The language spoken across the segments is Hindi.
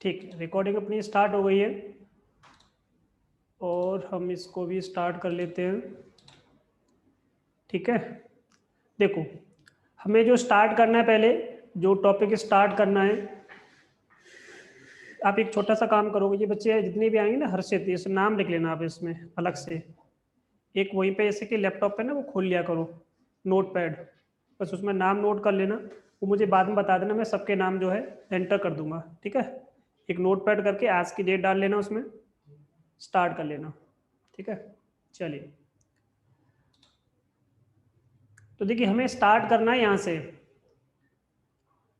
ठीक है, रिकॉर्डिंग अपनी स्टार्ट हो गई है और हम इसको भी स्टार्ट कर लेते हैं। ठीक है, देखो हमें जो स्टार्ट करना है, पहले जो टॉपिक स्टार्ट करना है, आप एक छोटा सा काम करोगे। ये बच्चे जितने भी आएंगे ना, हर्षित, इस नाम लिख लेना आप इसमें अलग से एक, वहीं पे जैसे कि लैपटॉप पे ना वो खोल लिया करो नोट पैड, बस उसमें नाम नोट कर लेना। वो मुझे बाद में बता देना, मैं सबके नाम जो है एंटर कर दूंगा। ठीक है, एक नोट पैड करके आज की डेट डाल लेना, उसमें स्टार्ट कर लेना। ठीक है, चलिए। तो देखिए हमें स्टार्ट करना है यहाँ से,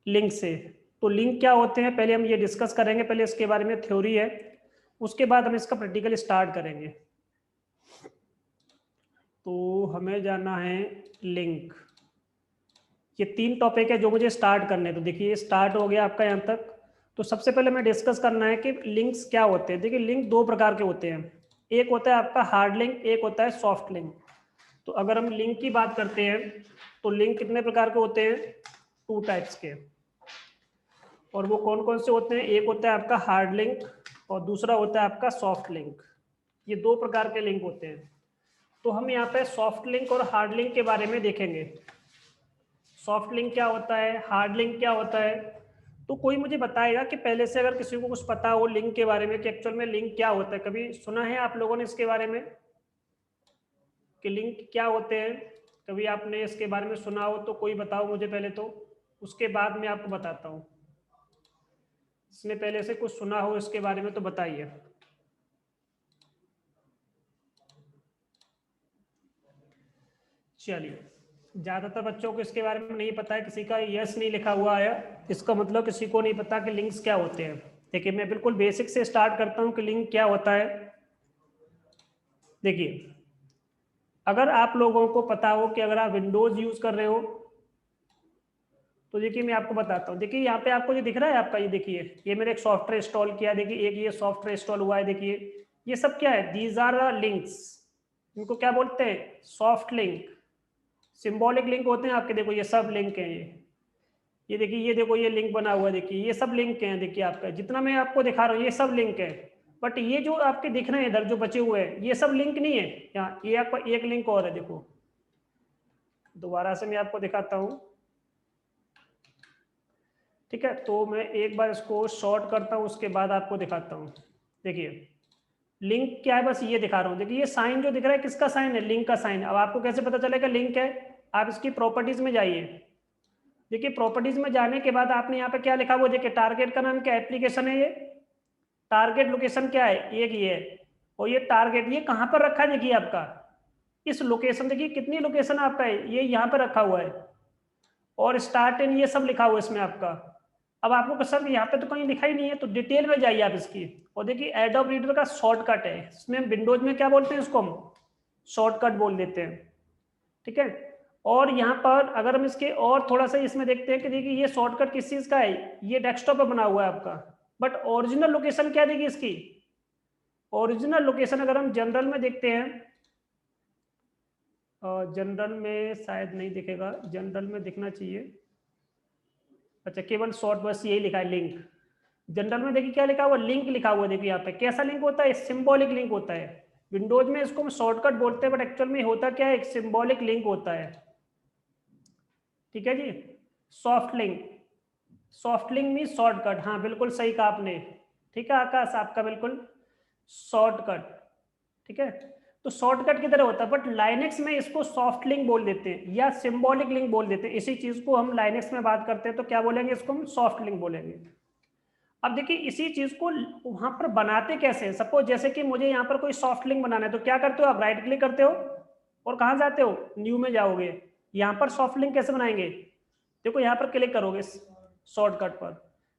लिंक से। तो लिंक क्या होते हैं पहले हम ये डिस्कस करेंगे, पहले इसके बारे में थ्योरी है, उसके बाद हम इसका प्रैक्टिकल स्टार्ट करेंगे। तो हमें जाना है लिंक। ये 3 टॉपिक है जो मुझे स्टार्ट करने। तो देखिए स्टार्ट हो गया आपका यहाँ तक। तो सबसे पहले मैं डिस्कस करना है कि लिंक्स क्या होते हैं। देखिए लिंक 2 प्रकार के होते हैं, एक होता है आपका हार्ड लिंक, एक होता है सॉफ्ट लिंक। तो अगर हम लिंक की बात करते हैं तो लिंक कितने प्रकार के होते हैं, 2 टाइप्स के। और वो कौन कौन से होते हैं, एक होता है आपका हार्ड लिंक और दूसरा होता है आपका सॉफ्ट लिंक। ये 2 प्रकार के लिंक होते हैं। तो हम यहाँ पे सॉफ्ट लिंक और हार्ड लिंक के बारे में देखेंगे। सॉफ्ट लिंक क्या होता है, हार्ड लिंक क्या होता है। तो कोई मुझे बताएगा कि पहले से अगर किसी को कुछ पता हो लिंक के बारे में कि एक्चुअल में लिंक क्या होता है। कभी सुना है आप लोगों ने इसके बारे में कि लिंक क्या होते हैं? कभी आपने इसके बारे में सुना हो तो कोई बताओ मुझे पहले, तो उसके बाद मैं आपको बताता हूँ। इसने पहले से कुछ सुना हो इसके बारे में तो बताइए। चलिए, ज्यादातर बच्चों को इसके बारे में नहीं पता है, किसी का यस नहीं लिखा हुआ है, इसका मतलब किसी को नहीं पता कि लिंक्स क्या होते हैं। देखिए मैं बिल्कुल बेसिक से स्टार्ट करता हूँ कि लिंक क्या होता है। देखिए अगर आप लोगों को पता हो कि अगर आप विंडोज यूज कर रहे हो तो देखिए मैं आपको बताता हूँ। देखिए यहाँ पे आपको ये दिख रहा है आपका, ये देखिए ये मैंने एक सॉफ्टवेयर इंस्टॉल किया, देखिए एक ये सॉफ्टवेयर इंस्टॉल हुआ है। देखिए ये सब क्या है, दीज आर द लिंक्स। इनको क्या बोलते हैं, सॉफ्ट लिंक। सिंबॉलिक लिंक होते हैं आपके, देखो ये सब लिंक है। ये देखिए, ये देखो ये लिंक बना हुआ है, देखिए ये सब लिंक हैं। देखिए आपका जितना मैं आपको दिखा रहा हूँ ये सब लिंक है। बट ये जो आपके दिख रहे हैं इधर जो बचे हुए हैं ये सब लिंक नहीं है। यहाँ ये आपका एक लिंक और है, देखो दोबारा से मैं आपको दिखाता हूँ। ठीक है, तो मैं एक बार इसको शॉर्ट करता हूँ उसके बाद आपको दिखाता हूँ। देखिए लिंक क्या है, बस ये दिखा रहा हूँ। देखिए ये साइन जो दिख रहा है किसका साइन है, लिंक का साइन। अब आपको कैसे पता चलेगा लिंक है, आप इसकी प्रॉपर्टीज में जाइए। देखिए प्रॉपर्टीज में जाने के बाद आपने यहाँ पे क्या लिखा हुआ, देखिए टारगेट का नाम क्या, एप्लीकेशन है ये। टारगेट लोकेशन क्या है, एक ये है। और ये टारगेट ये कहाँ पर रखा है, देखिए आपका इस लोकेशन, देखिए कितनी लोकेशन आपका है, ये यहाँ पर रखा हुआ है। और स्टार्ट एंड ये सब लिखा हुआ है इसमें आपका। अब आपको सर यहाँ पे तो कहीं लिखा ही नहीं है, तो डिटेल में जाइए आप इसकी। और देखिए एडोब रीडर का शॉर्टकट है, इसमें विंडोज में क्या बोलते हैं इसको, हम शॉर्टकट बोल देते हैं। ठीक है, और यहाँ पर अगर हम इसके और थोड़ा सा इसमें देखते हैं कि देखिए ये शॉर्टकट किस चीज का है, ये डेस्कटॉप पे बना हुआ है आपका। बट ओरिजिनल लोकेशन क्या देखिए इसकी, ओरिजिनल लोकेशन अगर हम जनरल में देखते हैं, जनरल में शायद नहीं दिखेगा, जनरल में दिखना चाहिए। अच्छा केवल शॉर्ट बस यही लिखा है लिंक। जनरल में देखिए क्या लिखा हुआ, लिंक लिखा हुआ है। देखिए यहाँ पे कैसा लिंक होता है, सिंबॉलिक लिंक होता है। विंडोज में इसको हम शॉर्टकट बोलते हैं, बट एक्चुअल में होता क्या है, एक सिंबॉलिक लिंक होता है। ठीक है जी, soft link, soft link mean shortcut. हाँ बिल्कुल सही कहा आपने। ठीक है आकाश, आपका बिल्कुल शॉर्टकट। ठीक है, तो शॉर्टकट की तरह होता है, बट लाइनेक्स में इसको सॉफ्ट लिंक बोल देते हैं या सिंबॉलिक लिंक बोल देते हैं। इसी चीज को हम लाइनेक्स में बात करते हैं तो क्या बोलेंगे, इसको हम सॉफ्ट लिंक बोलेंगे। अब देखिए इसी चीज को वहां पर बनाते कैसे हैं। सपोज जैसे कि मुझे यहाँ पर कोई सॉफ्ट लिंक बनाना है तो क्या करते हो आप, राइट क्लिक करते हो और कहाँ जाते हो, न्यू में जाओगे। यहाँ पर सॉफ्ट लिंक कैसे बनाएंगे, देखो यहाँ पर क्लिक करोगे शॉर्टकट पर,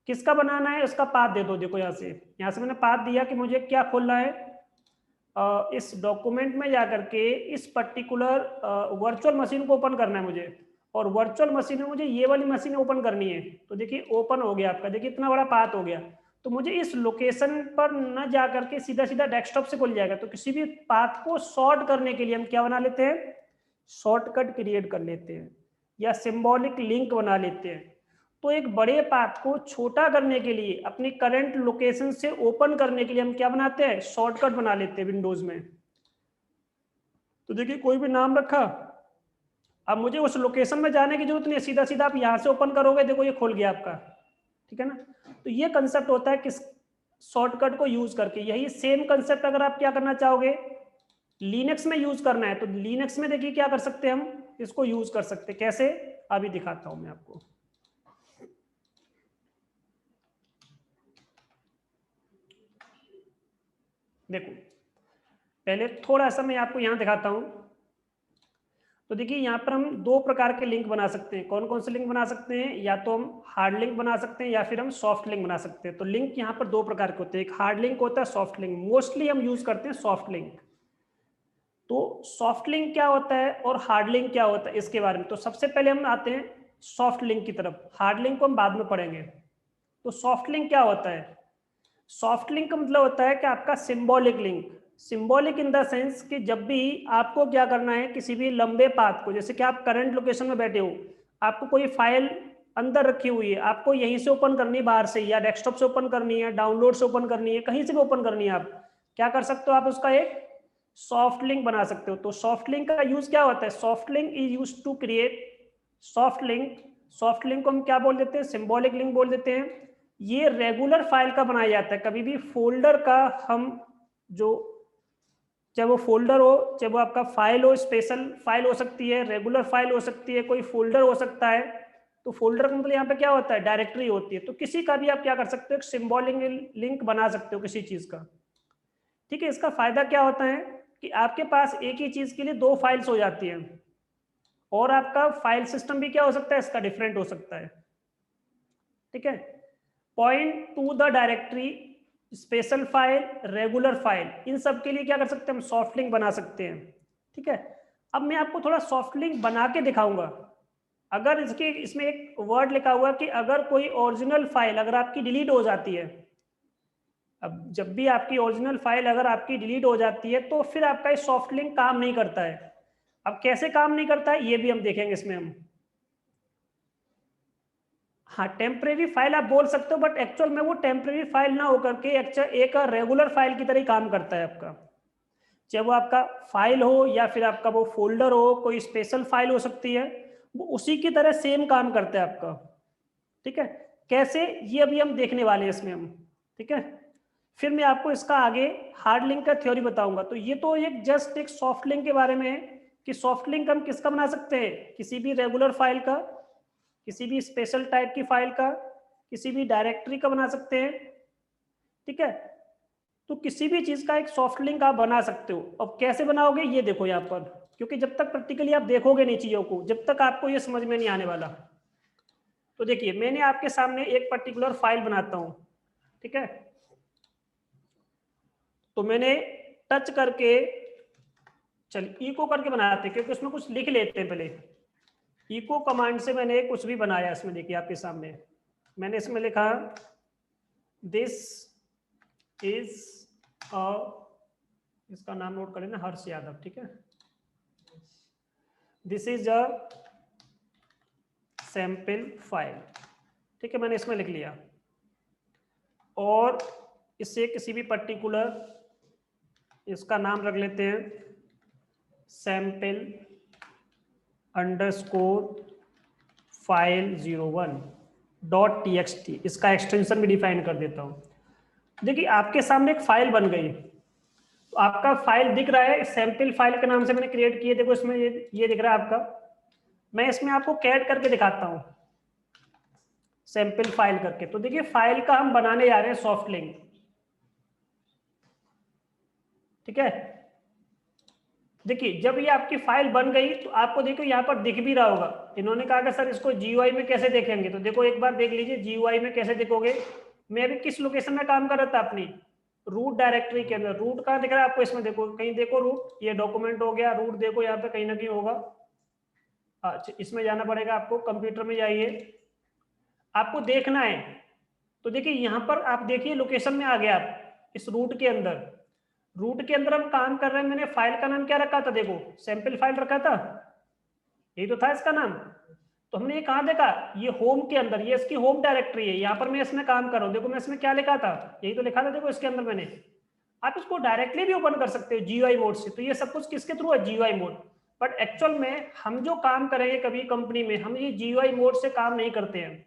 किसका बनाना है उसका पाथ दे दो। देखो यहाँ से मैंने पाथ दिया कि मुझे क्या खोलना है, इस डॉक्यूमेंट में जाकर के इस पर्टिकुलर वर्चुअल मशीन को ओपन करना है मुझे। और वर्चुअल मशीन में मुझे ये वाली मशीन ओपन करनी है। तो देखिए ओपन हो गया आपका, देखिए इतना बड़ा पाथ हो गया। तो मुझे इस लोकेशन पर न जा करके सीधा सीधा डेस्कटॉप से खुल जाएगा। तो किसी भी पाथ को शॉर्ट करने के लिए हम क्या बना लेते हैं, शॉर्टकट क्रिएट कर लेते हैं या सिंबॉलिक लिंक बना लेते हैं। तो एक बड़े पाथ को छोटा करने के लिए, अपनी करंट लोकेशन से ओपन करने के लिए हम क्या बनाते हैं, शॉर्टकट बना लेते हैं विंडोज में। तो देखिए कोई भी नाम रखा, अब मुझे उस लोकेशन में जाने की जरूरत नहीं है, सीधा सीधा आप यहां से ओपन करोगे, देखो ये खुल गया आपका, ठीक है ना। तो ये कंसेप्ट होता है किस शॉर्टकट को यूज करके। यही सेम कंसेप्ट अगर आप क्या करना चाहोगे, लिनक्स में यूज करना है, तो लिनक्स में देखिए क्या कर सकते हैं हम, इसको यूज कर सकते हैं। कैसे, अभी दिखाता हूं मैं आपको। देखो पहले थोड़ा सा मैं आपको यहां दिखाता हूं। तो देखिए यहाँ पर हम दो प्रकार के लिंक बना सकते हैं। कौन कौन से लिंक बना सकते हैं, या तो हम हार्ड लिंक बना सकते हैं या फिर हम सॉफ्ट लिंक बना सकते हैं। तो लिंक यहाँ पर दो प्रकार के होते हैं, एक हार्ड लिंक होता है, सॉफ्ट लिंक। मोस्टली हम यूज करते हैं सॉफ्ट लिंक। तो सॉफ्ट लिंक क्या होता है और हार्ड लिंक क्या होता है, इसके बारे में तो सबसे पहले हम आते हैं सॉफ्ट लिंक की तरफ, हार्ड लिंक को हम बाद में पढ़ेंगे। तो सॉफ्ट लिंक क्या होता है, सॉफ्ट लिंक का मतलब होता है कि आपका symbolic link. Symbolic in the sense कि जब भी आपको क्या करना है, किसी भी लंबे पाथ को, जैसे कि आप करंट लोकेशन में बैठे हो, आपको कोई फाइल अंदर रखी हुई है, आपको यहीं से ओपन करनी है, बाहर से, या डेस्कटॉप से ओपन करनी है, डाउनलोड से ओपन करनी है, कहीं से भी ओपन करनी है, आप क्या कर सकते हो, आप उसका एक सॉफ्ट लिंक बना सकते हो। तो सॉफ्ट लिंक का यूज क्या होता है, soft link is use to create soft link. Soft link को हम क्या बोल देते हैं, सिंबॉलिक लिंक बोल देते हैं। ये रेगुलर फाइल का बनाया जाता है, कभी भी फोल्डर का हम जो, चाहे वो फोल्डर हो, चाहे वो आपका फाइल हो, स्पेशल फाइल हो सकती है, रेगुलर फाइल हो सकती है, कोई फोल्डर हो सकता है। तो फोल्डर का मतलब यहाँ पे क्या होता है, डायरेक्टरी होती है। तो किसी का भी आप क्या कर सकते हो, एक सिंबॉलिक लिंक बना सकते हो किसी चीज का, ठीक है। इसका फायदा क्या होता है कि आपके पास एक ही चीज के लिए दो फाइल्स हो जाती है, और आपका फाइल सिस्टम भी क्या हो सकता है, इसका डिफरेंट हो सकता है, ठीक है। Point to the directory, special file, regular file, इन सब के लिए क्या कर सकते हैं, हम सॉफ्ट लिंक बना सकते हैं, ठीक है। अब मैं आपको थोड़ा सॉफ्ट लिंक बना के दिखाऊंगा। अगर इसके इसमें एक वर्ड लिखा हुआ है कि अगर कोई ओरिजिनल फाइल अगर आपकी डिलीट हो जाती है, अब जब भी आपकी ओरिजिनल फाइल अगर आपकी डिलीट हो जाती है, तो फिर आपका ये सॉफ्ट लिंक काम नहीं करता है। अब कैसे काम नहीं करता है ये भी हम देखेंगे इसमें हम। हाँ, टेम्परेरी फाइल आप बोल सकते हो, बट एक्चुअल में वो टेम्परेरी फाइल ना होकर के एक रेगुलर फाइल की तरह ही काम करता है आपका। चाहे वो आपका फाइल हो या फिर आपका वो फोल्डर हो, कोई स्पेशल फाइल हो सकती है, वो उसी की तरह सेम काम करता है आपका, ठीक है। कैसे, ये अभी हम देखने वाले हैं इसमें हम, ठीक है। फिर मैं आपको इसका आगे हार्ड लिंक का थ्योरी बताऊंगा। तो ये तो एक जस्ट एक सॉफ्ट लिंक के बारे में है कि सॉफ्ट लिंक हम किसका बना सकते हैं, किसी भी रेगुलर फाइल का, किसी भी स्पेशल टाइप की फाइल का, किसी भी डायरेक्टरी का बना सकते हैं, ठीक है। तो किसी भी चीज का एक सॉफ्ट लिंक आप बना सकते हो। अब कैसे बनाओगे ये देखो यहाँ पर, क्योंकि जब तक प्रैक्टिकली आप देखोगे नहीं चीजों को, जब तक आपको ये समझ में नहीं आने वाला। तो देखिए मैंने आपके सामने एक पर्टिकुलर फाइल बनाता हूं, ठीक है। तो मैंने टच करके, चल इको करके बनाते हैं, क्योंकि उसमें कुछ लिख लेते हैं पहले। इको कमांड से मैंने कुछ भी बनाया, इसमें देखिए आपके सामने मैंने इसमें लिखा दिस इज अ, इसका नाम नोट कर लेना, हर्ष यादव, ठीक है। This is a sample file, ठीक है, मैंने इसमें लिख लिया। और इससे किसी भी पर्टिकुलर, इसका नाम रख लेते हैं सैंपल अंडरस्कोर फाइल 01.txt, इसका एक्सटेंशन भी डिफाइन कर देता हूं। देखिए आपके सामने एक फाइल बन गई, तो आपका फाइल दिख रहा है, सैंपल फाइल के नाम से मैंने क्रिएट किए, देखो इसमें ये दिख रहा है आपका। मैं इसमें आपको कैट करके दिखाता हूं सैंपल फाइल करके। तो देखिए फाइल का हम बनाने जा रहे हैं सॉफ्ट लिंक, ठीक है। देखिए जब ये आपकी फाइल बन गई, तो आपको देखो यहाँ पर दिख भी रहा होगा। इन्होंने कहा कि सर इसको जीयूआई में कैसे देखेंगे, तो देखो एक बार देख लीजिए जीयूआई में कैसे देखोगे। मैं अभी किस लोकेशन में काम कर रहा था, अपनी रूट डायरेक्टरी के अंदर। रूट कहाँ दिख रहा है आपको, इसमें देखो, कहीं देखो रूट, ये डॉक्यूमेंट हो गया, रूट देखो यहाँ पे कहीं ना कहीं होगा। अच्छा इसमें जाना पड़ेगा आपको, कंप्यूटर में जाइए, आपको देखना है। तो देखिए यहाँ पर आप देखिए लोकेशन में आ गया आप, इस रूट के अंदर। रूट के अंदर हम काम कर रहे हैं, मैंने फाइल का नाम क्या रखा था, देखो सैंपल फाइल रखा था, यही तो था इसका नाम। तो हमने ये कहाँ देखा, ये होम के अंदर, ये इसकी होम डायरेक्टरी है, यहाँ पर मैं इसमें काम कर रहा हूँ। देखो मैं इसमें क्या लिखा था, यही तो लिखा था देखो इसके अंदर मैंने। आप इसको डायरेक्टली भी ओपन कर सकते हो जीयूआई मोड से। तो ये सब कुछ किसके थ्रू है, जीयूआई मोड। बट एक्चुअल में हम जो काम करेंगे कभी कंपनी में, हम ये जीयूआई मोड से काम नहीं करते हैं,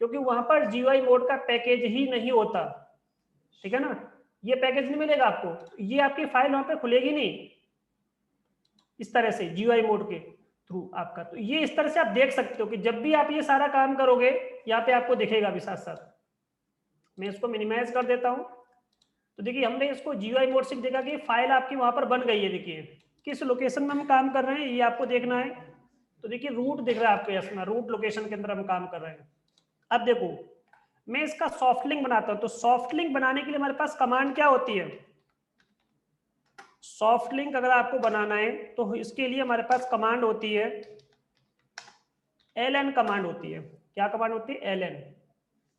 क्योंकि वहां पर जीयूआई मोड का पैकेज ही नहीं होता, ठीक है ना। ये पैकेज नहीं मिलेगा आपको, ये आपकी फाइल वहां पे खुलेगी नहीं इस तरह से जीयूआई मोड के थ्रू आपका। तो ये इस तरह से आप देख सकते हो कि जब भी आप ये सारा काम करोगे यहाँ पे आपको दिखेगा भी साथ साथ। मैं इसको मिनिमाइज कर देता हूँ। तो देखिए हमने इसको जीयूआई मोड से देखा कि फाइल आपकी वहां पर बन गई है। देखिए किस लोकेशन में हम काम कर रहे हैं ये आपको देखना है। तो देखिए रूट दिख रहा है आपको, इसमें रूट लोकेशन के अंदर हम काम कर रहे हैं। अब देखो मैं इसका सॉफ्ट लिंक बनाता हूं। तो सॉफ्ट लिंक बनाने के लिए हमारे पास कमांड क्या होती है, सॉफ्ट लिंक अगर आपको बनाना है तो इसके लिए हमारे पास कमांड होती है, ln कमांड होती है। क्या कमांड होती है, ln।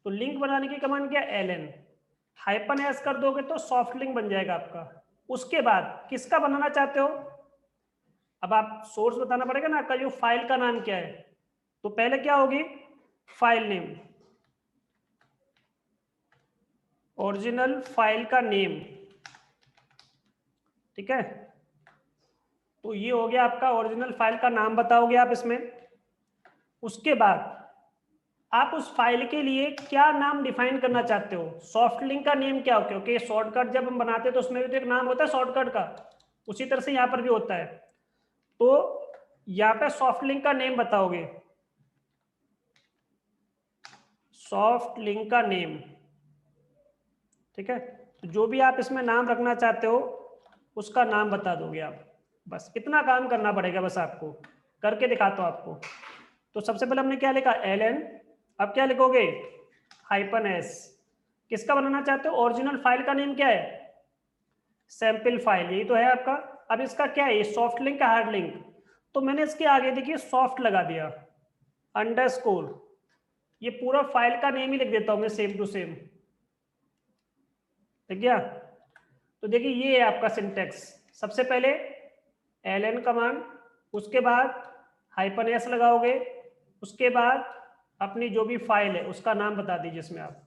तो लिंक बनाने की कमांड क्या, ln। -s कर दोगे तो सॉफ्ट लिंक बन जाएगा आपका। उसके बाद किसका बनाना चाहते हो, अब आप सोर्स बताना पड़ेगा ना आपका, जो फाइल का नाम क्या है। तो पहले क्या होगी, फाइल नेम, ओरिजिनल फाइल का नेम, ठीक है। तो ये हो गया आपका ओरिजिनल फाइल का नाम बताओगे आप इसमें। उसके बाद आप उस फाइल के लिए क्या नाम डिफाइन करना चाहते हो, सॉफ्ट लिंक का नेम क्या हो, क्योंकि शॉर्टकट जब हम बनाते हैं तो उसमें भी तो एक नाम होता है शॉर्टकट का, उसी तरह से यहाँ पर भी होता है। तो यहाँ पे सॉफ्ट लिंक का नेम बताओगे, सॉफ्ट लिंक का नेम, ठीक है। तो जो भी आप इसमें नाम रखना चाहते हो उसका नाम बता दोगे आप। बस इतना काम करना पड़ेगा, बस आपको करके दिखाता हूँ आपको। तो सबसे पहले हमने क्या लिखा, ln। अब क्या लिखोगे, -s। किसका बनाना चाहते हो, ओरिजिनल फाइल का नेम क्या है, सैंपल फाइल, यही तो है आपका। अब इसका क्या है, सॉफ्ट लिंक का हार्ड लिंक। तो मैंने इसके आगे देखिए सॉफ्ट लगा दिया, अंडरस्कोर, ये पूरा फाइल का नेम ही लिख देता हूं मैं सेम टू सेम, ठीक है। तो देखिए ये है आपका सिंटेक्स, सबसे पहले ln कमांड, उसके बाद -s लगाओगे, उसके बाद अपनी जो भी फाइल है उसका नाम बता दीजिए इसमें आप।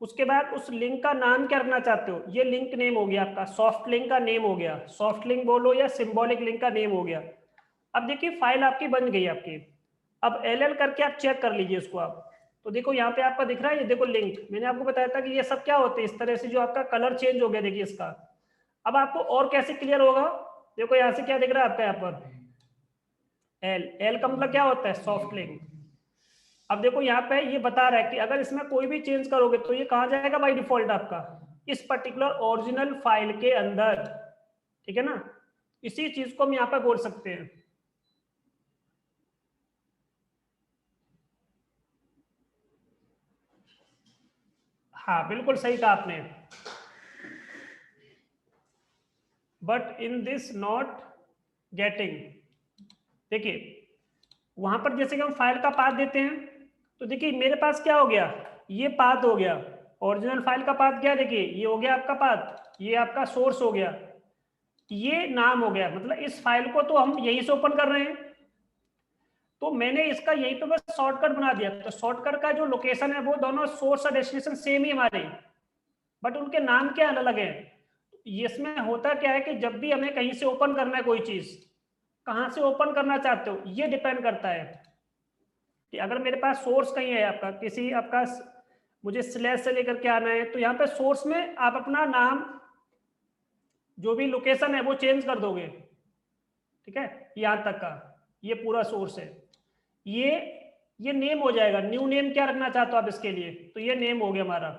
उसके बाद उस लिंक का नाम क्या रखना चाहते हो, ये लिंक नेम हो गया आपका, सॉफ्ट लिंक का नेम हो गया, सॉफ्ट लिंक बोलो या सिंबॉलिक लिंक का नेम हो गया। अब देखिए फाइल आपकी बन गई आपकी। अब ll करके आप चेक कर लीजिए इसको आप। तो देखो यहाँ पे आपका दिख रहा है, ये देखो लिंक, मैंने आपको बताया था कि ये सब क्या होते हैं, इस तरह से जो आपका कलर चेंज हो गया देखिए इसका। अब आपको और कैसे क्लियर होगा, देखो यहाँ से क्या दिख रहा है आपका, यहाँ पर एल का मतलब क्या होता है, सॉफ्ट लिंक। अब देखो यहाँ पे ये बता रहा है कि अगर इसमें कोई भी चेंज करोगे तो ये कहाँ जाएगा बाय डिफॉल्ट आपका, इस पर्टिकुलर ओरिजिनल फाइल के अंदर, ठीक है ना। इसी चीज को हम यहाँ पे बोल सकते हैं। हाँ बिल्कुल सही कहा आपने, but in this not getting. देखिए वहां पर जैसे कि हम फाइल का पाथ देते हैं, तो देखिए मेरे पास क्या हो गया, ये पाथ हो गया, ओरिजिनल फाइल का पाथ क्या, देखिए ये हो गया आपका पाथ, ये आपका सोर्स हो गया, ये नाम हो गया। मतलब इस फाइल को तो हम यहीं से ओपन कर रहे हैं, तो मैंने इसका यहीं पे बस शॉर्टकट बना दिया। तो शॉर्टकट का जो लोकेशन है वो दोनों सोर्स और डेस्टिनेशन सेम ही हमारे, बट उनके नाम क्या अलग है। इसमें होता क्या है कि जब भी हमें कहीं से ओपन करना है कोई चीज, कहां से ओपन करना चाहते हो ये डिपेंड करता है। कि अगर मेरे पास सोर्स कहीं है आपका, किसी आपका मुझे स्लैश से लेकर के आना है, तो यहाँ पे सोर्स में आप अपना नाम जो भी लोकेशन है वो चेंज कर दोगे, ठीक है, यहाँ तक का ये पूरा सोर्स है। ये नेम हो जाएगा, न्यू नेम क्या रखना चाहते हो आप इसके लिए, तो ये नेम हो गया हमारा।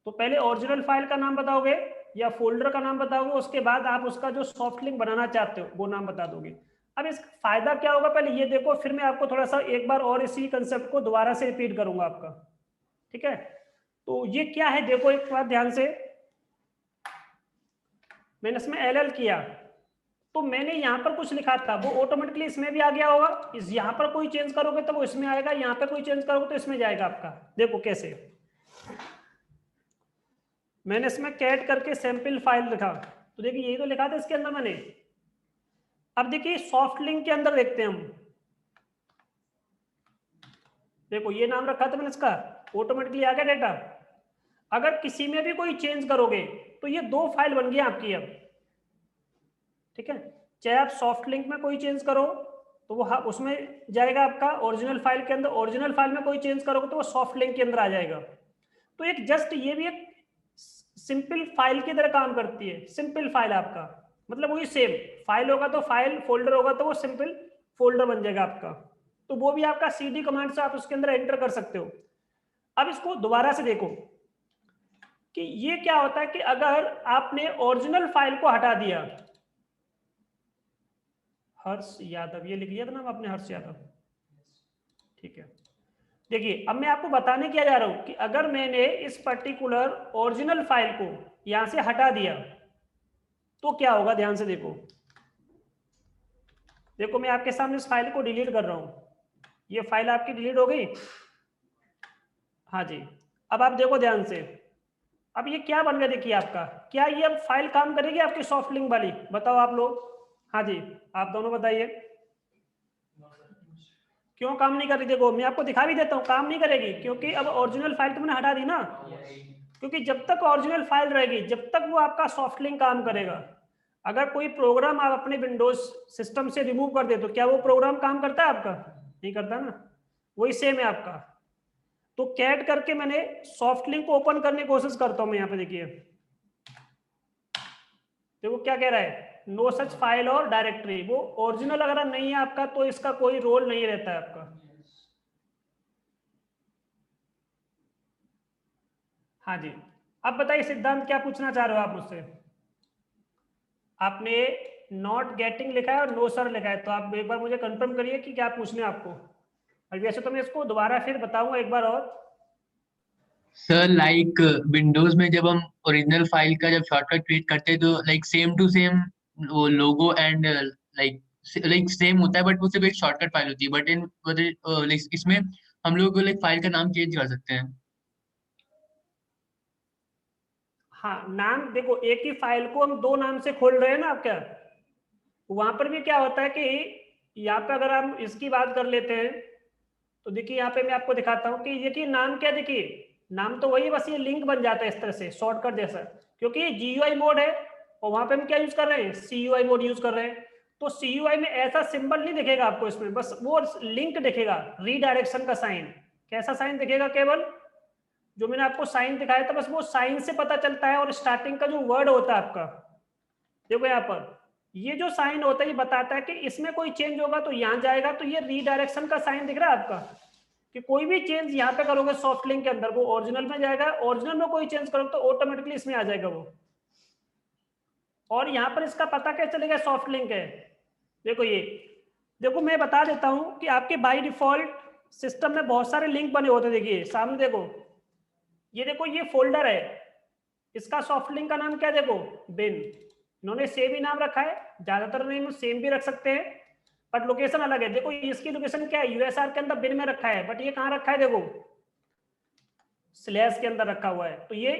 तो पहले ओरिजिनल फाइल का नाम बताओगे या फोल्डर का नाम बताओगे, उसके बाद आप उसका जो सॉफ्ट लिंक बनाना चाहते हो वो नाम बता दोगे। अब इसका फायदा क्या होगा पहले ये देखो, फिर मैं आपको थोड़ा सा एक बार और इसी कंसेप्ट को दोबारा से रिपीट करूंगा आपका, ठीक है। तो ये क्या है देखो एक बात ध्यान से, मैंने इसमें LL किया तो मैंने यहाँ पर कुछ लिखा था वो ऑटोमेटिकली इसमें भी आ गया होगा। इस यहाँ पर कोई चेंज करोगे तो वो इसमें आएगा, यहाँ पर कोई चेंज करोगे तो इसमें जाएगा आपका। देखो कैसे, मैंने इसमें कैट करके सैंपल फाइल लिखा, तो देखिए यही तो लिखा था इसके अंदर मैंने। अब देखिए सॉफ्ट लिंक के अंदर देखते हैं हम, देखो ये नाम रखा था मैंने इसका, ऑटोमेटिकली आ गया डेटा। अगर किसी में भी कोई चेंज करोगे तो ये 2 फाइल बन गई आपकी अब, ठीक है। चाहे आप सॉफ्ट लिंक में कोई चेंज करो तो वो उसमें जाएगा आपका ओरिजिनल फाइल के अंदर, ओरिजिनल फाइल में कोई चेंज करोगे तो वो सॉफ्ट लिंक के अंदर आ जाएगा। तो एक जस्ट ये भी एक सिंपल फाइल की तरह काम करती है। सिंपल फाइल आपका मतलब वही सेम फाइल होगा तो फाइल, फोल्डर होगा तो वो सिंपल फोल्डर बन जाएगा आपका। तो वो भी आपका cd कमांड से आप उसके अंदर एंटर कर सकते हो। अब इसको दोबारा से देखो कि ये क्या होता है कि अगर आपने ओरिजिनल फाइल को हटा दिया, हर्ष यादव ये लिख लिया था ना आपने, हर्ष यादव, ठीक है। देखिए अब मैं आपको बताने क्या जा रहा हूं कि अगर मैंने इस पर्टिकुलर ओरिजिनल फाइल को यहां से हटा दिया तो क्या होगा, ध्यान से देखो। देखो मैं आपके सामने इस फाइल को डिलीट कर रहा हूं, ये फाइल आपकी डिलीट हो गई। हाँ जी, अब आप देखो ध्यान से, अब ये क्या बन गया देखिए आपका। क्या ये अब फाइल काम करेगी आपकी सॉफ्ट लिंक वाली, बताओ आप लोग। हाँ जी, आप दोनों बताइए क्यों काम नहीं कर रही। देखो मैं आपको दिखा भी देता हूँ, काम नहीं करेगी क्योंकि अब ओरिजिनल फाइल तुमने हटा दी ना। क्योंकि जब तक ओरिजिनल फाइल रहेगी जब तक वो आपका सॉफ्ट लिंक काम करेगा। अगर कोई प्रोग्राम आप अपने विंडोज सिस्टम से रिमूव कर दे तो क्या वो प्रोग्राम काम करता है आपका, नहीं करता ना। वही सेम है आपका। तो कैट करके मैंने सॉफ्ट लिंक को ओपन करने की कोशिश करता हूं मैं, यहाँ पे देखिए देखो क्या कह रहा है, नो सच फाइल और डायरेक्टरी। वो ओरिजिनल अगर नहीं है आपका तो इसका कोई रोल नहीं रहता है आपका। हाँ जी, अब बताइए सिद्धांत क्या पूछना चाह रहे हो आप मुझसे। आपने नॉट गेटिंग लिखा है और नो सर लिखा है, तो आप एक बार मुझे कंफर्म करिए कि क्या पूछना है आपको। और वैसे तो मैं इसको दोबारा फिर बताऊंगा एक बार और। सर लाइक विंडोज में जब हम ओरिजिनल फाइल का जब शॉर्टकट क्रिएट करते हैं तो लाइक सेम टू सेम वो logo and like like same होता है, बट वो सिर्फ एक शॉर्टकट फाइल होती है। बट इन लाइक इसमें हम लोग लाइक फाइल का नाम चेंज कर सकते हैं। हाँ नाम देखो, एक ही फाइल को हम 2 नाम से खोल रहे हैं ना आप क्या, वहां पर भी क्या होता है कि यहाँ पे अगर हम इसकी बात कर लेते हैं तो देखिए यहाँ पे मैं आपको दिखाता हूँ कि देखिए नाम क्या, देखिए नाम तो वही, बस ये लिंक बन जाता है इस तरह से शॉर्टकट जैसा, क्योंकि ये GUI मोड है और वहां पे हम क्या यूज कर रहे हैं, CUI मोड यूज कर रहे हैं। तो CUI में ऐसा सिंबल नहीं दिखेगा आपको, इसमें बस वो लिंक दिखेगा, रीडायरेक्शन का साइन। कैसा साइन दिखेगा, केवल जो मैंने आपको साइन दिखाया था बस वो साइन से पता चलता है। और स्टार्टिंग का जो वर्ड होता है आपका, देखो यहाँ पर ये जो साइन होता है ये बताता है कि इसमें कोई चेंज होगा तो यहाँ जाएगा। तो ये रीडायरेक्शन का साइन दिख रहा है आपका कि कोई भी चेंज यहाँ पे करोगे सॉफ्ट लिंक के अंदर वो ओरिजिनल में जाएगा, ओरिजिनल में कोई चेंज करोगे तो ऑटोमेटिकली इसमें आ जाएगा वो। और यहाँ पर इसका पता कैसे चलेगा सॉफ्ट लिंक है, देखो ये देखो मैं बता देता हूँ कि आपके बाय डिफॉल्ट सिस्टम में बहुत सारे लिंक बने होते हैं। देखिए सामने देखो, ये देखो ये फोल्डर है, इसका सॉफ्ट लिंक का नाम क्या है, देखो बिन। इन्होंने सेम ही नाम रखा है, ज्यादातर नेम सेम भी रख सकते हैं बट लोकेशन अलग है। देखो इसकी लोकेशन क्या है, यूएसआर के अंदर बिन में रखा है, बट ये कहाँ रखा है, देखो स्लैश के अंदर रखा हुआ है। तो ये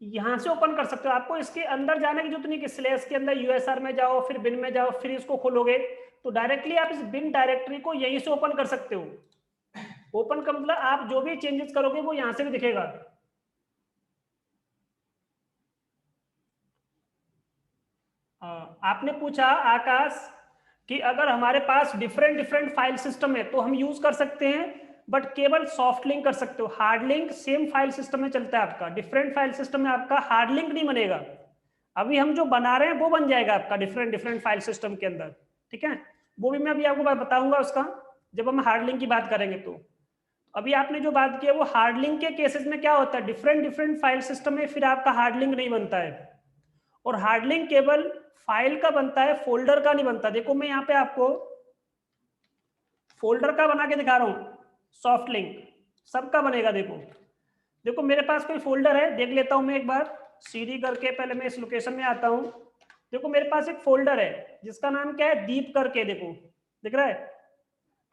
यहां से ओपन कर सकते हो, आपको इसके अंदर जाने की जरूरत नहीं कि स्लैश के अंदर यूएसआर में जाओ फिर बिन में जाओ फिर इसको खोलोगे। तो डायरेक्टली आप इस बिन डायरेक्टरी को यहीं से ओपन कर सकते हो। ओपन का मतलब आप जो भी चेंजेस करोगे वो यहां से भी दिखेगा। आपने पूछा आकाश कि अगर हमारे पास डिफरेंट डिफरेंट फाइल सिस्टम है तो हम यूज कर सकते हैं, बट केवल सॉफ्ट लिंक कर सकते हो। Hard link same file system में चलता है आपका, डिफरेंट फाइल सिस्टम में आपका हार्ड लिंक नहीं बनेगा। अभी हम जो बना रहे हैं वो बन जाएगा आपका डिफरेंट डिफरेंट फाइल सिस्टम के अंदर, ठीक है। वो भी मैं अभी आपको बताऊंगा उसका, जब हम हार्ड लिंक की बात करेंगे। तो अभी आपने जो बात की है वो हार्ड लिंक के केसेस में क्या होता है, डिफरेंट डिफरेंट फाइल सिस्टम में फिर आपका हार्ड लिंक नहीं बनता है। और हार्ड लिंक केवल फाइल का बनता है, फोल्डर का नहीं बनता। देखो मैं यहाँ पे आपको फोल्डर का बना के दिखा रहा हूँ, सॉफ्ट लिंक सबका बनेगा। देखो देखो मेरे पास कोई फोल्डर है, देख लेता हूँ मैं एक बार सीडी करके, पहले मैं इस लोकेशन में आता हूँ। देखो मेरे पास एक फोल्डर है जिसका नाम क्या है, दीप करके, देखो दिख रहा है।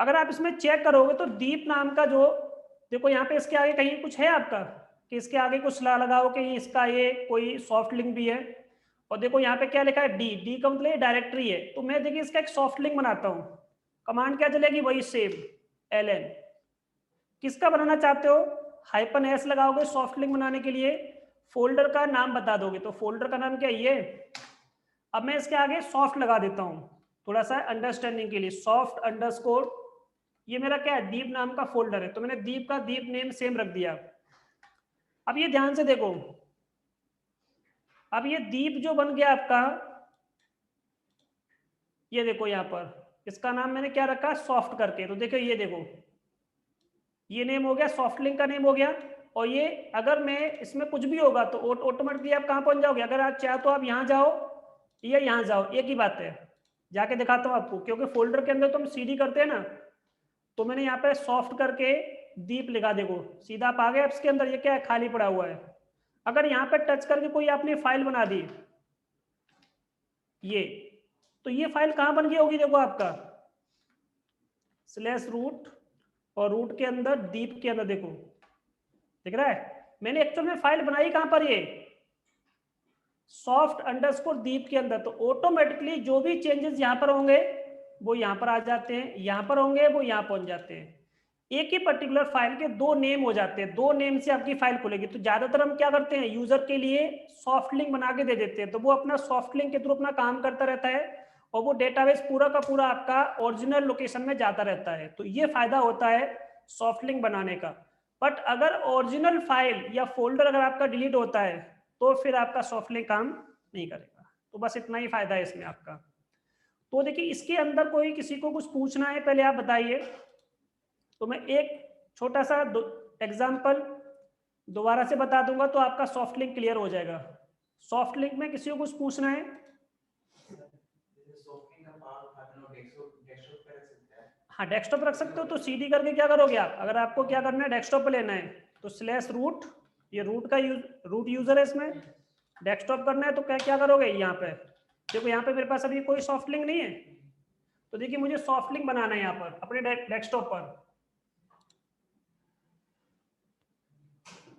अगर आप इसमें चेक करोगे तो दीप नाम का जो, देखो यहाँ पे इसके आगे कहीं कुछ है आपका कि इसके आगे कुछ लगाओ कि इसका ये कोई सॉफ्ट लिंक भी है। और देखो यहाँ पे क्या लिखा है, डी, डी का मतलब डायरेक्टरी है। तो मैं देखिए इसका एक सॉफ्ट लिंक बनाता हूँ, कमांड क्या चलेगी, वही सेम LN। किसका बनाना चाहते हो, -s लगाओगे सॉफ्ट लिंक बनाने के लिए, फोल्डर का नाम बता दोगे, तो फोल्डर का नाम क्या है ये। अब मैं इसके आगे सॉफ्ट लगा देता हूं थोड़ा सा अंडरस्टैंडिंग के लिए, सॉफ्ट अंडरस्कोर, ये मेरा क्या है, दीप नाम का फोल्डर है, तो मैंने दीप का दीप नेम सेम रख दिया। अब ये ध्यान से देखो, अब ये दीप जो बन गया आपका, ये देखो यहाँ पर इसका नाम मैंने क्या रखा, सॉफ्ट करके, तो देखो ये देखो ये नेम हो गया, सॉफ्ट लिंक का नेम हो गया। और ये अगर मैं इसमें कुछ भी होगा तो ऑटोमेटिकली आप कहाँ पहुंच जाओगे, अगर आप चाहे तो आप यहाँ जाओ या यहाँ जाओ, एक ही बात है। जाके दिखाता हूँ आपको, क्योंकि फोल्डर के अंदर तो हम सीडी करते हैं ना, तो मैंने यहाँ पे सॉफ्ट करके दीप लिखा, देखो सीधा आप आ गए इसके अंदर, ये क्या है, खाली पड़ा हुआ है। अगर यहाँ पे टच करके कोई आपने फाइल बना दी ये, तो ये फाइल कहाँ बन गई होगी, देखो आपका /रूट, और रूट के अंदर दीप के अंदर देखो दिख रहा है, मैंने एक्चुअल में फाइल बनाई कहां पर, ये सॉफ्ट अंडरस्कोर दीप के अंदर। तो ऑटोमेटिकली जो भी चेंजेस यहां पर होंगे वो यहां पर आ जाते हैं, यहां पर होंगे वो यहां पहुंच जाते हैं। एक ही पर्टिकुलर फाइल के दो नेम हो जाते हैं, दो नेम से आपकी फाइल खुलेगी। तो ज्यादातर हम क्या करते हैं, यूजर के लिए सॉफ्ट लिंक बना के दे देते हैं, तो वो अपना सॉफ्ट लिंक के थ्रू अपना काम करता रहता है, और वो डेटाबेस पूरा का पूरा आपका ओरिजिनल लोकेशन में जाता रहता है। तो ये फायदा होता है सॉफ्ट लिंक बनाने का। बट अगर ओरिजिनल फाइल या फोल्डर अगर आपका डिलीट होता है तो फिर आपका सॉफ्ट लिंक काम नहीं करेगा। तो बस इतना ही फायदा है इसमें आपका। तो देखिए इसके अंदर कोई किसी को कुछ पूछना है पहले आप बताइए, तो मैं एक छोटा सा एग्जांपल दोबारा से बता दूंगा तो आपका सॉफ्ट लिंक क्लियर हो जाएगा। सॉफ्ट लिंक में किसी को कुछ पूछना है, हाँ डेस्कटॉप रख सकते हो। तो सीडी करके क्या करोगे आप, अगर आपको क्या करना है डेस्कटॉप पे लेना है तो /रूट, ये रूट का रूट यूजर है इसमें, डेस्कटॉप करना है तो क्या करोगे, यहाँ पे देखो, यहाँ पे मेरे पास अभी कोई सॉफ्ट लिंक नहीं है, तो देखिए मुझे सॉफ्ट लिंक बनाना है यहाँ पर अपने डेस्कटॉप पर।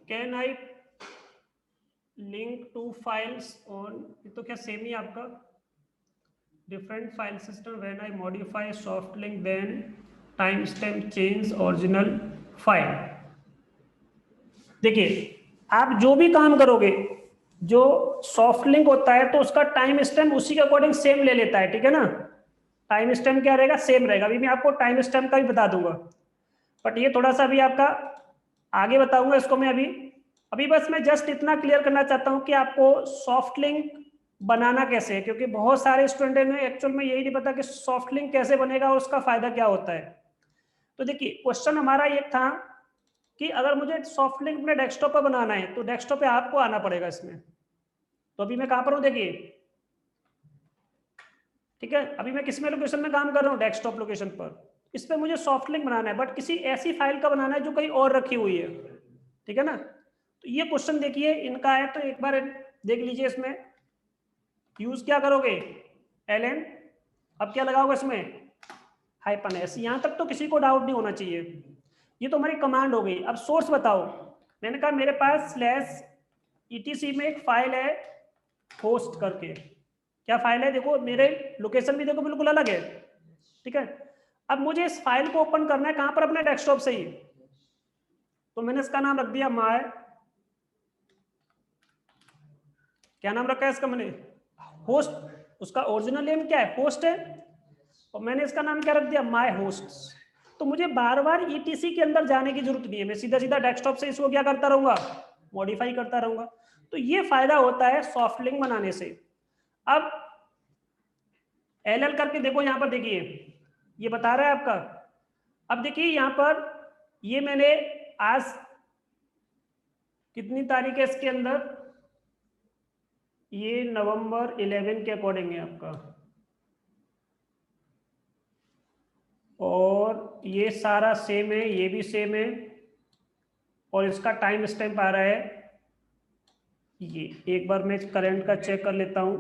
Can I link to files on, ये तो क्या सेम ही आपका, different file system when I modify soft link then timestamp change original file। देखिए आप जो भी काम करोगे, जो सॉफ्ट लिंक होता है तो उसका टाइम स्टैम्प उसी के अकॉर्डिंग सेम ले लेता है, ठीक है ना। टाइम स्टैम्प क्या रहेगा, सेम रहेगा। अभी मैं आपको टाइम स्टैम्प का भी बता दूंगा, बट ये थोड़ा सा अभी आपका आगे बताऊंगा इसको मैं। अभी बस मैं जस्ट इतना क्लियर करना चाहता हूं कि आपको सॉफ्ट लिंक बनाना कैसे है, क्योंकि बहुत सारे स्टूडेंट ने एक्चुअल में यही नहीं पता कि सॉफ्ट लिंक कैसे बनेगा और उसका फायदा क्या होता है। तो देखिए क्वेश्चन हमारा ये था कि अगर मुझे सॉफ्ट लिंक अपने डेस्कटॉप पर बनाना है तो डेस्कटॉप पे आपको आना पड़ेगा इसमें। तो अभी मैं कहां पर हूं देखिए, ठीक है, अभी मैं किस में लोकेशन में काम कर रहा हूँ, डेस्कटॉप लोकेशन पर। इस पर मुझे सॉफ्ट लिंक बनाना है, बट किसी ऐसी फाइल का बनाना है जो कहीं और रखी हुई है, ठीक है ना। तो ये क्वेश्चन देखिए इनका है, तो एक बार देख लीजिए। इसमें यूज क्या करोगे, ln, अब क्या लगाओगे इसमें, -s। यहां तक तो किसी को डाउट नहीं होना चाहिए, ये तो हमारी कमांड हो गई। अब सोर्स बताओ, मैंने कहा मेरे पास /etc में एक फाइल है होस्ट करके, क्या फाइल है, देखो मेरे लोकेशन भी देखो बिल्कुल अलग है, ठीक है। अब मुझे इस फाइल को ओपन करना है कहां पर, अपने डेस्कटॉप से ही। तो मैंने इसका नाम रख दिया माय, क्या नाम रखा है इसका मैंने, होस्ट। उसका ओरिजिनल नेम क्या है, होस्ट है, और मैंने इसका नाम क्या रख दिया, माय होस्ट। तो मुझे बार बार ETC के अंदर जाने की जरूरत नहीं है, मैं सीधा सीधा डेस्कटॉप से इसको क्या करता रहूंगा, मॉडिफाई करता रहूंगा। तो ये फायदा होता है सॉफ्ट लिंक बनाने से। अब LL करके देखो, यहां पर देखिए ये बता रहा है आपका। अब देखिए यहां पर ये मैंने आज कितनी तारीख है इसके अंदर, ये नवंबर 11 के अकॉर्डिंग है आपका, और ये सारा सेम है, ये भी सेम है, और इसका टाइम स्टैम्प आ रहा है ये। एक बार मैं करंट का चेक कर लेता हूं,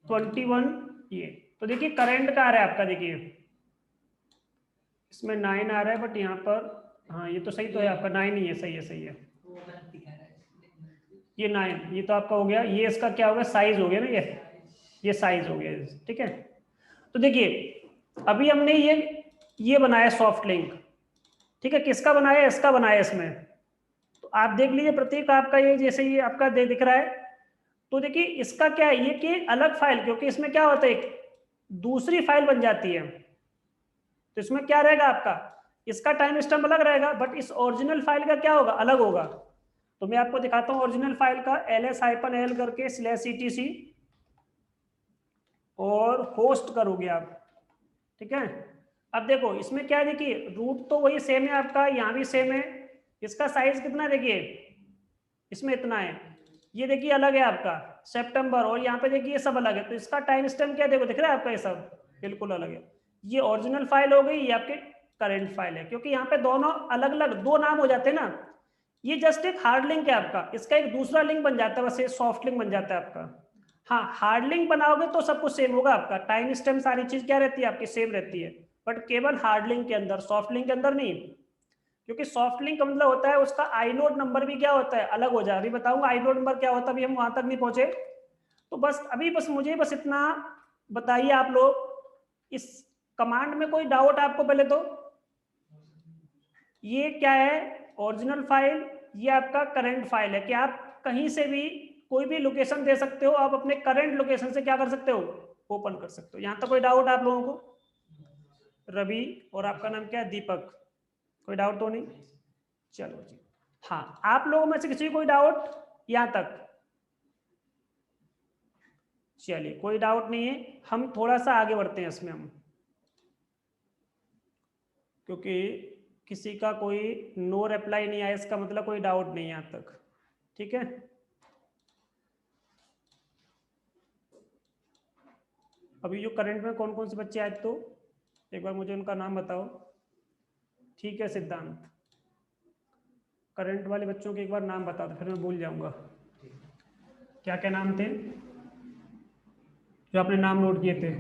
21 ये। तो देखिए करंट का आ रहा है आपका, देखिए इसमें 9 आ रहा है, बट यहाँ पर हाँ ये तो सही तो है आपका, 9 ही है, सही है सही है, ये 9, ये तो आपका हो गया। ये इसका क्या हो गया, साइज हो गया ना, ये साइज हो गया, ठीक है। तो देखिए अभी हमने ये ये बनाया सॉफ्ट लिंक, ठीक है, किसका बनाया, इसका बनाया इसमें। तो आप देख लीजिए प्रतीक आपका ये जैसे ये आपका दिख रहा है, तो देखिए इसका क्या है, ये कि अलग फाइल, क्योंकि इसमें क्या होता है एक दूसरी फाइल बन जाती है, तो इसमें क्या रहेगा आपका, इसका टाइम स्टैम्प अलग रहेगा, बट इस ओरिजिनल फाइल का क्या होगा, अलग होगा। तो मैं आपको दिखाता हूँ ओरिजिनल फाइल का, ls-l करके /etc और होस्ट करोगे आप, ठीक है। अब देखो इसमें क्या है, देखिए रूट तो वही सेम है आपका, यहाँ भी सेम है, इसका साइज कितना है देखिए, इसमें इतना है, ये देखिए अलग है आपका सितंबर, और यहाँ पे देखिए ये सब अलग है, तो इसका टाइम स्टैम्प क्या देखो दिख रहा है आपका, ये सब बिल्कुल अलग है। ये ओरिजिनल फाइल हो गई, ये आपके करंट फाइल है, क्योंकि यहाँ पे दोनों अलग अलग दो नाम हो जाते हैं ना, ये जस्ट एक हार्ड लिंक है आपका, इसका एक दूसरा लिंक बन जाता है, वैसे सॉफ्ट लिंक बन जाता है आपका। हाँ हार्ड लिंक बनाओगे तो सब कुछ सेम होगा आपका, टाइम स्टैम्प सारी चीज क्या रहती है आपकी, सेम रहती है, बट केवल हार्ड लिंक के अंदर, सॉफ्ट लिंक के अंदर नहीं, क्योंकि सॉफ्ट लिंक का मतलब होता है उसका आईनोड नंबर भी क्या होता है, अलग हो जाए, अभी बताऊंगा आईनोड नंबर क्या होता है, अभी हम वहां तक नहीं पहुंचे। तो बस अभी बस मुझे बस इतना बताइए आप लोग, इस कमांड में कोई डाउट आपको पहले तो, ये क्या है ओरिजिनल फाइल, ये आपका करंट फाइल है, कि आप कहीं से भी कोई भी लोकेशन दे सकते हो, आप अपने करंट लोकेशन से क्या कर सकते हो, ओपन कर सकते हो। यहाँ तक कोई डाउट आप लोगों को, रवि और आपका नाम क्या है, दीपक, कोई डाउट तो नहीं, चलो जी। हाँ आप लोगों में से किसी को कोई डाउट यहाँ तक, चलिए कोई डाउट नहीं है, हम थोड़ा सा आगे बढ़ते हैं इसमें हम, क्योंकि किसी का कोई नो रिप्लाई नहीं आया, इसका मतलब कोई डाउट नहीं है यहाँ तक, ठीक है। अभी जो करंट में कौन कौन से बच्चे आए, तो एक बार मुझे उनका नाम बताओ, ठीक है सिद्धांत, करंट वाले बच्चों के एक बार नाम बता दो, फिर मैं भूल जाऊंगा, क्या क्या नाम थे जो आपने नाम नोट किए थे।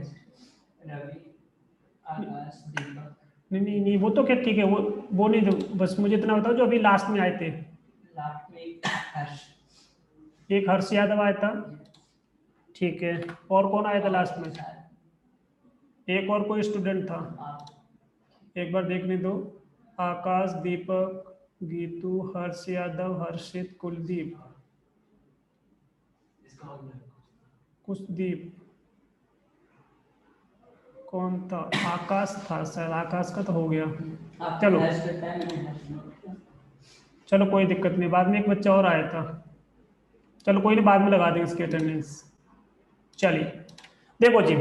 नहीं नहीं नहीं, वो तो क्या ठीक है, वो नहीं, तो बस मुझे इतना बताओ जो अभी लास्ट में आए थे। लास्ट में एक हर्ष यादव आया था, ठीक है, और कौन आया था लास्ट में, एक और कोई स्टूडेंट था, एक बार देखने दो, आकाश, दीपक, गीतू, हर्ष यादव, हर्षित, कुलदीप, कुशदीप, कौन था, आकाश था शायद, आकाश का तो हो गया, चलो चलो कोई दिक्कत नहीं, बाद में एक बच्चा और आया था, चलो कोई नहीं, बाद में लगा देंगे इसकी अटेंडेंस। चलिए देखो जी,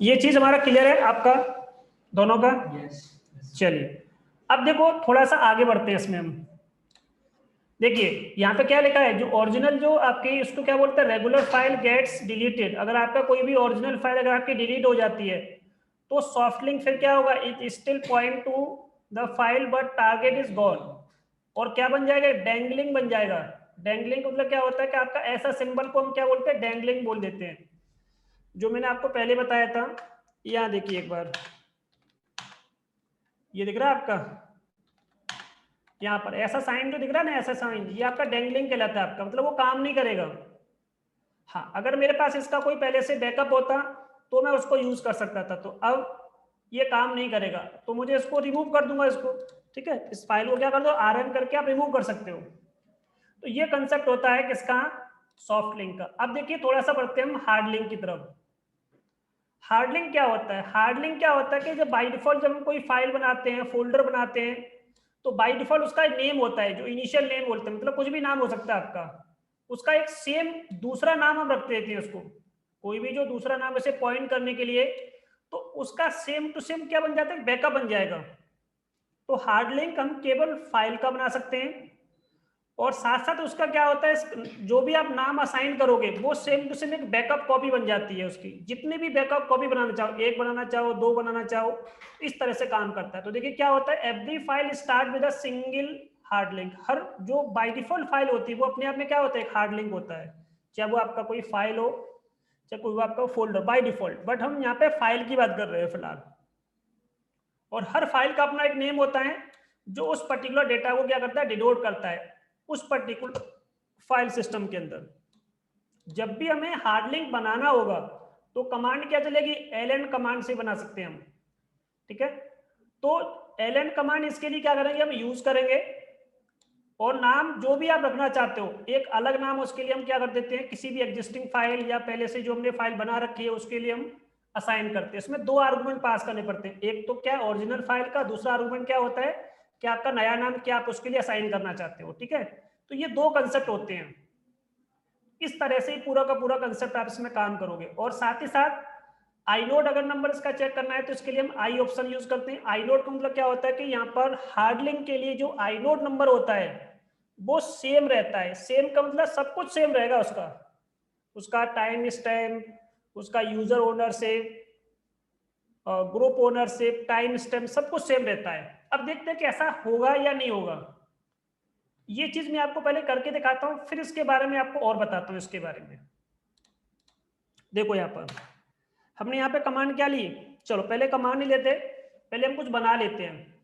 ये चीज हमारा क्लियर है आपका दोनों का, चलिए अब देखो थोड़ा सा आगे बढ़ते हैं इसमें हम, देखिए यहाँ पे क्या लिखा है, जो ओरिजिनल जो आपकी इसको क्या बोलते हैं, रेगुलर फाइल गेट्स डिलीटेड, अगर आपका कोई भी ओरिजिनल फाइल अगर आपकी डिलीट हो जाती है, तो सॉफ्ट लिंक फिर क्या होगा, it still point to the file but target is gone, और क्या बन जाएगा, डैंगलिंग बन जाएगा। डैंगलिंग मतलब क्या होता है कि आपका ऐसा सिंबल को हम क्या बोलते हैं, डैंगलिंग बोल देते हैं, जो मैंने आपको पहले बताया था। यहाँ देखिए एक बार, ये दिख रहा है आपका, यहाँ पर ऐसा साइन जो दिख रहा है ना, ऐसा साइन, ये आपका डैंगलिंग कहलाता है आपका, मतलब वो काम नहीं करेगा। हाँ अगर मेरे पास इसका कोई पहले से बैकअप होता तो मैं उसको यूज कर सकता था, तो अब ये काम नहीं करेगा, तो मुझे इसको रिमूव कर दूंगा इसको, ठीक है, इस फाइल को क्या कर दो, आरएम करके आप रिमूव कर सकते हो। तो ये कंसेप्ट होता है किसका, सॉफ्ट लिंक का। अब देखिए थोड़ा सा बढ़ते हैं हम हार्ड लिंक की तरफ। हार्ड लिंक क्या होता है, हार्ड लिंक क्या होता है कि जब बाय डिफॉल्ट जब हम कोई फाइल बनाते हैं, फोल्डर बनाते हैं, तो बाय डिफॉल्ट उसका नेम होता है, जो इनिशियल नेम बोलते हैं, मतलब कुछ भी नाम हो सकता है आपका, उसका एक सेम दूसरा नाम हम रख देते हैं उसको, कोई भी जो दूसरा नाम ऐसे पॉइंट करने के लिए, तो उसका सेम टू सेम क्या बन जाता है, बैकअप बन जाएगा। तो हार्ड लिंक हम केवल फाइल का बना सकते हैं, और साथ साथ उसका क्या होता है, जो भी आप नाम असाइन करोगे वो सेम टू सेम एक बैकअप कॉपी बन जाती है उसकी, जितने भी बैकअप कॉपी बनाना चाहो, एक बनाना चाहो, दो बनाना चाहो, इस तरह से काम करता है। तो देखिए क्या होता है, every file start with a single hard link, हर जो बाय डिफॉल्ट फाइल होती है वो अपने आप में क्या होता है, एक हार्ड लिंक होता है, चाहे वो आपका कोई फाइल हो, चाहे कोई आपका फोल्डर, बाय डिफॉल्ट, बट हम यहाँ पे फाइल की बात कर रहे हैं फिलहाल। और हर फाइल का अपना एक नेम होता है, जो उस पर्टिकुलर डेटा को क्या करता है, डिनोट करता है उस पर्टिकुलर फाइल सिस्टम के अंदर। जब भी हमें हार्ड लिंक बनाना होगा तो कमांड क्या चलेगी, ln कमांड से बना सकते हैं हम, ठीक है। तो ln कमांड इसके लिए क्या करेंगे, हम यूज करेंगे, और नाम जो भी आप रखना चाहते हो एक अलग नाम, उसके लिए हम क्या कर देते हैं, किसी भी एग्जिस्टिंग फाइल या पहले से जो हमने फाइल बना रखी है उसके लिए हम असाइन करते हैं। इसमें दो आर्गुमेंट पास करने पड़ते हैं, एक तो क्या ओरिजिनल फाइल का, दूसरा आर्गुमेंट क्या होता है कि आपका नया नाम क्या आप उसके लिए असाइन करना चाहते हो। ठीक है, तो ये दो कंसेप्ट होते हैं। इस तरह से ही पूरा का पूरा कंसेप्ट आप इसमें काम करोगे। और साथ ही साथ आईनोड अगर नंबर इसका चेक करना है तो इसके लिए हम आई ऑप्शन यूज करते हैं। आईनोड का मतलब क्या होता है कि यहाँ पर हार्ड लिंक के लिए जो आईनोड नंबर होता है वो सेम रहता है। सेम का मतलब सब कुछ सेम रहेगा, उसका टाइम स्टैम्प, उसका user ownership, group ownership, time stamp, सब कुछ सेम रहता है। अब देखते हैं कि ऐसा होगा या नहीं होगा। ये चीज मैं आपको पहले करके दिखाता हूं, फिर इसके बारे में आपको और बताता हूं इसके बारे में। देखो यहाँ पर हमने यहाँ पे कमांड क्या ली, चलो पहले कमांड नहीं लेते, पहले हम कुछ बना लेते हैं।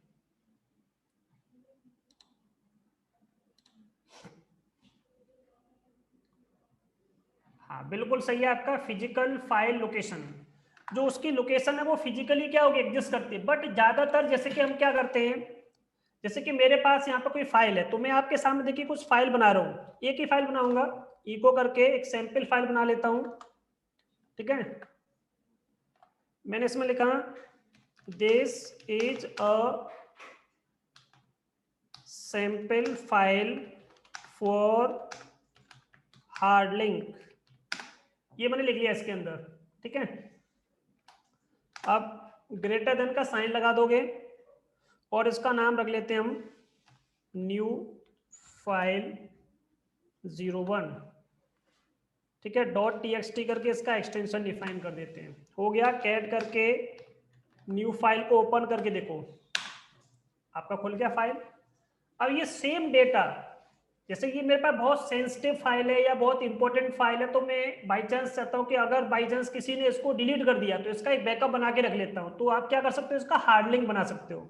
हाँ बिल्कुल सही है आपका, फिजिकल फाइल लोकेशन, जो उसकी लोकेशन है वो फिजिकली क्या होगी, एग्जिस्ट करती है। बट ज्यादातर जैसे कि हम क्या करते हैं, जैसे कि मेरे पास यहाँ पर कोई फाइल है, तो मैं आपके सामने देखिए कुछ फाइल बना रहा हूँ, एक ही फाइल बनाऊंगा, इको करके एक सैंपल फाइल बना लेता हूँ। ठीक है, मैंने इसमें लिखा this is a sample file for hard link, ये मैंने लिख लिया इसके अंदर। ठीक है, अब ग्रेटर देन का साइन लगा दोगे और इसका नाम रख लेते हैं हम न्यू फाइल 01। ठीक है, .txt करके इसका एक्सटेंशन डिफाइन कर देते हैं। हो गया, कैट करके न्यू फाइल को ओपन करके देखो, आपका खुल गया फाइल। अब ये सेम डेटा, जैसे कि मेरे पास बहुत सेंसिटिव फाइल है या बहुत इंपॉर्टेंट फाइल है, तो मैं बाई चांस चाहता हूँ कि अगर बाई चांस किसी ने इसको डिलीट कर दिया तो इसका एक बैकअप बना के रख लेता हूँ। तो आप क्या कर सकते हो, इसका हार्ड लिंक बना सकते हो।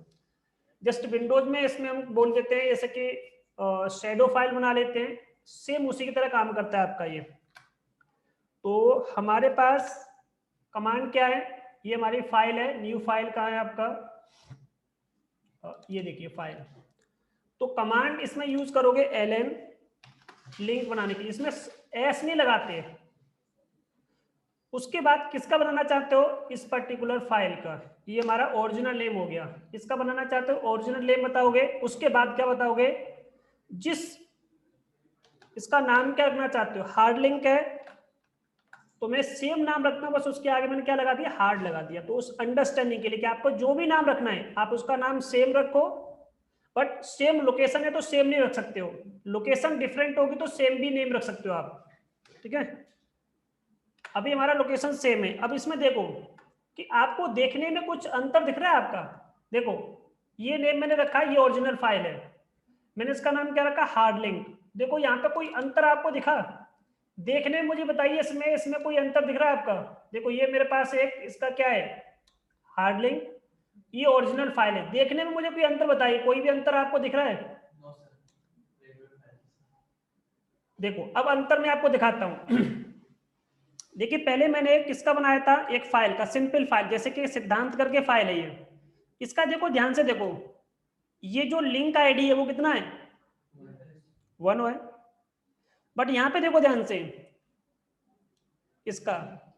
जस्ट विंडोज में इसमें हम बोल देते हैं जैसे कि शैडो फाइल बना लेते हैं, सेम उसी की तरह काम करता है आपका ये। तो हमारे पास कमांड क्या है, ये हमारी फाइल है, न्यू फाइल कहाँ है आपका, ये देखिए फाइल। तो कमांड इसमें यूज करोगे ln लिंक बनाने के लिए, इसमें एस नहीं लगाते। उसके बाद किसका बनाना चाहते हो, इस पर्टिकुलर फाइल का, ये हमारा ओरिजिनल नेम हो गया, इसका बनाना चाहते हो ओरिजिनल नेम बताओगे। उसके बाद क्या बताओगे, जिस इसका नाम क्या रखना चाहते हो, हार्ड लिंक है तो मैं सेम नाम रखना, बस उसके आगे मैंने क्या लगा दिया, हार्ड लगा दिया। तो उस अंडरस्टैंडिंग के लिए कि आपको जो भी नाम रखना है आप उसका नाम सेम रखो, बट सेम लोकेशन है तो सेम नहीं रख सकते हो, लोकेशन डिफरेंट होगी तो सेम भी नेम रख सकते हो आप। ठीक है, अभी हमारा लोकेशन सेम है। अब इसमें देखो कि आपको देखने में कुछ अंतर दिख रहा है आपका। देखो ये नेम मैंने रखा है, ये ओरिजिनल फाइल है, मैंने इसका नाम क्या रखा, हार्ड लिंक। देखो यहाँ पे कोई अंतर आपको दिखा, देखने में मुझे बताइए इसमें कोई अंतर दिख रहा है आपका। देखो ये मेरे पास एक इसका क्या है, हार्ड लिंक, ये ओरिजिनल फाइल है, देखने में मुझे कोई अंतर बताइए, कोई भी अंतर आपको दिख रहा है। देखो अब अंतर मैं आपको दिखाता हूं। देखिए पहले मैंने किसका बनाया था, एक फाइल का, सिंपल फाइल, जैसे कि सिद्धांत करके फाइल है ये। इसका देखो ध्यान से देखो, ये जो लिंक आईडी है वो कितना है, 1 है। बट यहां पे देखो ध्यान से, इसका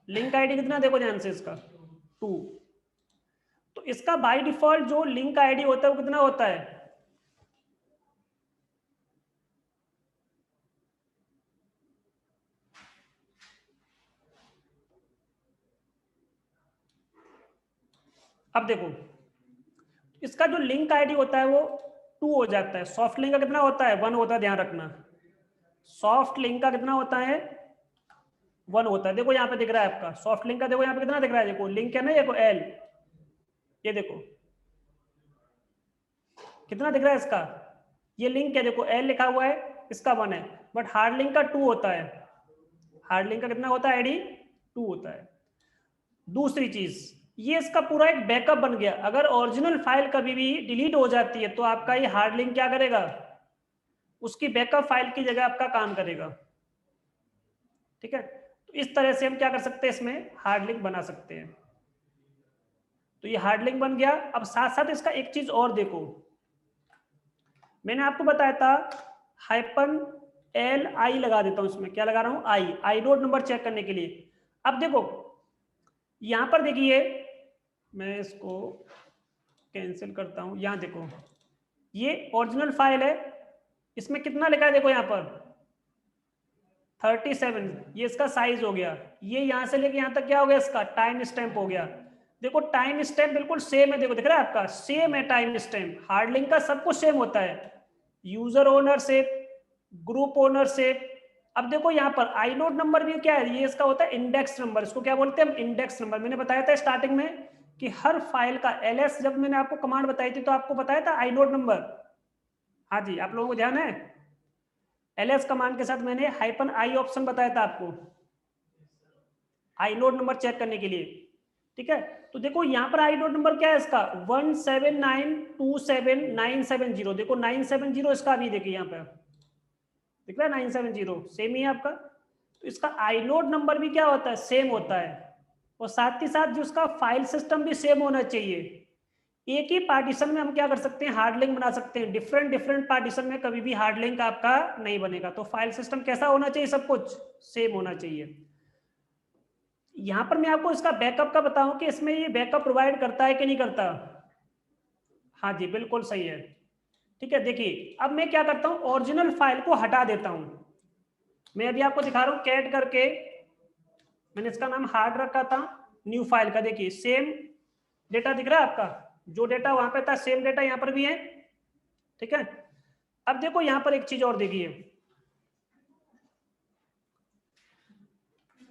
लिंक आईडी कितना, देखो ध्यान से, इसका 2। तो इसका बाय डिफॉल्ट जो लिंक आईडी होता है वो कितना होता है, अब देखो इसका जो लिंक आईडी होता है वो 2 हो जाता है। सॉफ्ट लिंक का कितना होता है, 1 होता है, ध्यान रखना। सॉफ्ट लिंक का कितना होता है, 1 होता है। देखो यहाँ पे दिख रहा है आपका सॉफ्ट लिंक का, देखो यहाँ पे कितना दिख रहा है, देखो लिंक है ना, देखो एल, ये देखो कितना दिख रहा है इसका, ये लिंक है, देखो एल लिखा हुआ है, इसका 1 है। बट हार्ड लिंक का 2 होता है, हार्ड लिंक का कितना होता है आईडी, 2 होता है। दूसरी चीज, ये इसका पूरा एक बैकअप बन गया, अगर ओरिजिनल फाइल कभी भी डिलीट हो जाती है तो आपका ये हार्ड लिंक क्या करेगा, उसकी बैकअप फाइल की जगह आपका काम करेगा। ठीक है, तो इस तरह से हम क्या कर सकते हैं, इसमें हार्ड लिंक बना सकते हैं। तो ये हार्ड लिंक बन गया। अब साथ साथ इसका एक चीज और देखो, मैंने आपको बताया था -li लगा देता हूं इसमें, क्या लगा रहा हूं, आई नोड नंबर चेक करने के लिए। अब देखो यहां पर देखिए, मैं इसको कैंसिल करता हूं, यहां देखो ये ओरिजिनल फाइल है, इसमें कितना लिखा है देखो यहाँ पर 37, ये इसका साइज हो गया। ये यहां से लेके यहां तक क्या हो गया, इसका टाइम स्टैम्प हो गया। देखो टाइम स्टैम्प बिल्कुल सेम है, देखो दिख रहा है आपका, सेम है टाइम स्टैम्प। हार्ड लिंक का सब कुछ सेम होता है, यूजर ओनरशिप, ग्रुप ओनरशिप। अब देखो यहाँ पर आई नोड नंबर भी क्या है, ये इसका होता है इंडेक्स नंबर, इसको क्या बोलते हैं हम, इंडेक्स नंबर। मैंने बताया था स्टार्टिंग में कि हर फाइल का ls, जब मैंने आपको कमांड बताई थी तो आपको बताया था आई नोड नंबर। हाँ जी, आप लोगों को ध्यान है, ls कमांड के साथ मैंने -i ऑप्शन बताया था आपको आई नोड नंबर चेक करने के लिए। ठीक है, तो देखो यहाँ पर आई नोड नंबर क्या है इसका 1792797 देखो 970 इसका भी देखिए यहाँ पर दिख रहा है 970 सेम ही है आपका। तो इसका आई नोड नंबर भी क्या होता है, सेम होता है। और साथ ही साथ जो उसका फाइल सिस्टम भी सेम होना चाहिए। एक ही पार्टीशन में हम क्या कर सकते हैं, हार्ड लिंक बना सकते हैं। डिफरेंट डिफरेंट पार्टीशन में कभी भी हार्ड लिंक आपका नहीं बनेगा। तो फाइल सिस्टम कैसा होना चाहिए, सब कुछ सेम होना चाहिए। यहां पर मैं आपको इसका बैकअप का बताऊं कि इसमें ये बैकअप प्रोवाइड करता है कि नहीं करता। हाँ जी बिल्कुल सही है। ठीक है, देखिए अब मैं क्या करता हूं, ओरिजिनल फाइल को हटा देता हूं। मैं अभी आपको दिखा रहा हूं कैट करके, मैंने इसका नाम हार्ड रखा था, न्यू फाइल का देखिए सेम डेटा दिख रहा है आपका, जो डेटा वहां पे था सेम डेटा यहां पर भी है। ठीक है, अब देखो यहां पर एक चीज और देखिए,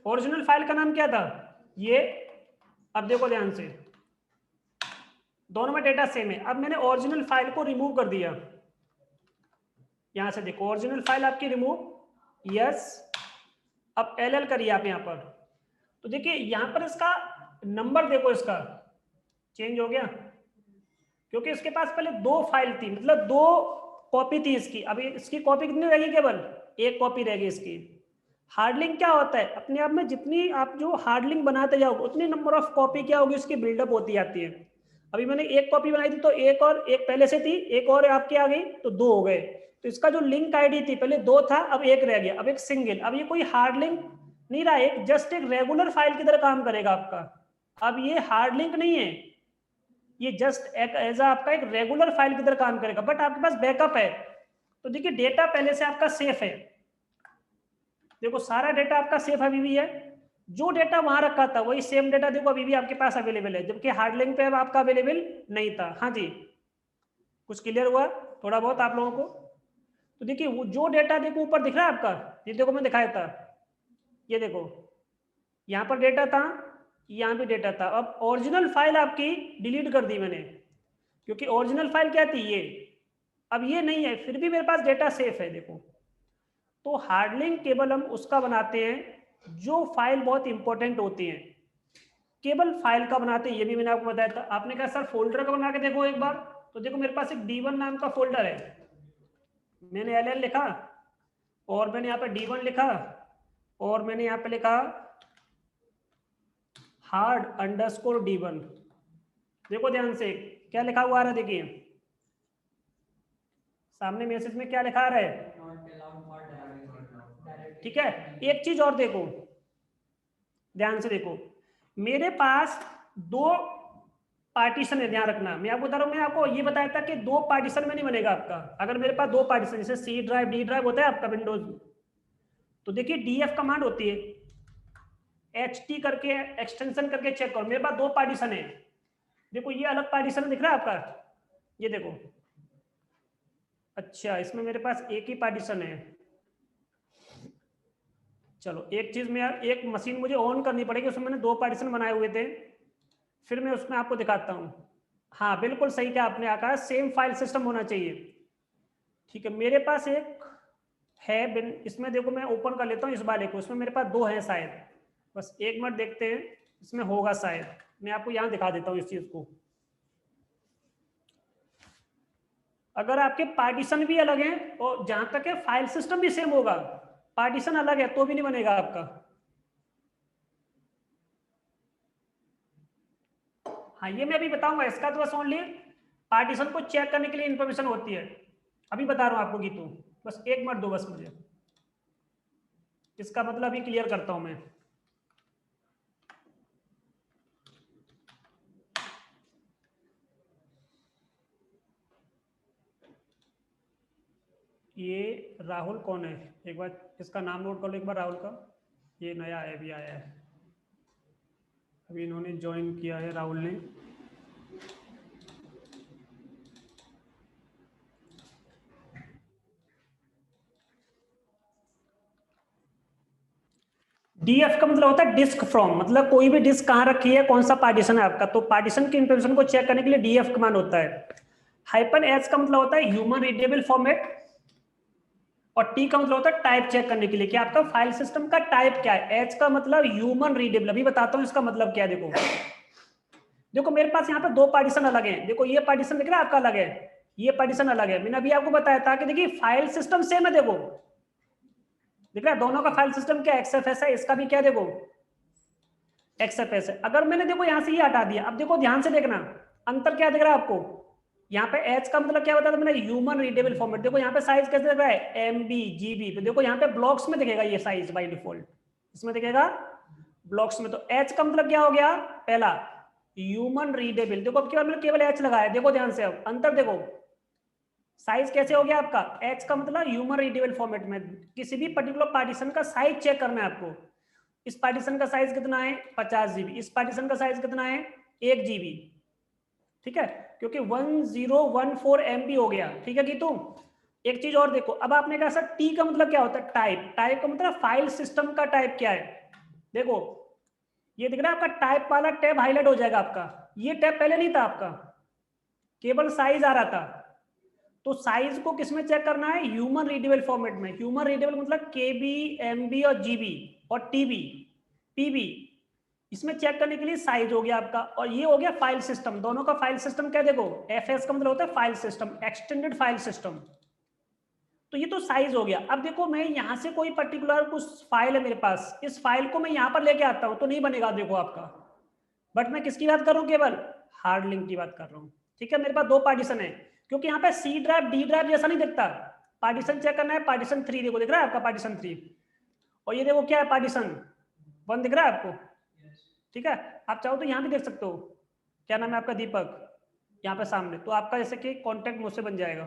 ओरिजिनल फाइल का नाम क्या था ये, अब देखो ध्यान से, दोनों में डेटा सेम है। अब मैंने ओरिजिनल फाइल को रिमूव कर दिया, यहां से देखो ओरिजिनल फाइल आपकी रिमूव, यस। अब एल करिए आप यहां पर, तो देखिए यहां पर इसका नंबर देखो, इसका चेंज हो गया, क्योंकि इसके पास पहले दो फाइल थी, मतलब दो कॉपी थी इसकी। अभी इसकी कॉपी कितनी रहेगी, केवल एक कॉपी रहेगी इसकी। हार्ड लिंक क्या होता है, अपने आप में जितनी आप जो हार्ड लिंक बनाते जाओगे उतनी नंबर ऑफ कॉपी क्या होगी, उसकी बिल्डअप होती जाती है। अभी मैंने एक कॉपी बनाई थी तो एक, और एक पहले से थी, एक और आपके आ गई तो दो हो गए। तो इसका जो लिंक आईडी थी पहले दो था, अब एक रह गया, अब एक सिंगल। अब ये कोई हार्ड लिंक नहीं रहा, एक जस्ट एक रेगुलर फाइल की तरह काम करेगा आपका। अब ये हार्ड लिंक नहीं है, ये जस्ट एक एज आपका एक रेगुलर फाइल की तरह काम करेगा, बट आपके पास बैकअप है। तो देखिए डेटा पहले से आपका सेफ है, देखो सारा डेटा आपका सेफ अभी भी है। जो डेटा वहां रखा था वही सेम डेटा देखो अभी भी आपके पास अवेलेबल है, जबकि हार्ड लिंक पे अब आपका अवेलेबल नहीं था। हाँ जी, कुछ क्लियर हुआ थोड़ा बहुत आप लोगों को। तो देखिए वो जो डेटा देखो ऊपर दिख रहा है आपका, ये देखो मैं दिखाया था, ये देखो यहाँ पर डेटा था, यहाँ भी डेटा था। अब ओरिजिनल फाइल आपकी डिलीट कर दी मैंने, क्योंकि ओरिजिनल फाइल क्या थी ये, अब ये नहीं है, फिर भी मेरे पास डेटा सेफ है देखो। तो हार्ड लिंक केवल हम उसका बनाते हैं जो फाइल बहुत इंपॉर्टेंट होती है, केवल फाइल का बनाते हैं। ये भी मैंने आपको बताया था। आपने कहा सर फोल्डर का बना के देखो एक बार, तो देखो मेरे पास एक D1 नाम का फोल्डर है, मैंने LL लिखा और मैंने यहाँ पे D1 लिखा और मैंने यहाँ पे लिखा hard_D1। देखो ध्यान से क्या लिखा हुआ आ रहा है, देखिए सामने मैसेज में क्या लिखा आ रहा है। ठीक है, एक चीज और देखो, ध्यान से देखो, मेरे पास दो पार्टीशन है, ध्यान रखना। मैं आपको बता रहा हूँ, मैं आपको ये बताया था कि दो पार्टीशन में नहीं बनेगा आपका। अगर मेरे पास दो पार्टीशन जैसे C ड्राइव D ड्राइव होता है आपका विंडोज, तो देखिए DF कमांड होती है, HT करके एक्सटेंशन करके चेक करो। मेरे पास दो पार्टीशन है, देखो ये अलग पार्टीशन दिख रहा है आपका, ये देखो। अच्छा इसमें मेरे पास एक ही पार्टीशन है। चलो एक चीज में यार, एक मशीन मुझे ऑन करनी पड़ेगी, उसमें मैंने दो पार्टीशन बनाए हुए थे, फिर मैं उसमें आपको दिखाता हूँ। हाँ बिल्कुल सही क्या आपने आका, सेम फाइल सिस्टम होना चाहिए। ठीक है, मेरे पास एक है इसमें देखो मैं ओपन कर लेता हूँ इस वाले को, इसमें मेरे पास दो हैं शायद, बस एक मिनट देखते हैं इसमें होगा शायद। मैं आपको यहाँ दिखा देता हूँ इस चीज को। अगर आपके पार्टीशन भी अलग हैं और जहां तक है फाइल सिस्टम भी सेम होगा, पार्टीशन अलग है तो भी नहीं बनेगा आपका। हाँ ये मैं अभी बताऊंगा, इसका तो बस ओनली पार्टीशन को चेक करने के लिए इंफॉर्मेशन होती है, अभी बता रहा हूँ आपको गीतू, बस एक मिनट दो बस मुझे, इसका मतलब अभी क्लियर करता हूं मैं। ये राहुल कौन है, एक बार इसका नाम नोट कर लो एक बार, राहुल का, ये नया है, अभी आया है, अभी इन्होंने ज्वाइन किया है राहुल ने। डीएफ का मतलब होता है डिस्क फ्रॉम, मतलब कोई भी डिस्क कहाँ रखी है, कौन सा पार्टीशन है आपका, तो पार्टीशन की इंफॉर्मेशन को चेक करने के लिए डीएफ कमांड होता है। हाइपन एच का मतलब होता है ह्यूमन रीडेबल फॉर्मेट, और टी का मतलब होता है टाइप चेक करने के लिए कि आपका फाइल सिस्टम का टाइप क्या है। एच का मतलब ह्यूमन रीडेबल, अभी बताता हूँ इसका मतलब क्या है। देखो देखो मेरे पास यहाँ पे दो पार्टीशन अलग हैं, देखो ये पार्टीशन दिख रहा है आपका अलग है, ये पार्टीशन अलग है, मैंने अभी आपको बताया था कि देखिए फाइल सिस्टम सेम है, देखो दिख रहा है दोनों का फाइल सिस्टम क्या एक्सएफएस है, इसका भी क्या देखो एक्सएफएस है। अगर मैंने देखो यहाँ से ये हटा दिया, अब देखो ध्यान से देखना अंतर क्या दिख रहा है आपको, यहाँ पे एच का मतलब क्या बताया था मैंने, ह्यूमन रीडेबल फॉर्मेट, देखो यहाँ पे साइज कैसे दिख रहा है एमबी जीबी, तो देखो यहाँ पे ब्लॉक्स में दिखेगा ये साइज बाय डिफॉल्ट, इसमें दिखेगा ब्लॉक्स में। तो एच का मतलब क्या हो गया, पहला ह्यूमन रीडेबल, देखो अब केवल मैंने केवल एच लगाया, देखो ध्यान से अब अंतर देखो, साइज कैसे हो गया आपका, एच का मतलब ह्यूमन रीडेबल फॉर्मेट में किसी भी पर्टिकुलर पार्टीशन का साइज चेक करना है आपको, इस पार्टीशन का साइज कितना है 50 जीबी, इस पार्टीशन का साइज कितना है 1 जीबी, ठीक है, क्योंकि 1014 MB हो गया, ठीक है गीतू। एक चीज और देखो, अब आपने कहा सर टी का मतलब क्या होता है, टाइप, टाइप का मतलब फाइल सिस्टम का टाइप क्या है, देखो ये दिख रहा है आपका टाइप वाला टैब हाईलाइट हो जाएगा आपका, ये टैब पहले नहीं था आपका, केवल साइज आ रहा था, तो साइज को किसमें चेक करना है, ह्यूमन रीडेबल फॉर्मेट में, ह्यूमन रीडेबल मतलब केबी एमबी और जीबी और टीबी पीबी, इसमें चेक करने के लिए साइज हो गया आपका, और ये हो गया फाइल सिस्टम, दोनों का फाइल सिस्टम क्या देखो, एफएस का मतलब होता है file system, extended file system, तो ये तो साइज हो गया। अब देखो मैं यहां से कोई पर्टिकुलर कुछ फाइल है मेरे पास, इस फाइल को मैं यहां पर लेके आता हूं तो नहीं बनेगा देखो आपका, बट मैं किसकी बात कर रहा हूं, केवल हार्ड लिंक की बात कर रहा हूं, ठीक है। मेरे पास दो पार्टीशन है, क्योंकि यहाँ पे सी ड्राइव डी ड्राइव जैसा नहीं दिखता, पार्टीशन चेक करना है, पार्टीशन 3 देखो दिख रहा है आपका पार्टीशन 3, और ये देखो क्या है पार्टीशन 1 दिख रहा है आपको, ठीक है। आप चाहो तो यहाँ भी देख सकते हो, क्या नाम है आपका, दीपक, यहाँ पे सामने, तो आपका जैसे कि कॉन्टेक्ट मुझसे बन जाएगा,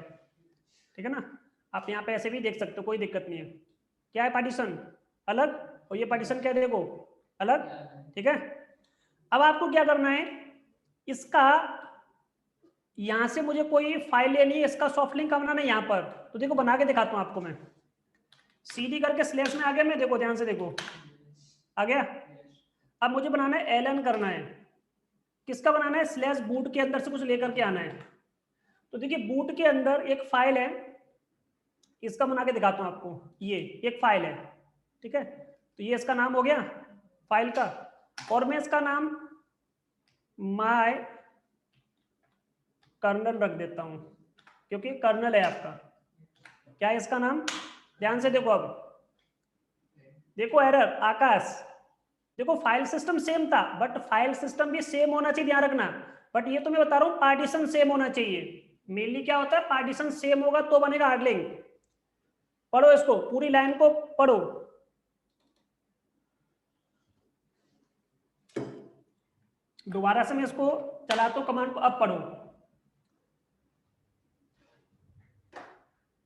ठीक है ना। आप यहाँ पे ऐसे भी देख सकते हो, कोई दिक्कत नहीं है। क्या है पार्टीशन अलग, और ये पार्टीशन क्या है देखो अलग, ठीक है। अब आपको क्या करना है, इसका यहां से मुझे कोई फाइल लेनी है, इसका सॉफ्ट लिंक बनाना है यहाँ पर, तो देखो बना के दिखाता हूँ आपको मैं, सीडी करके स्लैश में आ गया मैं, देखो ध्यान से देखो आ गया। अब मुझे बनाना है एलन करना है, किसका बनाना है, स्लैश बूट के अंदर से कुछ लेकर के आना है, तो देखिए बूट के अंदर एक फाइल है, इसका बना के दिखाता हूँ आपको, ये एक फाइल है, ठीक है, तो ये इसका नाम हो गया फाइल का, और मैं इसका नाम माय कर्नल रख देता हूं, क्योंकि कर्नल है आपका, क्या है इसका नाम, ध्यान से देखो, अब देखो एरर आकाश, देखो फाइल सिस्टम सेम था, बट फाइल सिस्टम भी सेम होना चाहिए, ध्यान रखना, बट ये तो मैं बता रहा हूं पार्टीशन सेम होना चाहिए, मेनली क्या होता है पार्टीशन सेम होगा तो बनेगा हार्ड लिंक। पढ़ो इसको, पूरी लाइन को पढ़ो, दोबारा से मैं इसको चलाता हूं कमांड को, अब पढ़ो,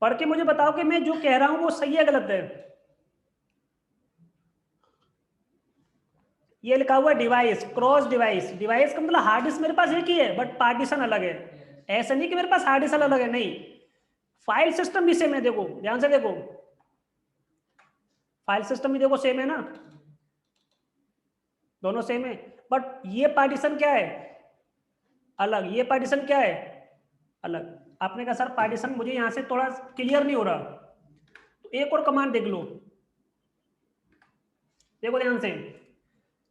पढ़ के मुझे बताओ कि मैं जो कह रहा हूं वो सही है गलत है। ये लिखा हुआ है डिवाइस, क्रॉस डिवाइस, डिवाइस का मतलब हार्ड डिस्क मेरे पास एक ही है बट पार्टीशन अलग है, ऐसा नहीं कि मेरे पास हार्ड डिस्क अलग है, नहीं, फाइल सिस्टम भी सेम है, देखो ध्यान से देखो, फाइल सिस्टम भी देखो सेम है ना, दोनों सेम है, बट ये पार्टीशन क्या है अलग, ये पार्टीशन क्या है अलग। आपने कहा सर पार्टीशन मुझे यहां से थोड़ा क्लियर नहीं हो रहा, तो एक और कमांड देख लो, देखो ध्यान से,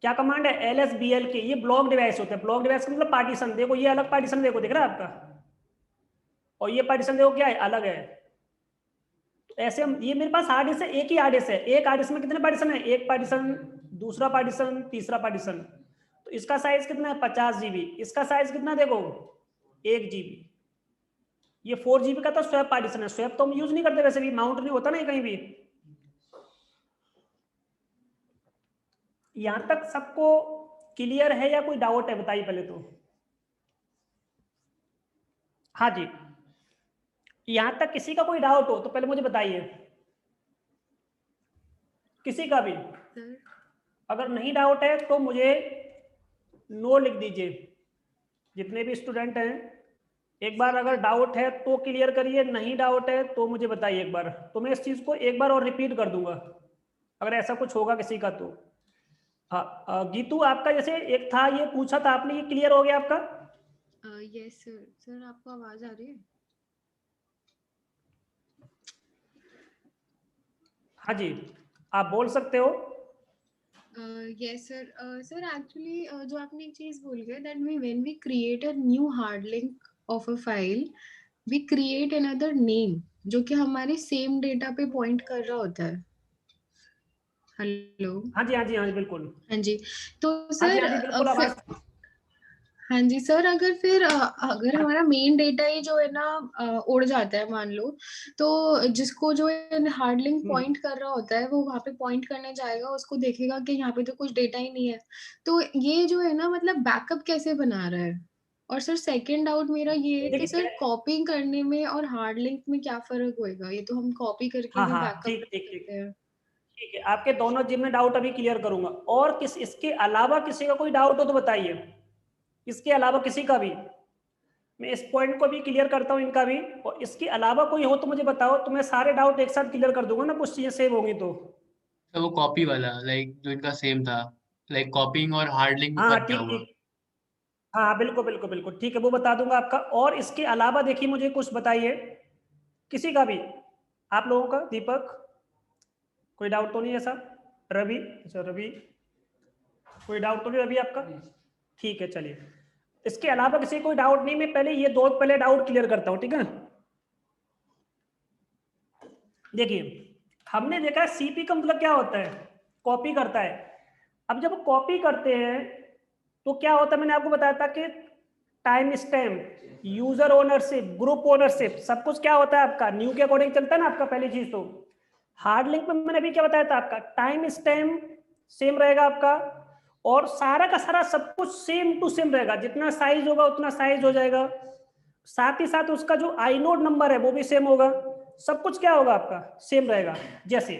क्या कमांड है, LSBLK, ये ब्लॉक डिवाइस होता है, ब्लॉक डिवाइस का मतलब पार्टीशन, देखो ये अलग पार्टीशन देखो दिख रहा है आपका, और ये पार्टीशन देखो क्या है अलग है, तो ऐसे हम, ये मेरे पास हार्ड डिस्क है, एक ही हार्ड डिस्क है, एक हार्ड डिस्क में कितने पार्टीशन है, एक पार्टीशन, दूसरा पार्टीशन, तीसरा पार्टीशन, तो इसका साइज कितना है 50 GB, इसका साइज कितना देखो 1 GB। ये 4 GB का तो स्वैप पार्टीशन है, स्वैप तो हम यूज नहीं करते वैसे भी, माउंट नहीं होता ना कहीं भी। यहां तक सबको क्लियर है या कोई डाउट है बताइए पहले तो। हाँ जी, यहां तक किसी का कोई डाउट हो तो पहले मुझे बताइए, किसी का भी। अगर नहीं डाउट है तो मुझे नो लिख दीजिए, जितने भी स्टूडेंट हैं। एक बार अगर डाउट है तो क्लियर करिए, नहीं डाउट है तो मुझे बताइए एक बार, तो मैं इस चीज को एक बार और रिपीट कर दूंगा अगर ऐसा कुछ होगा किसी का तो। हाँ गीतू, आपका जैसे एक था ये पूछा था आपने, ये क्लियर हो गया आपका? Yes sir. सर आपको आवाज आ रही है? हाँ जी, आप बोल सकते हो। Yes sir. सर एक्चुअली जो आपने एक चीज बोल गए that we when we create a new hard link of a file we create another name जो कि हमारे सेम डेटा पे पॉइंट कर रहा होता है। हेलो। हाँ जी, हाँ जी, हाँ जी, बिल्कुल। हाँ जी। तो हाँ जी, सर हाँ जी, बिल्कुल आवाज। हाँ जी सर, अगर फिर अगर हाँ, हमारा मेन डेटा ही जो है ना उड़ जाता है मान लो, तो जिसको जो है हार्ड लिंक पॉइंट कर रहा होता है वो वहां पे पॉइंट करने जाएगा, उसको देखेगा कि यहाँ पे तो कुछ डेटा ही नहीं है। तो ये जो है ना मतलब बैकअप कैसे बना रहा है? और सर सेकंड डाउट मेरा ये है कि देखिए सर कॉपी करने में और हार्ड लिंक में क्या फर्क होएगा? ये तो हम कॉपी करके हाँ भी हाँ, बैकअप ठीक कर ठीक ठीक, सकते हैं। ठीक है, आपके दोनों जिन में डाउट अभी क्लियर करूंगा। और किस इसके अलावा किसी का कोई डाउट हो तो बताइए, इसके अलावा किसी का भी। मैं इस पॉइंट को भी क्लियर करता हूँ इनका भी, और इसके अलावा कोई हो तो मुझे बताओ, तो मैं सारे डाउट एक साथ क्लियर कर दूंगा ना, कुछ चीजें सेव होंगी तो। तो वो कॉपी वाला लाइक जो इनका सेम था, लाइक कॉपिंग और हार्ड लिंक में हाँ फर्क क्या ठीक हुआ? ठीक, हाँ बिल्कुल बिल्कुल बिल्कुल ठीक है, वो बता दूंगा आपका। और इसके अलावा देखिए मुझे कुछ बताइए, किसी का भी, आप लोगों का, दीपक कोई डाउट तो नहीं है सर? रवि, अच्छा रवि, कोई डाउट तो नहीं रवि आपका? ठीक है चलिए, इसके अलावा किसी को कोई डाउट नहीं, मैं पहले ये दो पहले डाउट क्लियर करता हूँ, ठीक है। देखिए हमने देखा है सीपी का मतलब क्या होता है, कॉपी करता है। अब जब कॉपी करते हैं तो क्या होता है, मैंने आपको बताया था कि time stamp, user ownership, group ownership, सब कुछ क्या होता है आपका न्यू के अकॉर्डिंग चलता है ना आपका, पहली चीज तो। हार्ड लिंक में मैंने अभी क्या बताया था आपका, टाइम स्टैम्प सेम रहेगा आपका, और सारा का सारा सब कुछ सेम टू सेम रहेगा, जितना साइज होगा उतना साइज हो जाएगा। साथ ही साथ उसका जो आईनोड नंबर है वो भी सेम होगा, सब कुछ क्या होगा आपका सेम रहेगा। जैसे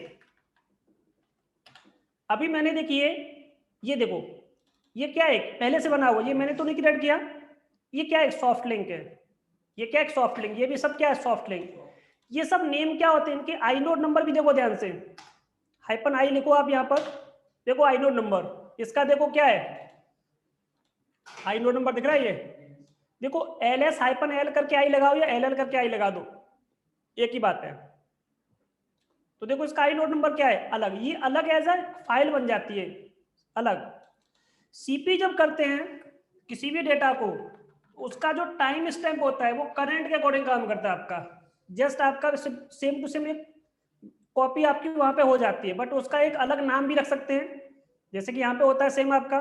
अभी मैंने देखिए, ये देखो, ये क्या है पहले से बना हुआ, ये मैंने तो नहीं क्रिएट किया, ये क्या है सॉफ्ट लिंक है, ये क्या है सॉफ्ट लिंक, ये भी सब क्या है सॉफ्ट लिंक। ये सब नेम क्या होते हैं इनके, आईनोड नंबर भी देखो ध्यान से, हाइपन आई लिखो आप यहाँ पर, देखो आईनोड नंबर, इसका देखो क्या है आईनोड नंबर दिख रहा है ये, देखो एल एस हाइपन एल करके आई लगाओ या एल एल करके आई लगा दो, एक ही बात है। तो देखो इसका आई नोड नंबर क्या है अलग, ये अलग एज अ फाइल बन जाती है अलग। सीपी जब करते हैं किसी भी डेटा को, उसका जो टाइम स्टैम्प होता है वो करंट के अकॉर्डिंग काम करता है आपका, जस्ट आपका सेम टू सेम एक कॉपी आपकी वहां पे हो जाती है, बट उसका एक अलग नाम भी रख सकते हैं, जैसे कि यहाँ पे होता है सेम आपका।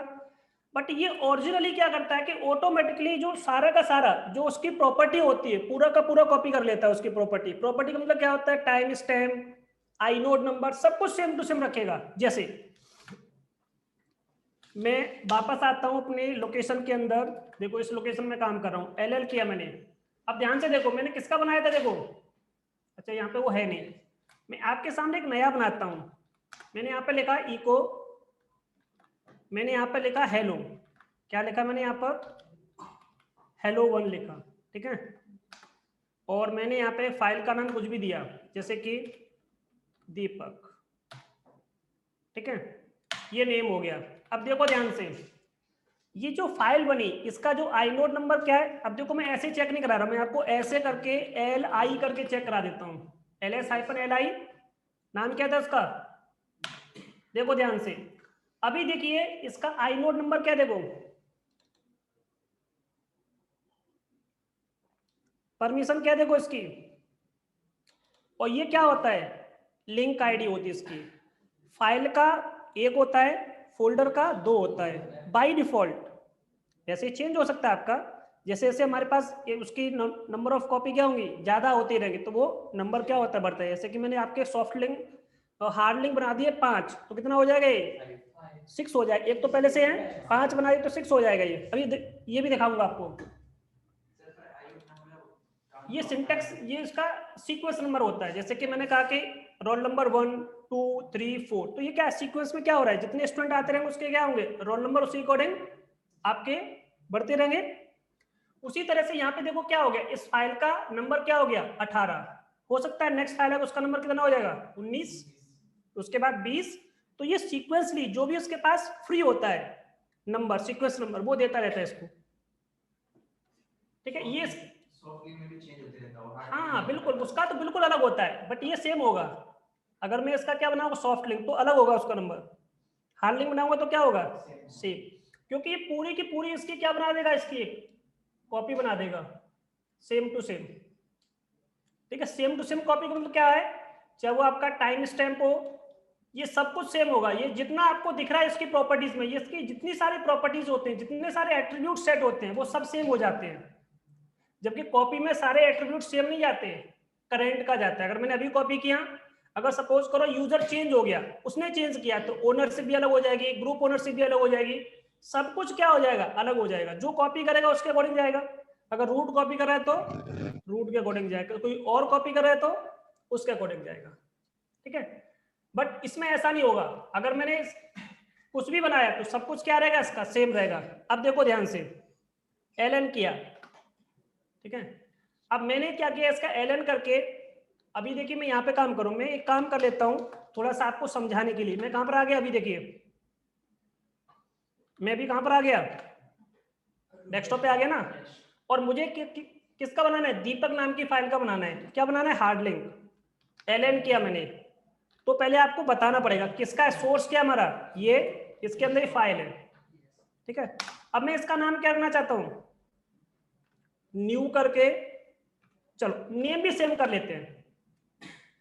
बट ये ओरिजिनली क्या करता है कि ऑटोमेटिकली जो सारा का सारा जो उसकी प्रॉपर्टी होती है पूरा का पूरा कॉपी कर लेता है उसकी प्रॉपर्टी। प्रॉपर्टी का मतलब क्या होता है, टाइम स्टैम्प, आईनोड नंबर, सब कुछ सेम टू सेम रखेगा। जैसे मैं वापस आता हूं अपने लोकेशन के अंदर, देखो इस लोकेशन में काम कर रहा हूं, एल एल किया मैंने। अब ध्यान से देखो मैंने किसका बनाया था, देखो अच्छा यहाँ पे वो है नहीं, मैं आपके सामने एक नया बनाता हूं। मैंने यहाँ पे लिखा इको, मैंने यहाँ पे लिखा हेलो, क्या लिखा मैंने यहाँ पर, हेलो वन लिखा, ठीक है। और मैंने यहाँ पे फाइल का नाम कुछ भी दिया, जैसे कि दीपक, ठीक है, ये नेम हो गया। अब देखो ध्यान से, ये जो फाइल बनी इसका जो आईनोड नंबर क्या है, अब देखो मैं ऐसे चेक नहीं करा रहा, मैं आपको ऐसे करके एल आई करके चेक करा देता हूँ, L S hyphen L I, नाम क्या था उसका, देखो ध्यान से। अभी देखिए इसका आईनोड नंबर क्या, देखो परमिशन क्या, देखो इसकी, और ये क्या होता है लिंक आईडी होती है इसकी। फाइल का एक होता है फोल्डर का 2 होता है बाय डिफॉल्ट। ऐसे चेंज हो सकता है आपका, जैसे जैसे हमारे पास उसकी नंबर ऑफ कॉपी क्या होंगी, ज्यादा होती रहेंगी, तो वो नंबर क्या होता है, बढ़ता है। जैसे कि मैंने आपके सॉफ्ट लिंक और हार्ड लिंक बना दिए 5, तो कितना हो जाएगा ये 6 हो जाएगा। एक तो पहले से है 5 बना दिए तो 6 हो जाएगा ये। अभी ये भी दिखाऊंगा आपको। ये सिंटेक्स, ये इसका सीक्वेंस नंबर होता है। जैसे कि मैंने कहा कि रोल नंबर 1 2 3 4, तो ये क्या सीक्वेंस में क्या हो रहा है, जितने स्टूडेंट आते रहेंगे उसके क्या होंगे रोल नंबर, उसी अकॉर्डिंग आपके बढ़ते रहेंगे। उसी तरह से यहाँ पे देखो क्या हो गया, इस फाइल का नंबर क्या हो गया 18। हो सकता है नेक्स्ट फाइल है उसका नंबर कितना हो जाएगा 19, उसके बाद 20। तो ये सीक्वेंसली जो भी उसके पास फ्री होता है नंबर, सीक्वेंस नंबर, वो देता रहता है इसको। ठीक है, ये में भी चेंज होते रहता है। हाँ बिल्कुल, उसका तो बिल्कुल अलग होता है, बट ये सेम होगा। अगर मैं इसका क्या बनाऊंगा सॉफ्ट लिंक, तो अलग होगा उसका नंबर। हार्ड लिंक बनाऊंगा तो क्या होगा सेम, क्योंकि ये पूरी की पूरी इसकी क्या बना देगा, इसकी कॉपी बना देगा सेम टू सेम। ठीक है, सेम टू सेम कॉपी का मतलब क्या है, चाहे वो आपका टाइम स्टैम्प हो, ये सब कुछ सेम होगा। ये जितना आपको दिख रहा है इसकी प्रॉपर्टीज में, ये इसकी जितनी सारी प्रॉपर्टीज होते हैं, जितने सारे एट्रीब्यूट सेट होते हैं, वो सब सेम हो जाते हैं। जबकि कॉपी में सारे एट्रीब्यूट सेम नहीं जाते, करंट का जाता है। अगर मैंने अभी कॉपी किया, अगर सपोज करो यूजर चेंज हो गया, उसने चेंज किया, तो ओनरशिप भी अलग हो जाएगी, ग्रुप ओनरशिप भी अलग हो जाएगी, सब कुछ क्या हो जाएगा अलग हो जाएगा। जो कॉपी करेगा उसके अकॉर्डिंग जाएगा। अगर रूट कॉपी कर रहा है तो रूट के अकॉर्डिंग जाएगा, कोई और कॉपी कर रहा है तो उसके अकॉर्डिंग जाएगा। ठीक है, बट इसमें ऐसा नहीं होगा। अगर मैंने कुछ भी बनाया तो सब कुछ क्या रहेगा, इसका सेम रहेगा। अब देखो ध्यान से, ln किया, ठीक है। अब मैंने क्या किया, इसका ln करके, अभी देखिए मैं यहाँ पे काम करूं, मैं एक काम कर लेता हूं थोड़ा सा आपको समझाने के लिए। मैं कहां पर आ गया, अभी देखिए मैं भी कहां पर आ गया, डेस्कटॉप पे आ गया ना। और मुझे किसका बनाना है, दीपक नाम की फाइल का बनाना है। क्या बनाना है, हार्ड लिंक। ln किया मैंने, तो पहले आपको बताना पड़ेगा किसका सोर्स क्या हमारा, ये इसके अंदर ही फाइल है। ठीक है, अब मैं इसका नाम क्या करना चाहता हूं, न्यू करके, चलो नेम भी सेम कर लेते हैं।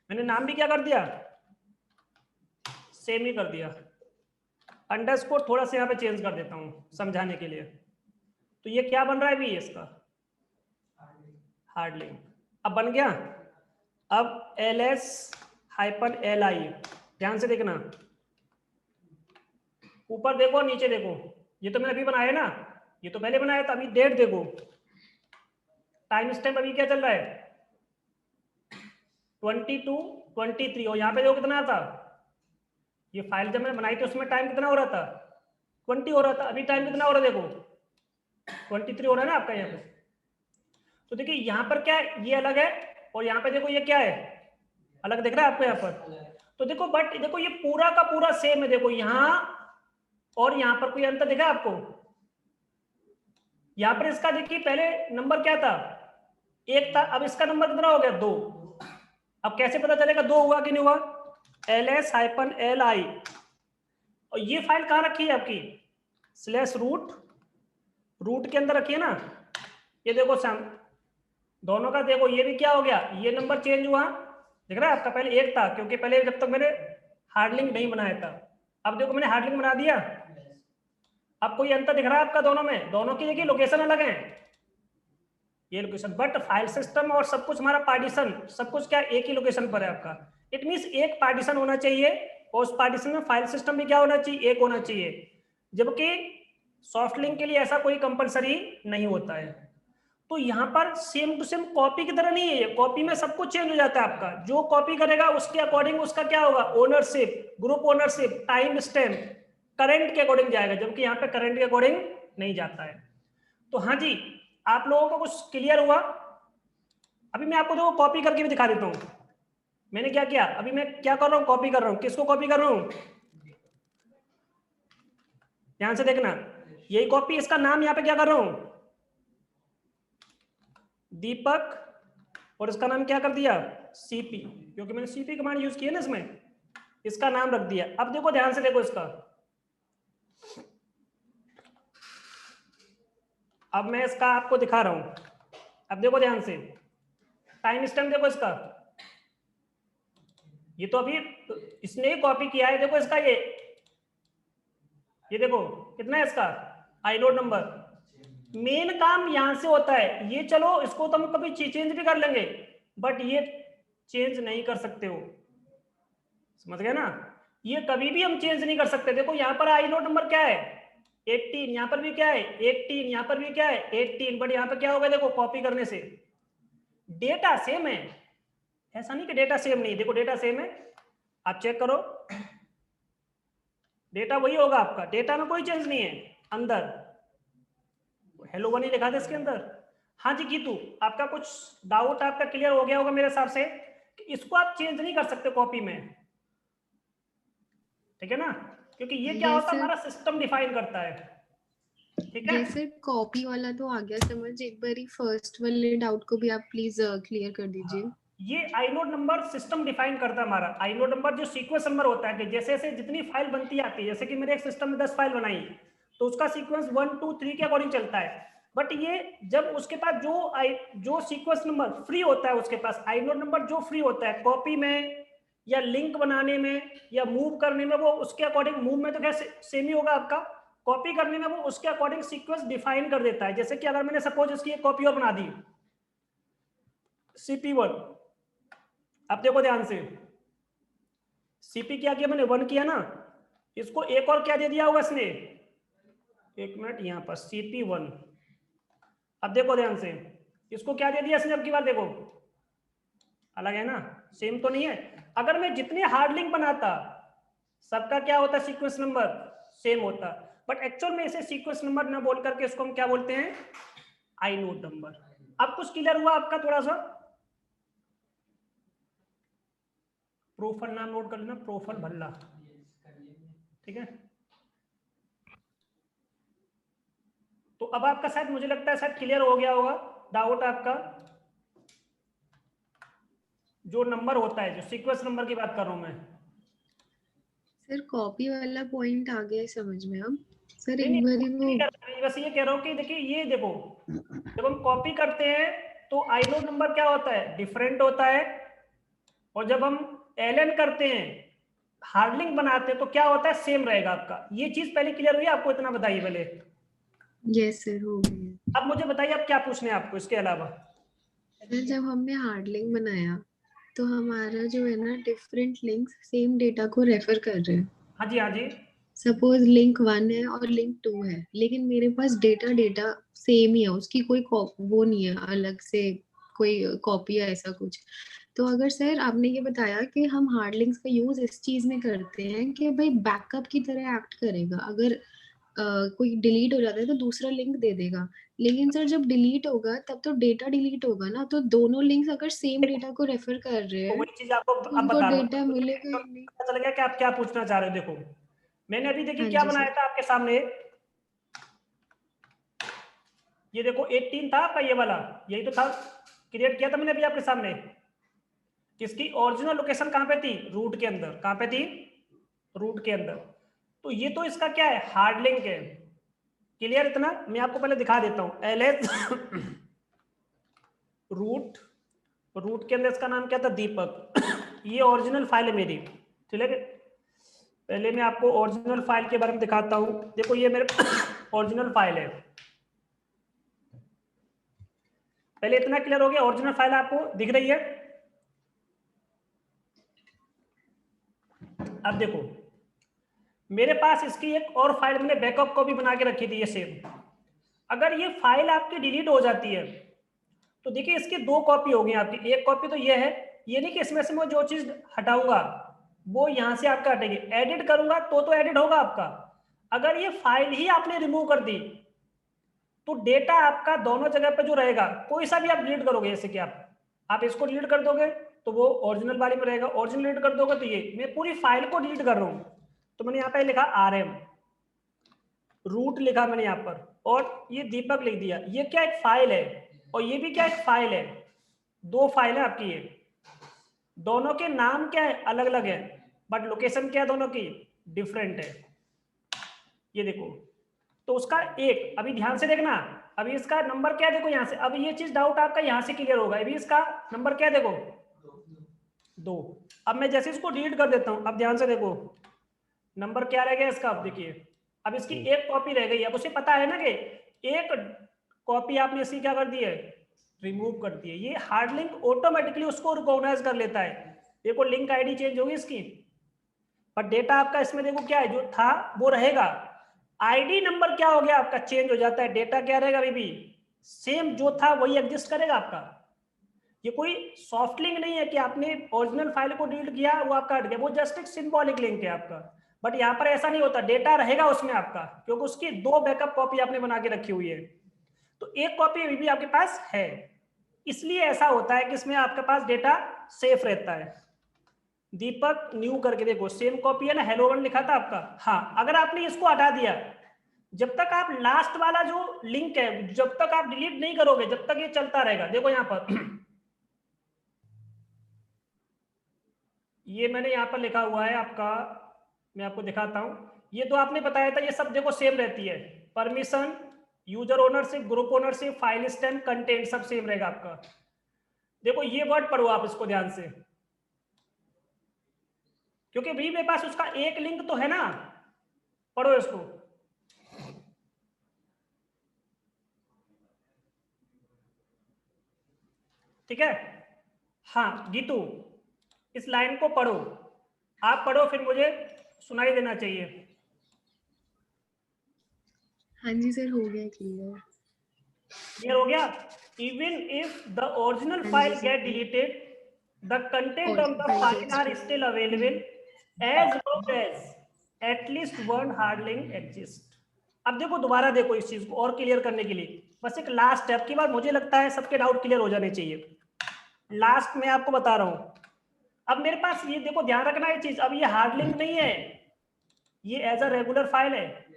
मैंने नाम भी क्या कर दिया, सेम ही कर दिया। अंडरस्कोर थोड़ा सा यहाँ पे चेंज कर देता हूँ समझाने के लिए। तो ये क्या बन रहा है भी, इसका हार्ड लिंक। अब बन गया। अब ls-li, ध्यान से देखना, ऊपर देखो नीचे देखो, ये तो मैंने अभी बनाया ना, ये तो पहले बनाया था। अभी डेट देखो, टाइम स्टैम्प अभी क्या चल रहा है 22/23, और यहाँ पे देखो कितना था, ये फाइल जब मैंने बनाई थी उसमें टाइम कितना हो रहा था 20 हो रहा था। अभी टाइम कितना हो रहा है देखो 23 हो रहा है ना आपका यहाँ पे। तो देखिए यहाँ पर क्या है, ये अलग है, और यहाँ पे देखो ये क्या है, अलग दिख रहा है आपको यहाँ पर। तो देखो बट देखो ये पूरा का पूरा सेम है। देखो यहाँ और यहाँ पर कोई अंतर दिखा आपको, यहाँ पर इसका देखिए पहले नंबर क्या था 1 था, अब इसका नंबर कितना हो गया 2। अब कैसे पता चलेगा 2 हुआ कि नहीं हुआ, ls-li, और ये फाइल कहाँ रखी है आपकी /रूट, रूट के अंदर रखी है ना। ये देखो सम दोनों का, देखो ये भी क्या हो गया, ये नंबर चेंज हुआ, दिख रहा है आपका पहले 1 था, क्योंकि पहले जब तक मैंने हार्ड लिंक नहीं बनाया था। अब देखो मैंने हार्ड लिंक बना दिया, अब कोई अंतर दिख रहा है आपका दोनों में, दोनों की देखिए लोकेशन अलग है, ये लोकेशन, बट फाइल सिस्टम और सब कुछ हमारा पार्टीशन सब कुछ क्या एक ही लोकेशन पर है आपका। इट मींस एक पार्टीशन होना चाहिए, और उस पार्टीशन में फाइल सिस्टम भी क्या होना चाहिए, एक होना चाहिए। जबकि सॉफ्ट लिंक के लिए ऐसा कोई कंपलसरी नहीं होता है। तो यहाँ पर सेम टू सेम कॉपी की तरह नहीं है, कॉपी में सब कुछ चेंज हो जाता है आपका। जो कॉपी करेगा उसके अकॉर्डिंग उसका क्या होगा, ownership, group ownership, time stamp, current के अकॉर्डिंग जाएगा, जबकि यहाँ पे करंट के अकॉर्डिंग नहीं जाता है। तो हाँ जी, आप लोगों को कुछ क्लियर हुआ। अभी मैं आपको देखो कॉपी करके भी दिखा देता हूँ। मैंने क्या किया, अभी मैं क्या कर रहा हूँ, कॉपी कर रहा हूँ। किसको कॉपी कर रहा हूँ, ध्यान से देखना, यही कॉपी, इसका नाम यहाँ पे क्या कर रहा हूँ दीपक, और इसका नाम क्या कर दिया सीपी, क्योंकि मैंने सीपी कमांड यूज की है ना इसमें, इसका नाम रख दिया। अब देखो ध्यान से देखो इसका, अब मैं इसका आपको दिखा रहा हूं। अब देखो ध्यान से, टाइम स्टैम्प देखो इसका, ये तो अभी इसने ही कॉपी किया है। देखो इसका ये ये देखो कितना है इसका आइनोड नंबर। मेन काम यहां से होता है, ये चलो इसको तो हम कभी चेंज भी कर लेंगे, बट ये चेंज नहीं कर सकते हो, समझ गए ना, ये कभी भी हम चेंज नहीं कर सकते। देखो यहाँ पर आइनोड नंबर क्या है 18, यहाँ पर भी क्या है 18, यहाँ पर भी क्या है 18, बट यहाँ पर क्या होगा देखो कॉपी करने से डेटा सेम है, ऐसा नहीं कि डेटा सेम नहीं, देखो डेटा सेम है, आप चेक करो डेटा वही होगा आपका, डेटा में कोई चेंज नहीं है अंदर। हेलो 1 ही लिखा था इसके अंदर। हाँ जी गीतू, आपका कुछ डाउट आपका क्लियर हो गया होगा मेरे हिसाब से, कि इसको आप चेंज नहीं कर सकते कॉपी में, ठीक है ना, क्योंकि ये क्या होता है हमारा सिस्टम डिफाइन करता है, ठीक है। जैसे कॉपी वाला तो आ गया समझ, एक बारी फर्स्ट वाले डाउट को भी आप प्लीज क्लियर कर दीजिए। ये आइनोड नंबर सिस्टम डिफाइन करता है हमारा। आइनोड नंबर जो सीक्वेंस नंबर होता है कि जैसे जैसे जितनी फाइल बनती आती है, जैसे कि मेरे एक सिस्टम में 10 फाइल बनाई तो उसका सीक्वेंस 1 2 3 के अकॉर्डिंग चलता है, बट ये जब उसके पास जो सीक्वेंस नंबर फ्री होता है, उसके पास आइनोड नंबर जो फ्री होता है कॉपी में या लिंक बनाने में या मूव करने में, वो उसके अकॉर्डिंग, मूव में तो क्या सेम ही होगा आपका, कॉपी करने में वो उसके अकॉर्डिंग सीक्वेंस डिफाइन कर देता है। जैसे कि अगर मैंने सपोज इसकी एक कॉपी और बना दी CP1, अब देखो ध्यान से, CP क्या किया मैंने 1 किया ना, इसको एक और क्या दे दिया होगा इसने, एक मिनट यहाँ पर CP1, अब देखो ध्यान से, इसको क्या दे दिया इसने, अब की बार देखो अलग है ना, सेम तो नहीं है। अगर मैं जितने हार्ड लिंक बनाता सबका क्या होता सीक्वेंस नंबर सेम होता, बट एक्चुअल में इसे सीक्वेंस नंबर ना बोल करके इसको हम क्या बोलते हैं आइनोड नंबर। अब कुछ क्लियर हुआ आपका थोड़ा सा, प्रोफाइल नाम नोट कर लेना, प्रोफाइल भल्ला, ठीक है। तो अब आपका शायद मुझे लगता है शायद क्लियर हो गया होगा डाउट आपका, जो नंबर होता है, जो सीक्वेंस नंबर की बात कर रहा हूं मैं। सर कॉपी वाला पॉइंट आ गया समझ में अब। सर नहीं एक बारी वो नहीं, बस ये कह रहा हूँ कि देखिए ये देखो, जब हम कॉपी करते हैं तो आइनोड नंबर क्या होता है डिफरेंट होता है, और जब हम एलएन करते हैं हार्ड लिंक बनाते हैं तो क्या होता है सेम रहेगा आपका। ये चीज पहले क्लियर हुई आपको, इतना बताइए पहले। यस सर हो गया। अब मुझे बताइए आप क्या पूछने हैं आपको इसके अलावा। सर जब हमने हार्ड लिंक बनाया तो हमारा जो है ना डिफरेंट लिंक्स सेम डेटा को रेफर कर रहे हैं। हाँ जी हाँ जी, सपोज लिंक 1 है और लिंक 2 है, लेकिन मेरे पास डेटा सेम ही है, उसकी कोई वो नहीं है अलग से कोई कॉपी या ऐसा कुछ। तो अगर सर आपने ये बताया कि हम हार्ड लिंक्स का यूज इस चीज में करते हैं कि भाई बैकअप की तरह एक्ट करेगा, अगर कोई डिलीट हो जाता है तो दूसरा लिंक दे देगा, लेकिन सर जब डिलीट होगा तब तो डेटा डिलीट होगा ना, तो दोनों लिंक्स अगर सेम डेटा को रेफर कर रहे तो हैं वही चीज आपको तो अब उनको बता रहा डेटा हूँ, मिलेगा ही नहीं। पता चल गया कि आप क्या पूछना चाह रहे हो। देखो मैंने अभी देखिए हाँ क्या जी बनाया सर। था आपके सामने, ये देखो 18 था आपका ये वाला, यही तो था, क्रिएट किया था मैंने अभी आपके सामने। इसकी ओरिजिनल लोकेशन कहाँ पे थी, रूट के अंदर, कहाँ पे थी रूट के अंदर। तो ये तो इसका क्या है हार्ड लिंक है, क्लियर इतना। मैं आपको पहले दिखा देता हूँ ls रूट, रूट के अंदर इसका नाम क्या था दीपक ये ओरिजिनल फाइल है मेरी, ठीक है। पहले मैं आपको ओरिजिनल फाइल के बारे में दिखाता हूँ, देखो ये मेरे ओरिजिनल फाइल है, पहले इतना क्लियर हो गया, ओरिजिनल फाइल आपको दिख रही है। अब देखो मेरे पास इसकी एक और फाइल मैंने बैकअप कॉपी बना के रखी थी ये सेम, अगर ये फाइल आपकी डिलीट हो जाती है तो देखिए इसकी 2 कॉपी होगी आपकी, एक कॉपी तो ये है, ये नहीं कि इसमें से मैं जो चीज हटाऊंगा वो यहां से आपका हटेगी, एडिट करूंगा तो एडिट होगा आपका। अगर ये फाइल ही आपने रिमूव कर दी तो डेटा आपका दोनों जगह पे जो रहेगा, कोई सा भी आप डिलीट करोगे, जैसे कि आप इसको डिलीट कर दोगे तो वो ओरिजिनल वाले में रहेगा, ओरिजिनल डिलीट कर दोगे तो ये, मैं पूरी फाइल को डिलीट कर रहा हूं तो मैंने यहाँ पे लिखा RM, रूट लिखा मैंने यहाँ पर, और ये दीपक लिख दिया। ये क्या एक फाइल है और ये भी क्या एक फाइल है, 2 फाइल है आपकी, ये दोनों के नाम क्या है अलग अलग है, बट लोकेशन क्या है दोनों की डिफरेंट है। ये देखो तो उसका एक, अभी ध्यान से देखना, अभी इसका नंबर क्या है देखो यहाँ से, अब ये चीज डाउट आपका यहाँ से क्लियर होगा, अभी इसका नंबर क्या है देखो 2। अब मैं जैसे इसको डिलीट कर देता हूँ, अब ध्यान से देखो नंबर क्या रह गया इसका, अब देखिए अब इसकी एक कॉपी रह गई, अब उसे पता है ना कि एक कॉपी आपने इसकी क्या कर दी है, रिमूव कर दी है। ये हार्ड लिंक ऑटोमेटिकली उसको रिकॉग्नाइज कर लेता है। देखो लिंक आईडी चेंज होगी इसकी, पर डेटा आपका इसमें देखो क्या है, जो था वो रहेगा। आईडी नंबर क्या हो गया आपका, चेंज हो जाता है, डेटा क्या रहेगा अभी भी सेम, जो था वही एग्जिस्ट करेगा आपका। ये कोई सॉफ्ट लिंक नहीं है कि आपने ओरिजिनल फाइल को डिलीट किया वो आपका हट गया, वो जस्ट एक सिंबॉलिक लिंक है आपका। बट यहाँ पर ऐसा नहीं होता, डेटा रहेगा उसमें आपका, क्योंकि उसकी 2 बैकअप कॉपी आपने बना के रखी हुई है, तो एक कॉपी अभी भी आपके पास है। इसलिए ऐसा होता है कि इसमें आपके पास डेटा सेफ रहता है। दीपक न्यू करके देखो, सेम कॉपी है ना, हेलो वन लिखा था आपका। हाँ, अगर आपने इसको हटा दिया, जब तक आप लास्ट वाला जो लिंक है जब तक आप डिलीट नहीं करोगे, जब तक ये चलता रहेगा। देखो यहाँ पर ये मैंने यहाँ पर लिखा हुआ है आपका, मैं आपको दिखाता हूं। ये तो आपने बताया था, ये सब देखो सेम रहती है, permission, user ownership, group ownership, file stand, content सब सेम रहेगा आपका। देखो ये वर्ड पढ़ो आप इसको ध्यान से, क्योंकि भी मेरे पास उसका एक लिंक तो है ना, पढ़ो इसको। ठीक है, हाँ गीतू इस लाइन को पढ़ो, आप पढ़ो फिर मुझे सुनाई देना चाहिए। हाँ जी सर, हो गया क्लियर। क्लियर हो गया। Even if the original file get deleted, the content of the file are still available as long as at least one hard link exist. अब देखो दोबारा देखो इस चीज को और क्लियर करने के लिए, बस एक लास्ट स्टेप की बात, मुझे लगता है सबके डाउट क्लियर हो जाने चाहिए। लास्ट में आपको बता रहा हूं, अब मेरे पास ये देखो ध्यान रखना ये चीज, अब ये हार्ड लिंक नहीं है, ये एज अ रेगुलर फाइल है,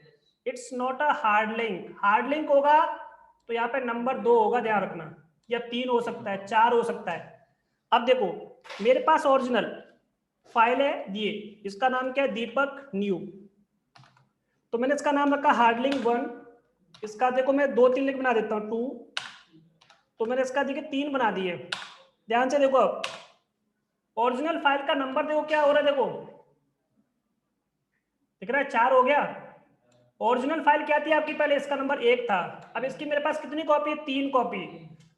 it's not a hard link. Hard link होगा तो यहाँ पे नंबर 2 होगा, ध्यान रखना, या 3 हो सकता है, 4 हो सकता है। अब देखो मेरे पास ओरिजिनल फाइल है ये, इसका नाम क्या है, दीपक न्यू, तो मैंने इसका नाम रखा हार्ड लिंक 1। इसका देखो मैं 2-3 लिंक बना देता हूँ, 2, तो मैंने इसका देखिए 3 बना दिए। ध्यान से देखो, अब ओरिजिनल फाइल का नंबर देखो क्या हो रहा है, देखो दिख रहा है 4 हो गया। ओरिजिनल फाइल क्या थी आपकी पहले, इसका नंबर 1 था, अब इसकी मेरे पास कितनी कॉपी है, 3 कॉपी।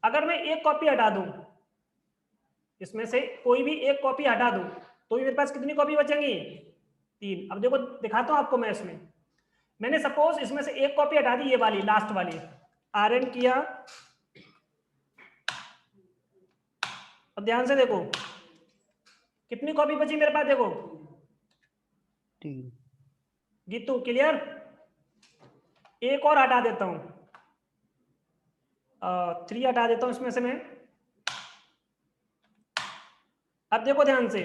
अगर मैं एक कॉपी हटा दूं, इसमें से कोई भी एक कॉपी हटा दूं, तो मेरे पास कितनी कॉपी बचेंगी, 3। अब देखो दिखाता हूं आपको मैं, इसमें मैंने सपोज इसमें से एक कॉपी हटा दी, ये वाली लास्ट वाली, RN किया। अब ध्यान से देखो कितनी कॉपी बची मेरे पास, देखो 3। गीतू क्लियर। एक और हटा देता हूं, 3 हटा देता हूं इसमें से मैं। अब देखो ध्यान से,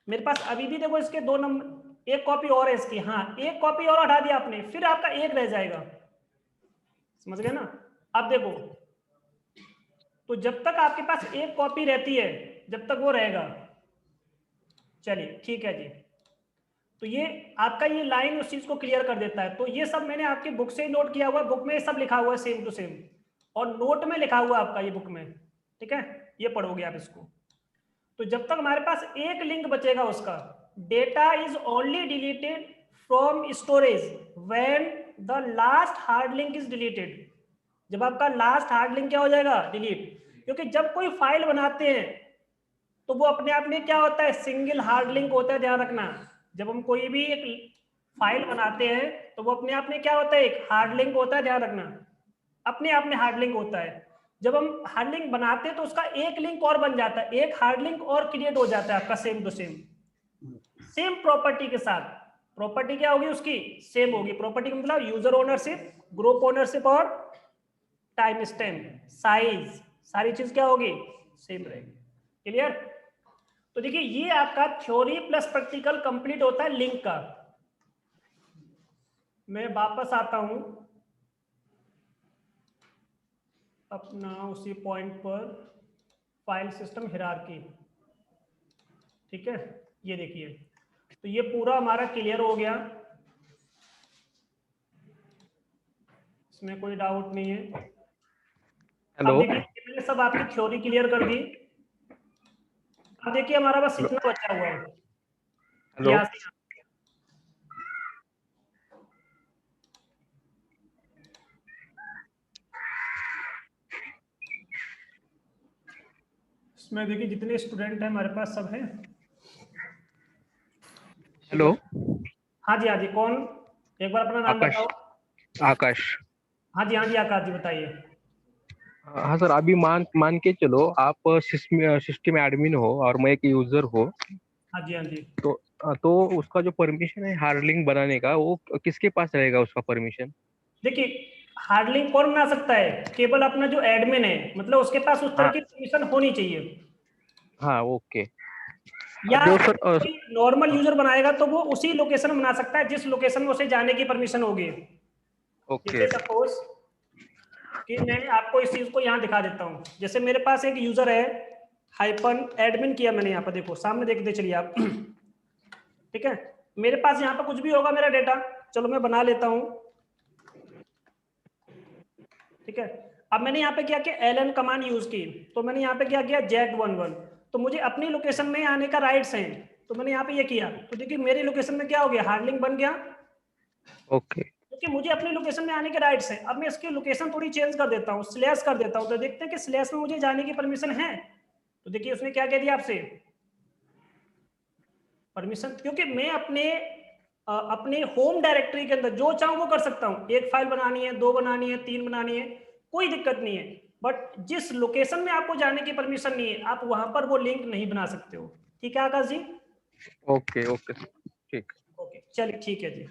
मेरे पास अभी भी देखो इसके 2 नंबर, एक कॉपी और है इसकी, हाँ एक कॉपी और हटा दिया आपने, फिर आपका 1 रह जाएगा, समझ गए ना। अब देखो, तो जब तक आपके पास एक कॉपी रहती है, जब तक वो रहेगा। चलिए ठीक है जी, तो ये आपका ये लाइन उस चीज को क्लियर कर देता है। तो ये सब मैंने आपकी बुक से नोट किया हुआ है, बुक में सब लिखा हुआ है सेम टू सेम, और नोट में लिखा हुआ है आपका ये बुक में, ठीक है, ये पढ़ोगे आप इसको। तो जब तक हमारे पास एक लिंक बचेगा उसका, data is only deleted from storage when the last hard link is deleted. जब आपका लास्ट हार्ड लिंक क्या हो जाएगा, डिलीट। क्योंकि जब कोई फाइल बनाते हैं तो वो अपने आप में क्या होता है, सिंगल हार्ड लिंक होता है, ध्यान रखना। जब हम कोई भी एक फाइल बनाते हैं तो वो अपने आप में क्या होता है, एक हार्ड लिंक होता है, ध्यान रखना, अपने आप में हार्ड लिंक होता है। जब हम हार्ड लिंक बनाते हैं तो उसका एक लिंक और बन जाता है, एक हार्ड लिंक और क्रिएट हो जाता है आपका same to same, same property के साथ। प्रॉपर्टी क्या होगी उसकी, सेम होगी। प्रॉपर्टी का मतलब यूजर ओनरशिप, ग्रुप ओनरशिप और टाइम स्टैम्प, साइज, सारी चीज क्या होगी, सेम रहेगी। क्लियर। तो देखिए ये आपका थ्योरी प्लस प्रैक्टिकल कंप्लीट होता है लिंक का। मैं वापस आता हूं अपना उसी पॉइंट पर, फाइल सिस्टम हिरार्की, ठीक है। ये देखिए, तो ये पूरा हमारा क्लियर हो गया, इसमें कोई डाउट नहीं है। हेलो, अब देखिए मैंने सब आपकी थ्योरी क्लियर कर दी। अब देखिए हमारा बस इतना बचा हुआ है, हेलो, यहाँ से इसमें देखिए जितने स्टूडेंट हैं हमारे पास सब हैं। ठीक हेलो। है, हाँ जी हाँ जी, कौन, एक बार अपना नाम आकाश। बताओ। आकाश। हाँ जी आकाश जी बताइए। हाँ सर, अभी मान मान के चलो आप सिस्टम एडमिन हो और मैं एक यूजर हो, हाँ जी तो उसका जो परमिशन है हार्ड लिंक बनाने का, वो किसके पास रहेगा उसका परमिशन? देखिए हार्ड लिंक कौन बना सकता है, केवल अपना जो एडमिन है, मतलब उसके पास उस तरह हाँ की परमिशन होनी चाहिए। हाँ, ओके। या जो सर कोई नॉर्मल यूजर बनाएगा तो वो उसी लोकेशन बना सकता है जिस लोकेशन में उसे जाने की परमिशन होगी। ओके। जैसे सपोज कि मैं आपको इस चीज को यहाँ दिखा देता हूँ। जैसे मेरे पास एक यूजर है, हाइपन एडमिन किया मैंने यहाँ पर, देखो सामने देखते चलिए आप। ठीक है, मेरे पास यहाँ पर कुछ भी होगा मेरा डेटा, चलो मैं बना लेता हूँ। ठीक है, अब मैंने यहाँ पे क्या किया, एलएन कमांड यूज की, तो मैंने यहाँ पे क्या किया, Z11, तो मुझे अपनी लोकेशन में आने का राइट्स हैं, तो मैंने यहाँ पे ये किया, तो देखिए मेरी लोकेशन में क्या हो गया, हार्ड लिंक बन गया, ओके। क्योंकि मुझे अपनी लोकेशन में आने के राइट्स हैं। अब मैं इसकी लोकेशन थोड़ी चेंज कर देता हूँ, स्लैश कर देता हूँ, तो देखते हैं कि स्लैश में मुझे जाने की परमिशन है। तो देखिए उसने क्या कह दिया आपसे, परमिशन, क्योंकि मैं अपने होम डायरेक्टरी के अंदर जो चाहूँ वो कर सकता हूँ। एक फाइल बनानी है, 2 बनानी है, 3 बनानी है, कोई दिक्कत नहीं है, बट जिस लोकेशन में आपको जाने की परमिशन नहीं है, आप वहां पर वो लिंक नहीं बना सकते हो। ठीक है आकाश जी? ओके ओके ठीक। ओके चलिए ठीक है जी।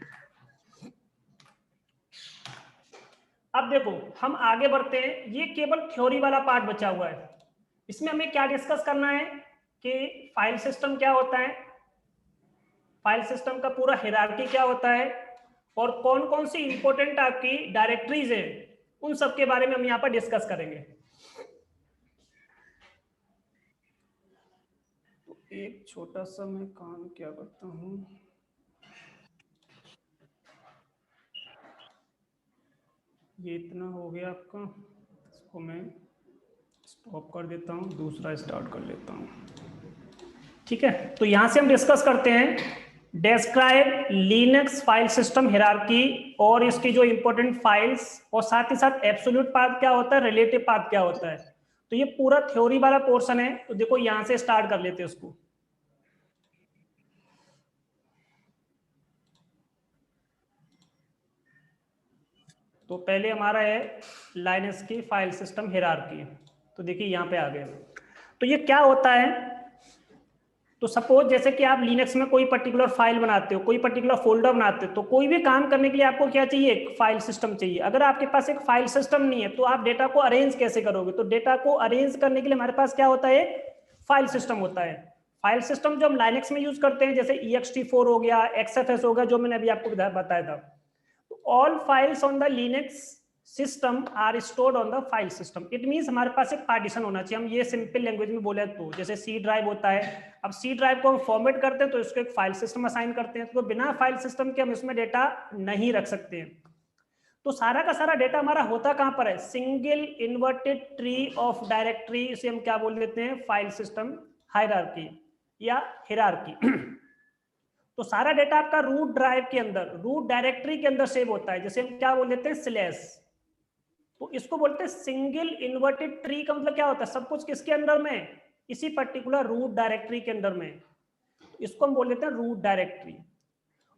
अब देखो हम आगे बढ़ते हैं, ये केवल थ्योरी वाला पार्ट बचा हुआ है। इसमें हमें क्या डिस्कस करना है कि फाइल सिस्टम क्या होता है, फाइल सिस्टम का पूरा हायरार्की क्या होता है, और कौन कौन सी इंपॉर्टेंट आपकी डायरेक्टरीज है, उन सब के बारे में हम यहाँ पर डिस्कस करेंगे। तो एक छोटा सा मैं काम क्या करता हूँ, ये इतना हो गया आपका, इसको मैं स्टॉप कर देता हूँ, दूसरा स्टार्ट कर लेता हूँ। ठीक है, तो यहां से हम डिस्कस करते हैं describe Linux file system hierarchy, और इसकी जो इंपॉर्टेंट फाइल्स, और साथ ही साथ एब्सोल्यूट पाथ क्या होता है, रिलेटिव पाथ क्या होता है। तो ये पूरा थ्योरी वाला पोर्शन है, तो देखो यहां से स्टार्ट कर लेते हैं उसको। तो पहले हमारा है लाइनक्स की फाइल सिस्टम हायरार्की, तो देखिए यहां पे आ गए। तो ये क्या होता है, तो सपोज जैसे कि आप लिनक्स में कोई पर्टिकुलर फाइल बनाते हो, कोई पर्टिकुलर फोल्डर बनाते हो, तो कोई भी काम करने के लिए आपको क्या चाहिए, एक फाइल सिस्टम चाहिए। अगर आपके पास एक फाइल सिस्टम नहीं है तो आप डेटा को अरेंज कैसे करोगे, तो डेटा को अरेंज करने के लिए हमारे पास क्या होता है, फाइल सिस्टम होता है। फाइल सिस्टम जो हम लाइनक्स में यूज करते हैं, जैसे ext4 हो गया, XFS हो गया, जो मैंने अभी आपको बताया था। All files on the Linux system are stored on the file system. It means हमारे पास एक पार्टीशन होना चाहिए, हम ये सिंपल लैंग्वेज में बोले तो, जैसे सी ड्राइव होता है, अब सी ड्राइव को हम फॉर्मेट करते हैं तो इसको एक फाइल सिस्टम असाइन करते हैं, तो बिना फाइल सिस्टम के हम इसमें डेटा नहीं रख सकते हैं। तो सारा का सारा डेटा हमारा होता कहां पर है, single inverted tree of directory, इसे हम क्या बोल देते हैं, फाइल सिस्टम हायरार्की या हिरार्की। तो सारा डेटा आपका रूट ड्राइव के अंदर, रूट डायरेक्टरी के अंदर सेव होता है, जैसे हम क्या बोल देते हैं, स्लैश। तो इसको बोलते हैं सिंगल इन्वर्टेड ट्री, का मतलब क्या होता है, सब कुछ किसके अंदर में, इसी पर्टिकुलर रूट डायरेक्टरी के अंदर में। इसको हम बोल देते हैं रूट डायरेक्टरी।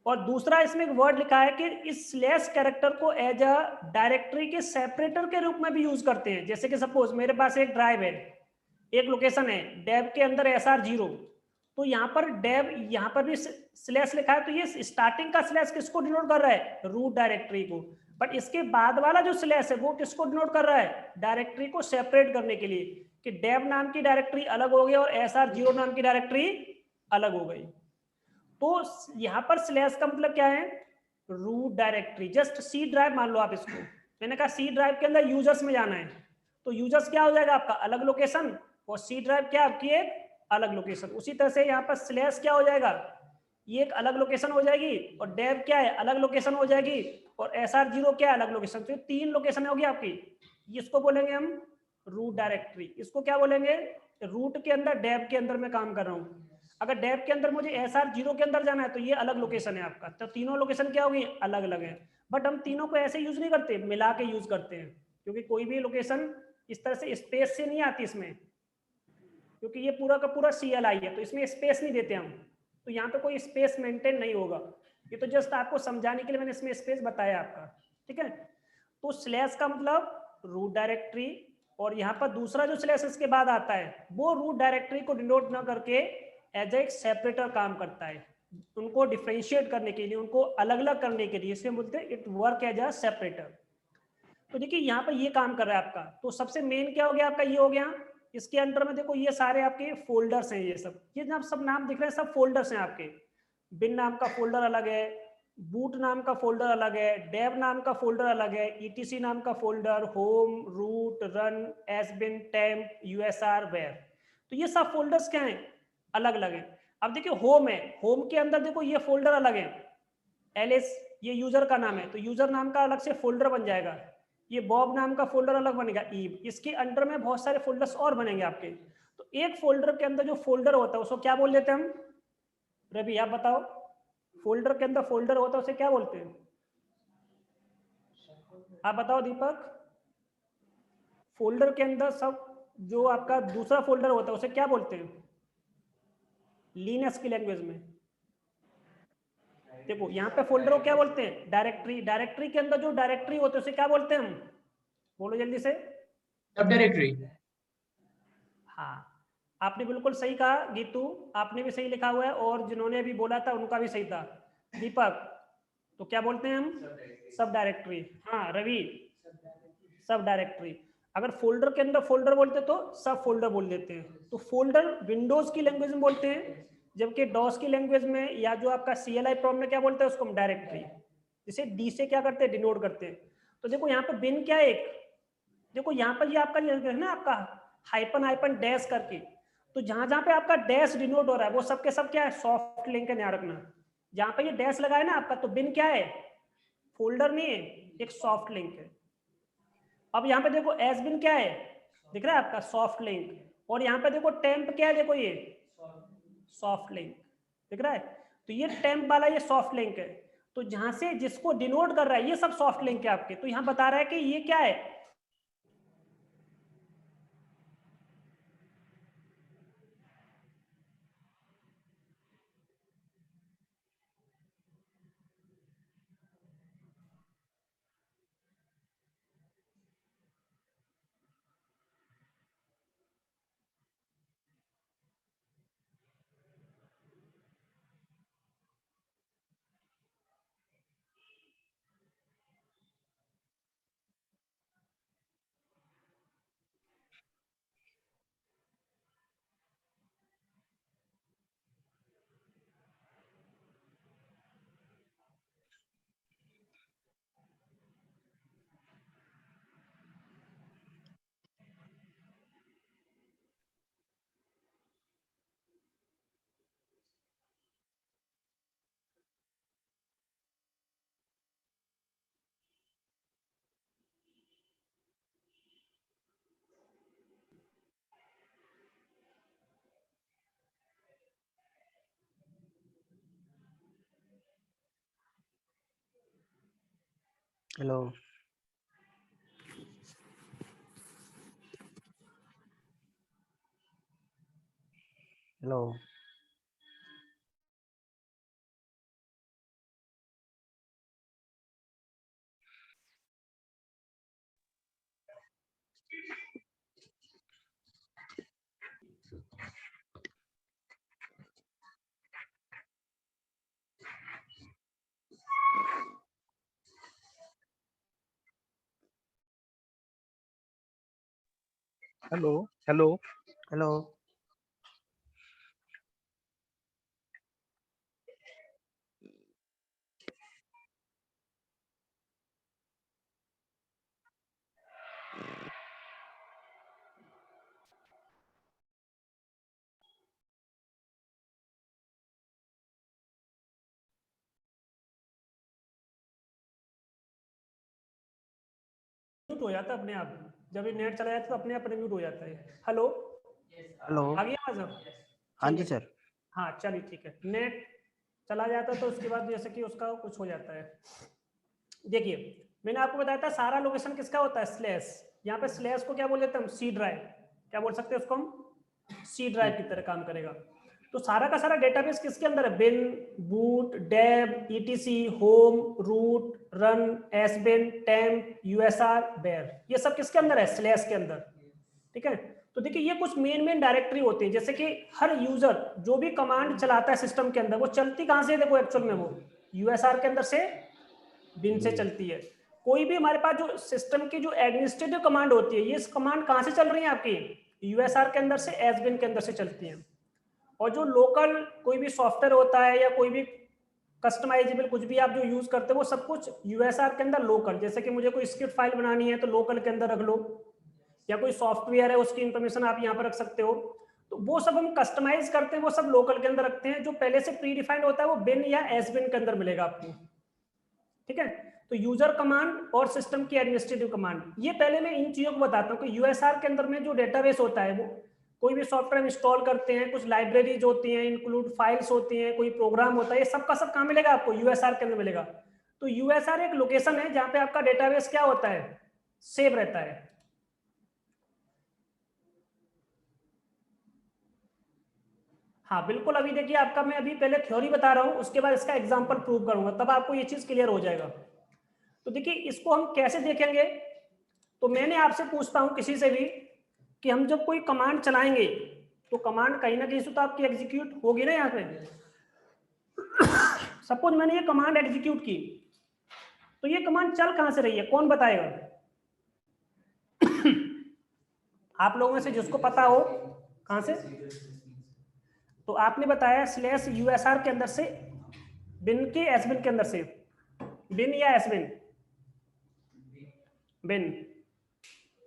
और दूसरा इसमें एक वर्ड लिखा है कि इस स्लैश कैरेक्टर को एज अ डायरेक्टरी के सेपरेटर के रूप में भी यूज करते हैं। जैसे कि सपोज मेरे पास एक ड्राइव है, एक लोकेशन है, डेव के अंदर SR0, तो यहाँ पर डेव, यहाँ पर भी स्लैश लिखा है, तो ये स्टार्टिंग का स्लैश किसको डिनोट कर रहा है, रूट डायरेक्टरी को। बट इसके बाद वाला जो स्लैश है वो किसको डिनोट कर रहा है, डायरेक्टरी को सेपरेट करने के लिए, कि डेव नाम की डायरेक्टरी अलग हो गई और SR0 नाम की डायरेक्टरी अलग हो गई। तो यहाँ पर स्लैश का मतलब क्या है, root directory. Just C drive मान लो आप इसको, मैंने कहा सी ड्राइव के अंदर यूजर्स में जाना है, तो यूजर्स क्या हो जाएगा आपका, अलग लोकेशन, और सी ड्राइव क्या आपकी एक अलग लोकेशन। उसी तरह से यहाँ पर स्लैश क्या हो जाएगा, ये एक अलग लोकेशन हो जाएगी, और डेव क्या है, अलग लोकेशन हो जाएगी, और SR0 क्या है, अलग लोकेशन। तो 3 लोकेशन होगी आपकी, इसको बोलेंगे हम रूट डायरेक्टरी। इसको क्या बोलेंगे, रूट के अंदर डेव के अंदर मैं काम कर रहा हूँ। अगर डेव के अंदर मुझे SR0 के अंदर जाना है तो ये अलग लोकेशन है आपका। तो तीनों लोकेशन क्या होगी, अलग अलग है। बट हम तीनों को ऐसे यूज नहीं करते, मिला के यूज करते हैं, क्योंकि कोई भी लोकेशन इस तरह से स्पेस से नहीं आती इसमें। क्योंकि ये पूरा का पूरा CLI है तो इसमें स्पेस नहीं देते हम, तो यहाँ पे कोई स्पेस मेंटेन नहीं होगा। ये तो जस्ट आपको समझाने के लिए मैंने इसमें स्पेस बताया आपका, ठीक है। तो स्लैश का मतलब रूट डायरेक्टरी, और यहाँ पर दूसरा जो स्लैश इसके बाद आता है वो रूट डायरेक्टरी को डिनोट ना करके एज एक सेपरेटर काम करता है, उनको डिफरेंशिएट करने के लिए, उनको अलग अलग करने के लिए, इसलिए बोलते हैं it work as a separator. तो देखिए यहाँ पर ये काम कर रहा है आपका। तो सबसे मेन क्या हो गया आपका, ये हो गया। इसके अंदर में देखो ये सारे आपके फोल्डर्स हैं, ये सब नाम दिख रहे हैं, सब फोल्डर्स हैं आपके। बिन नाम का फोल्डर अलग है, बूट नाम का फोल्डर अलग है, डेव नाम का फोल्डर अलग है, etc नाम का folder, home, root, run, sbin, temp, USR, var. तो ये सब फोल्डर्स क्या हैं, अलग अलग हैं। अब देखिए होम है, होम के अंदर देखो ये फोल्डर अलग है, एलिस ये यूजर का नाम है तो यूजर नाम का अलग से फोल्डर बन जाएगा। ये बॉब नाम का फोल्डर अलग बनेगा, ईव, इसके अंडर में बहुत सारे फोल्डर्स और बनेंगे आपके। तो एक फोल्डर के अंदर जो फोल्डर होता है उसको क्या बोल देते हैं हम, रवि आप बताओ। फोल्डर के अंदर फोल्डर होता है उसे क्या बोलते हैं, आप बताओ दीपक। फोल्डर के अंदर सब जो आपका दूसरा फोल्डर होता है उसे क्या बोलते हैं लिनक्स की लैंग्वेज में। देखो यहाँ पे फोल्डर को क्या बोलते हैं, डायरेक्टरी। डायरेक्टरी के अंदर जो डायरेक्टरी होते हैं उसे क्या बोलते हैं हम, बोलो जल्दी से। सब डायरेक्टरी। हाँ आपने बिल्कुल सही कहा गीतू, आपने भी सही लिखा हुआ है, और जिन्होंने अभी बोला था उनका भी सही था दीपक। तो क्या बोलते हैं हम, सब डायरेक्टरी। हाँ रवि, सब डायरेक्टरी। अगर फोल्डर के अंदर फोल्डर बोलते तो सब फोल्डर बोल देते हैं। तो फोल्डर विंडोज की लैंग्वेज में बोलते हैं, जबकि डॉस की लैंग्वेज में या जो आपका CLI प्रॉम्प्ट में क्या बोलते हैं उसको हम डायरेक्टरी, जिसे डी से क्या करते हैं, डिनोट करते हैं। तो देखो यहाँ पे बिन क्या है, एक देखो यहाँ पर ये आपका है ना आपका हाइपन हाइपन डैश करके, तो जहां जहां पे आपका डैश डिनोट हो रहा है वो सब के सब क्या है, सॉफ्ट लिंक है, ध्यान रखना। जहां पे ये डैश लगा है ना आपका, तो बिन क्या है, फोल्डर नहीं है, एक सॉफ्ट लिंक है। अब यहाँ पे देखो एस बिन क्या है, दिख रहा है आपका सॉफ्ट लिंक, और यहाँ पे देखो टेम्प क्या है, देखो ये सॉफ्ट लिंक दिख रहा है। तो ये टेम्प वाला ये सॉफ्ट लिंक है, तो जहां से जिसको डिनोट कर रहा है ये सब सॉफ्ट लिंक है आपके। तो यहाँ बता रहा है कि ये क्या है, hello hello hello hello hello mute हो जाता है अपने आप, जब ये नेट चला जाता है तो अपने आप म्यूट हो जाता है। हेलो, हेलो आ गया आवाज अब? हाँ ठीक जी है, सर। हाँ चलिए ठीक है। नेट चला जाता है तो उसके बाद जैसे कि उसका कुछ हो जाता है। देखिए मैंने आपको बताया था सारा लोकेशन किसका होता है, स्लैश। यहाँ पे स्लैश को क्या बोल देते हैं हम, सी ड्राइव। क्या बोल सकते हैं उसको हम, सी ड्राइव की तरह काम करेगा। तो सारा का सारा डेटाबेस किसके अंदर है? Bin, boot, deb, ETC, home, root, run, sbin, temp, USR, var, ये सब किसके अंदर है? स्लैश के अंदर। ठीक है, तो देखिए ये कुछ मेन डायरेक्टरी होती है, जैसे कि हर यूजर जो भी कमांड चलाता है सिस्टम के अंदर, वो चलती कहां से है? देखो एक्चुअल में वो यूएसआर के अंदर से, बिन से चलती है। कोई भी हमारे पास जो सिस्टम की जो एडमिनिस्ट्रेटिव कमांड होती है, ये कमांड कहां से चल रही है आपकी? यूएसआर के अंदर से, एसबिन के अंदर से चलती है। और जो लोकल कोई भी सॉफ्टवेयर होता है या कोई भी कस्टमाइजेबल कुछ भी आप जो यूज करते हो, वो सब कुछ यूएसआर के अंदर लोकल, जैसे कि मुझे कोई स्क्रिप्ट फाइल बनानी है तो लोकल के अंदर रख लो, या कोई सॉफ्टवेयर है उसकी इंफॉर्मेशन आप यहाँ पर रख सकते हो, तो वो सब हम कस्टमाइज करते हैं, वो सब लोकल के अंदर रखते हैं। जो पहले से प्री डिफाइंड होता है वो बिन या एसबिन के अंदर मिलेगा आपको। ठीक है, तो यूजर कमांड और सिस्टम की एडमिनिस्ट्रेटिव कमांड, ये पहले मैं इन चीजों को बताता हूँ कि यूएसआर के अंदर में जो डेटाबेस होता है, वो कोई भी सॉफ्टवेयर इंस्टॉल करते हैं, कुछ लाइब्रेरीज होती हैं, इंक्लूड फाइल्स होती हैं, कोई प्रोग्राम होता है, ये सब का सब कहाँ मिलेगा आपको? यूएसआर के अंदर मिलेगा। तो यूएसआर एक लोकेशन है जहाँ पे आपका डेटाबेस क्या होता है? सेव रहता है। हाँ बिल्कुल, अभी देखिए आपका मैं अभी पहले थ्योरी बता रहा हूँ, उसके बाद इसका एग्जांपल प्रूव करूंगा, तब आपको ये चीज क्लियर हो जाएगा। तो देखिए इसको हम कैसे देखेंगे, तो मैंने आपसे पूछता हूँ किसी से भी कि हम जब कोई कमांड चलाएंगे तो कमांड कहीं ना कहीं से तो आपकी एग्जीक्यूट होगी ना। यहाँ पे सपोज मैंने ये कमांड एग्जीक्यूट की, तो ये कमांड चल कहां से रही है? कौन बताएगा? आप लोगों में से जिसको पता हो, कहां से? तो आपने बताया स्लैश यूएसआर के अंदर से, बिन के एसबिन के अंदर से, बिन या एसबिन? बिन।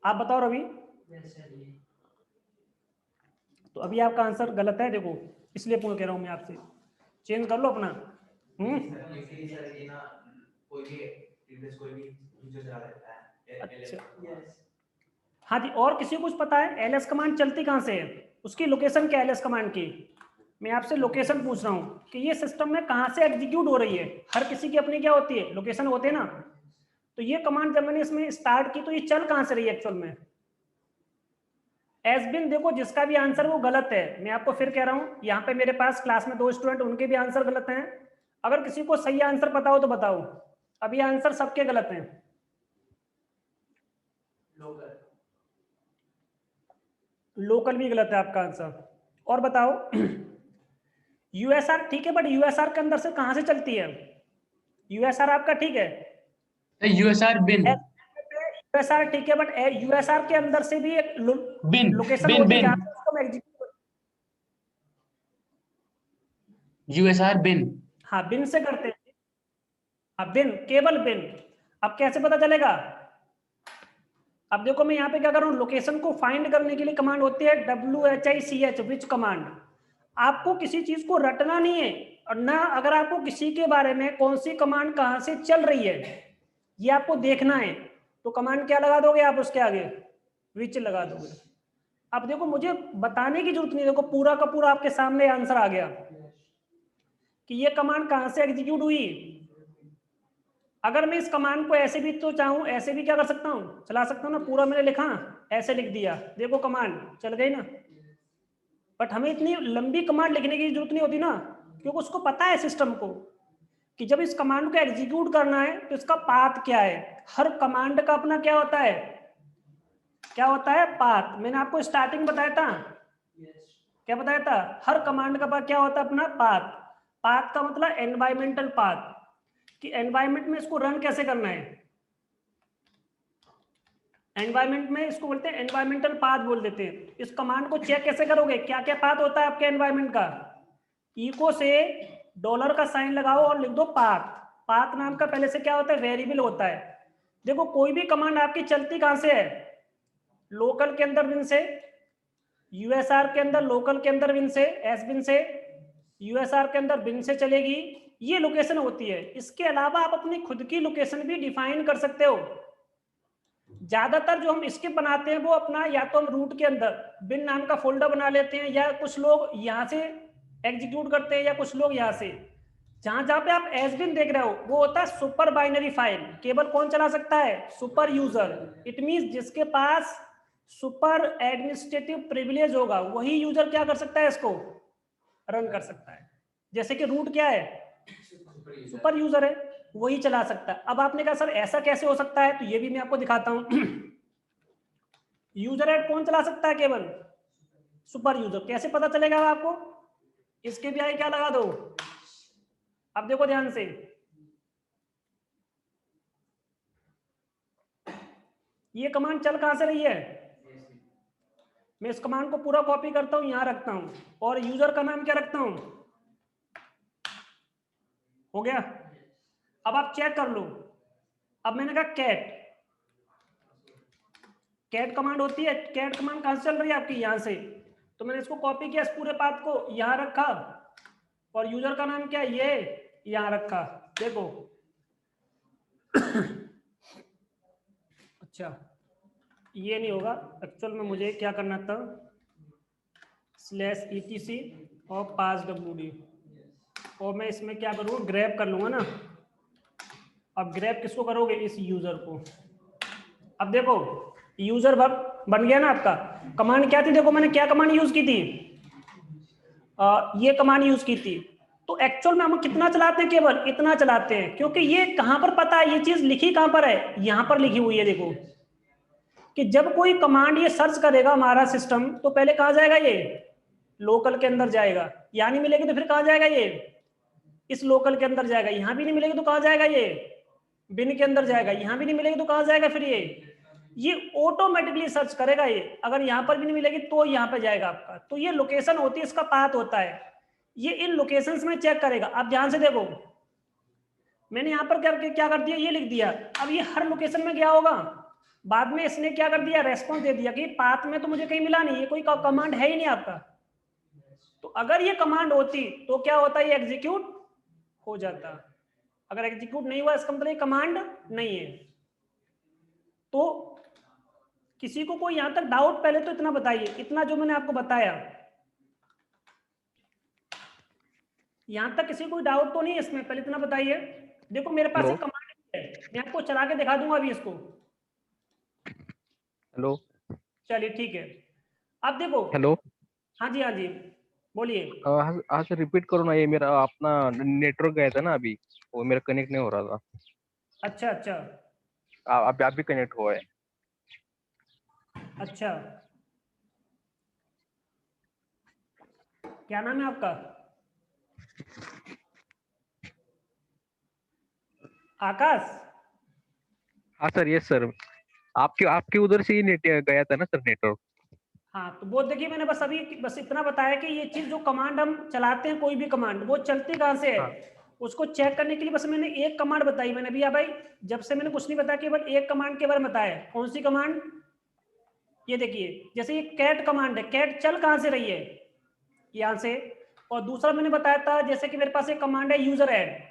आप बताओ रवि। तो अभी आपका आंसर गलत है, देखो इसलिए पूछ कह रहा हूं मैं आपसे, चेंज कर लो अपना। अच्छा हाँ जी, और किसी को कुछ पता है एलएस कमांड चलती कहां से है? उसकी लोकेशन क्या है एलएस कमांड की? मैं आपसे लोकेशन पूछ रहा हूँ कि ये सिस्टम में कहां से एग्जीक्यूट हो रही है। हर किसी की अपनी क्या होती है? लोकेशन होती है ना। तो ये कमांड जब मैंने इसमें स्टार्ट की तो ये चल कहां से रही है एक्चुअल में? एसबिन। देखो जिसका भी आंसर वो गलत है, मैं आपको फिर कह रहा हूँ, यहाँ पे मेरे पास क्लास में 2 स्टूडेंट, उनके भी आंसर गलत हैं। अगर किसी को सही आंसर पता हो तो बताओ। अभी आंसर सबके गलत हैं। लोकल भी गलत है आपका आंसर। और बताओ यूएसआर ठीक है, बट यूएसआर के अंदर से कहां से चलती है? यूएसआर आपका ठीक है, यूएसआर बिन, यूएसआर ठीक है, बट यूएसआर के अंदर से भी एक बिन लोकेशन बिन होती है बिन जहां पे उसको एग्जीक्यूट। यूएसआर बिन। हाँ बिन से करते हैं। हाँ बिन, केवल बिन। अब कैसे पता चलेगा? अब देखो मैं यहाँ पे क्या कर रहा हूँ, लोकेशन को फाइंड करने के लिए कमांड होती है WHICH, विच कमांड। आपको किसी चीज को रटना नहीं है, और ना अगर आपको किसी के बारे में कौन सी कमांड कहां से चल रही है ये आपको देखना है, तो कमांड क्या लगा दोगे आप उसके आगे? विच लगा दोगे। अब देखो मुझे बताने की जरूरत नहीं, देखो पूरा का पूरा आपके सामने आंसर आ गया कि ये कमांड कहां से एग्जीक्यूट हुई। अगर मैं इस कमांड को ऐसे भी तो चाहूं, ऐसे भी क्या कर सकता हूं, चला सकता हूं ना। पूरा मैंने लिखा, ऐसे लिख दिया, देखो कमांड चल गई ना। बट हमें इतनी लंबी कमांड लिखने की जरूरत नहीं होती ना, क्योंकि उसको पता है सिस्टम को कि जब इस कमांड को एग्जीक्यूट करना है तो इसका पाथ क्या है। हर कमांड का अपना क्या होता है? क्या होता है? पाथ। मैंने आपको स्टार्टिंग बताया था, क्या बताया था? हर कमांड का क्या होता है? अपना पाथ। पाथ का मतलब एनवायरमेंटल पाथ, कि एनवायरमेंट में इसको रन कैसे करना है। एनवायरमेंट में इसको बोलते हैं एनवायरमेंटल पाथ बोल देते हैं। इस कमांड को चेक कैसे करोगे, क्या क्या पाथ होता है आपके एनवायरमेंट का? इको से डॉलर का साइन लगाओ और लिख दो पाथ। पाथ नाम का पहले से क्या होता है? वेरिएबल होता है। देखो कोई भी कमांड आपकी चलती कहां से है? लोकल के अंदर बिन से, यूएसआर के अंदर लोकल के अंदर बिन से, एस बिन से, यूएसआर के अंदर बिन से चलेगी, ये लोकेशन होती है। इसके अलावा आप अपनी खुद की लोकेशन भी डिफाइन कर सकते हो। ज्यादातर जो हम स्क्रिप्ट बनाते हैं वो अपना या तो हम रूट के अंदर बिन नाम का फोल्डर बना लेते हैं, या कुछ लोग यहाँ से एग्जीक्यूट करते हैं, या कुछ लोग यहाँ से। जहां जहां पे आप एस बिन देख रहे हो वो होता है सुपर बाइनरी फाइल। केवल कौन चला सकता है? Super user. इट मींस जिसके पास सुपर एडमिनिस्ट्रेटिव प्रिविलेज होगा वही यूजर क्या कर सकता है, इसको रन कर सकता है। जैसे कि रूट क्या है, सुपर यूजर है, वही चला सकता है। अब आपने कहा सर ऐसा कैसे हो सकता है, तो ये भी मैं आपको दिखाता हूं। यूजर एड कौन चला सकता है, केवल सुपर यूजर। कैसे पता चलेगा आपको, इसके भी आगे क्या लगा दो। अब देखो ध्यान से, ये कमांड चल कहां से रही है, मैं इस कमांड को पूरा कॉपी करता हूं, यहां रखता हूं, और यूजर का नाम क्या रखता हूं, हो गया। अब आप चेक कर लो। अब मैंने कहा कैट, कैट कमांड होती है, कैट कमांड कहां से चल रही है आपकी, यहां से। तो मैंने इसको कॉपी किया, इस पूरे पाथ को यहां रखा, और यूजर का नाम क्या है, ये यहां रखा। देखो अच्छा ये नहीं होगा, एक्चुअल में मुझे क्या करना था, /etc और passwd, और मैं इसमें क्या करूँगा, ग्रैब कर लूंगा ना। अब ग्रैब किसको करोगे, इस यूजर को। अब देखो यूजर बन गया ना आपका। कमांड क्या थी, देखो मैंने क्या कमांड यूज की थी, ये कमांड यूज की थी। तो एक्चुअल में हम कितना चलाते हैं, केवल इतना चलाते हैं, क्योंकि ये कहां पर पता है, ये चीज लिखी कहां पर है, यहां पर लिखी हुई है। देखो कि जब कोई कमांड ये सर्च करेगा हमारा सिस्टम, तो पहले कहां जाएगा, ये लोकल के अंदर जाएगा, यहाँ नहीं मिलेगी तो फिर कहां जाएगा, ये इस लोकल के अंदर जाएगा, यहां भी नहीं मिलेगी तो कहां जाएगा, ये बिन के अंदर जाएगा, यहां भी नहीं मिलेगी तो कहां जाएगा, फिर ये ऑटोमेटिकली सर्च करेगा। ये अगर यहां पर भी नहीं मिलेगी तो यहां पे जाएगा आपका। तो ये लोकेशन होती है, इसका पाथ होता है, ये इन लोकेशंस में चेक करेगा। आप ध्यान से देखो, मैंने यहां पर करके क्या कर दिया, ये लिख दिया। अब ये हर लोकेशन में गया होगा, बाद में इसने क्या कर दिया, रेस्पॉन्स दे दिया कि पाथ में तो मुझे कहीं मिला नहीं, ये कोई कमांड है ही नहीं आपका। तो अगर ये कमांड होती तो क्या होता, ये एग्जीक्यूट हो जाता। अगर एग्जीक्यूट नहीं हुआ, इसका मतलब ये कमांड नहीं है। तो किसी को कोई यहां तक डाउट, पहले तो इतना बताइए, इतना जो मैंने आपको बताया, यहां तक किसी को डाउट तो नहीं है इसमें, पहले इतना बताइए। देखो मेरे पास एक कमांड है, मैं आपको चला के दिखा दूंगा अभी इसको। हेलो, चलिए ठीक है, अब देखो। हेलो। हाँ जी, हाँ जी, बोलिए। हाँ सर, रिपीट करो ना, ये मेरा अपना नेटवर्क गया था ना अभी, वो मेरा कनेक्ट नहीं हो रहा था। अच्छा अच्छा आप भी कनेक्ट हुआ है। अच्छा, क्या नाम है आपका, आकाश। हाँ सर, यस सर। आपके आपके उधर से ही नेट गया था ना सर, नेटवर्क। हाँ तो वो देखिए, मैंने बस अभी बस इतना बताया कि ये चीज जो कमांड हम चलाते हैं, कोई भी कमांड, वो चलती कहाँ से है, हाँ। उसको चेक करने के लिए बस मैंने एक कमांड बताई। मैंने भैया भाई जब से मैंने कुछ नहीं बताया, केवल एक कमांड के बारे में बताया। कौन सी कमांड, ये देखिए, जैसे ये कैट कमांड है, कैट चल कहाँ से रही है, यहाँ से। और दूसरा मैंने बताया था, जैसे कि मेरे पास एक कमांड है यूजर एड,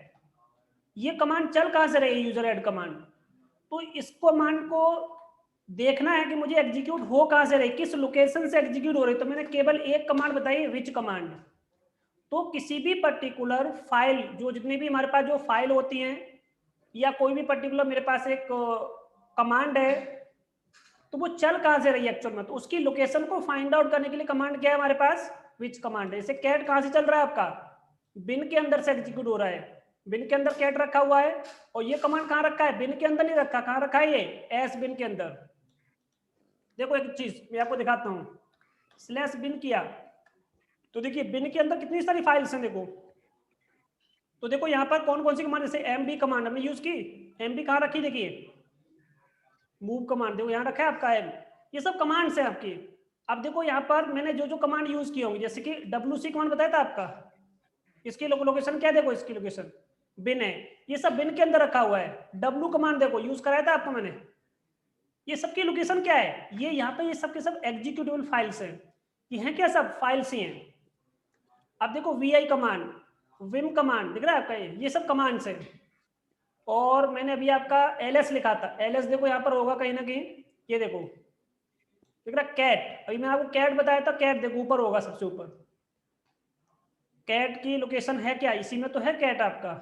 ये कमांड चल कहाँ से रही है, यूजर एड कमांड। तो इस कमांड को देखना है कि मुझे एग्जीक्यूट हो कहां से रही, किस लोकेशन से एग्जीक्यूट हो रही। तो मैंने केवल एक कमांड बताई, विच कमांड। तो किसी भी पर्टिकुलर फाइल, जो जितनी भी हमारे पास जो फाइल होती हैं, या कोई भी पर्टिकुलर मेरे पास एक कमांड है, तो वो चल कहां से रही है एक्चुअल में, तो उसकी लोकेशन को फाइंड आउट करने के लिए कमांड क्या है हमारे पास, विच कमांड है। जैसे कैट कहां से चल रहा है आपका, बिन के अंदर से एग्जीक्यूट हो रहा है, बिन के अंदर कैट रखा हुआ है। और ये कमांड कहां रखा है, बिन के अंदर नहीं रखा, कहां रखा है, ये एस बिन के अंदर। देखो एक चीज मैं आपको दिखाता हूं, /bin किया तो देखिए बिन के अंदर कितनी सारी फाइल्स हैं, देखो। तो देखो यहाँ पर कौन कौन सी कमांड, जैसे mb कमांड हमने यूज की, mb कहाँ रखी, देखिए मूव कमांड, देखो यहाँ रखा है आपका m, ये सब कमांड्स हैं आपकी। अब देखो यहाँ पर मैंने जो जो कमांड यूज की होंगी, जैसे कि wc कमांड बताया था आपका, इसकी लोकेशन क्या है, देखो इसकी लोकेशन बिन है, ये सब बिन के अंदर रखा हुआ है। w कमांड देखो यूज कराया था आपको मैंने, ये सबकी लोकेशन क्या है, ये यहाँ पे ये सब के सब एग्जीक्यूटेबल फाइल्स हैं, ये हैं क्या, सब फाइल्स ही हैं। अब देखो vi कमांड, विम कमांड दिख रहा है आपका, ये सब कमांड्स हैं। और मैंने अभी आपका ls लिखा था, ls देखो यहाँ पर होगा कहीं ना कहीं, ये देखो दिख रहा कैट, अभी मैं आपको कैट बताया था, कैट देखो ऊपर होगा सबसे ऊपर। कैट की लोकेशन है क्या, इसी में तो है कैट आपका,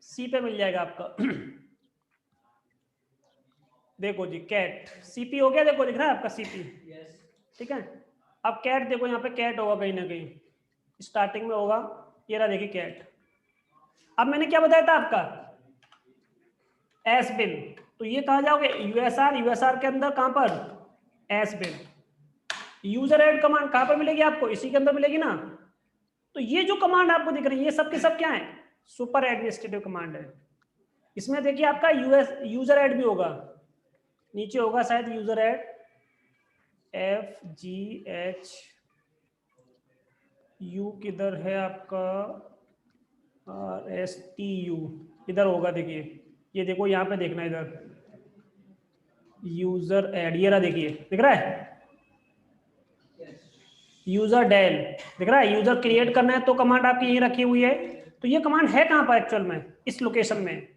सी पे मिल जाएगा आपका। देखो जी कैट सीपी हो गया, देखो दिख रहा है आपका सीपी, ठीक है। अब कैट देखो यहाँ पे कैट होगा कहीं ना कहीं स्टार्टिंग में होगा, ये रहा देखिए कैट। अब मैंने क्या बताया था आपका एस बिन, तो ये कहाँ जाओगे यूएसआर, यूएसआर के अंदर कहाँ पर एस बिन। यूजर एड कमांड कहाँ पर मिलेगी आपको, इसी के अंदर मिलेगी ना। तो ये जो कमांड आपको दिख रही है ये सब के सब क्या है, सुपर एडमिनिस्ट्रेटिव कमांड है। इसमें देखिए आपका यूजर एड भी होगा, नीचे होगा शायद यूजर एड FGH U किधर है आपका RSTU इधर होगा, देखिए ये देखो यहाँ पे देखना इधर यूजर एड, ये रहा देखिए दिख रहा है यूजर डेल दिख रहा है। यूजर क्रिएट करना है तो कमांड आपकी यहीं रखी हुई है। तो ये कमांड है कहाँ पर एक्चुअल में, इस लोकेशन में।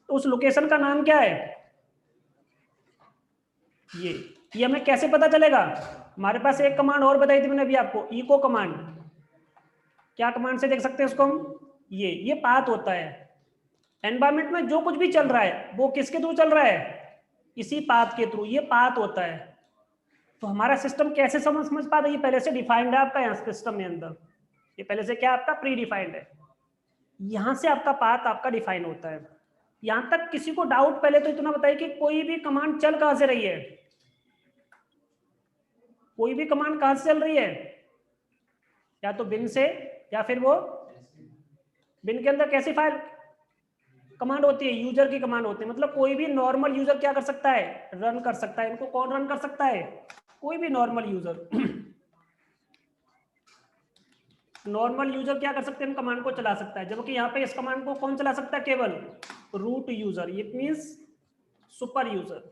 तो उस लोकेशन का नाम क्या है, ये हमें कैसे पता चलेगा। हमारे पास एक कमांड और बताई थी मैंने अभी आपको, इको कमांड। क्या कमांड से देख सकते हैं उसको हम, ये पाथ होता है। एनवायरमेंट में जो कुछ भी चल रहा है वो किसके थ्रू चल रहा है, इसी पाथ के थ्रू, ये पाथ होता है। तो हमारा सिस्टम कैसे समझ पाता है, ये पहले से डिफाइंड है आपका यहाँ सिस्टम में अंदर, ये पहले से क्या आपका प्री डिफाइंड है। यहां से आपका पाथ आपका डिफाइन होता है। यहां तक किसी को डाउट, पहले तो इतना बताइए कि कोई भी कमांड चल कहां से रही है, कोई भी कमांड कहां से चल रही है, या तो बिन से या फिर वो बिन के अंदर कैसी फाइल कमांड होती है, यूजर की कमांड होती है। मतलब कोई भी नॉर्मल यूजर क्या कर सकता है, रन कर सकता है। इनको कौन रन कर सकता है, कोई भी नॉर्मल यूजर नॉर्मल यूजर क्या कर सकते हैं, इन कमांड को चला सकता है। जबकि यहाँ पे इस कमांड को कौन चला सकता है, केवल root user, it means super user.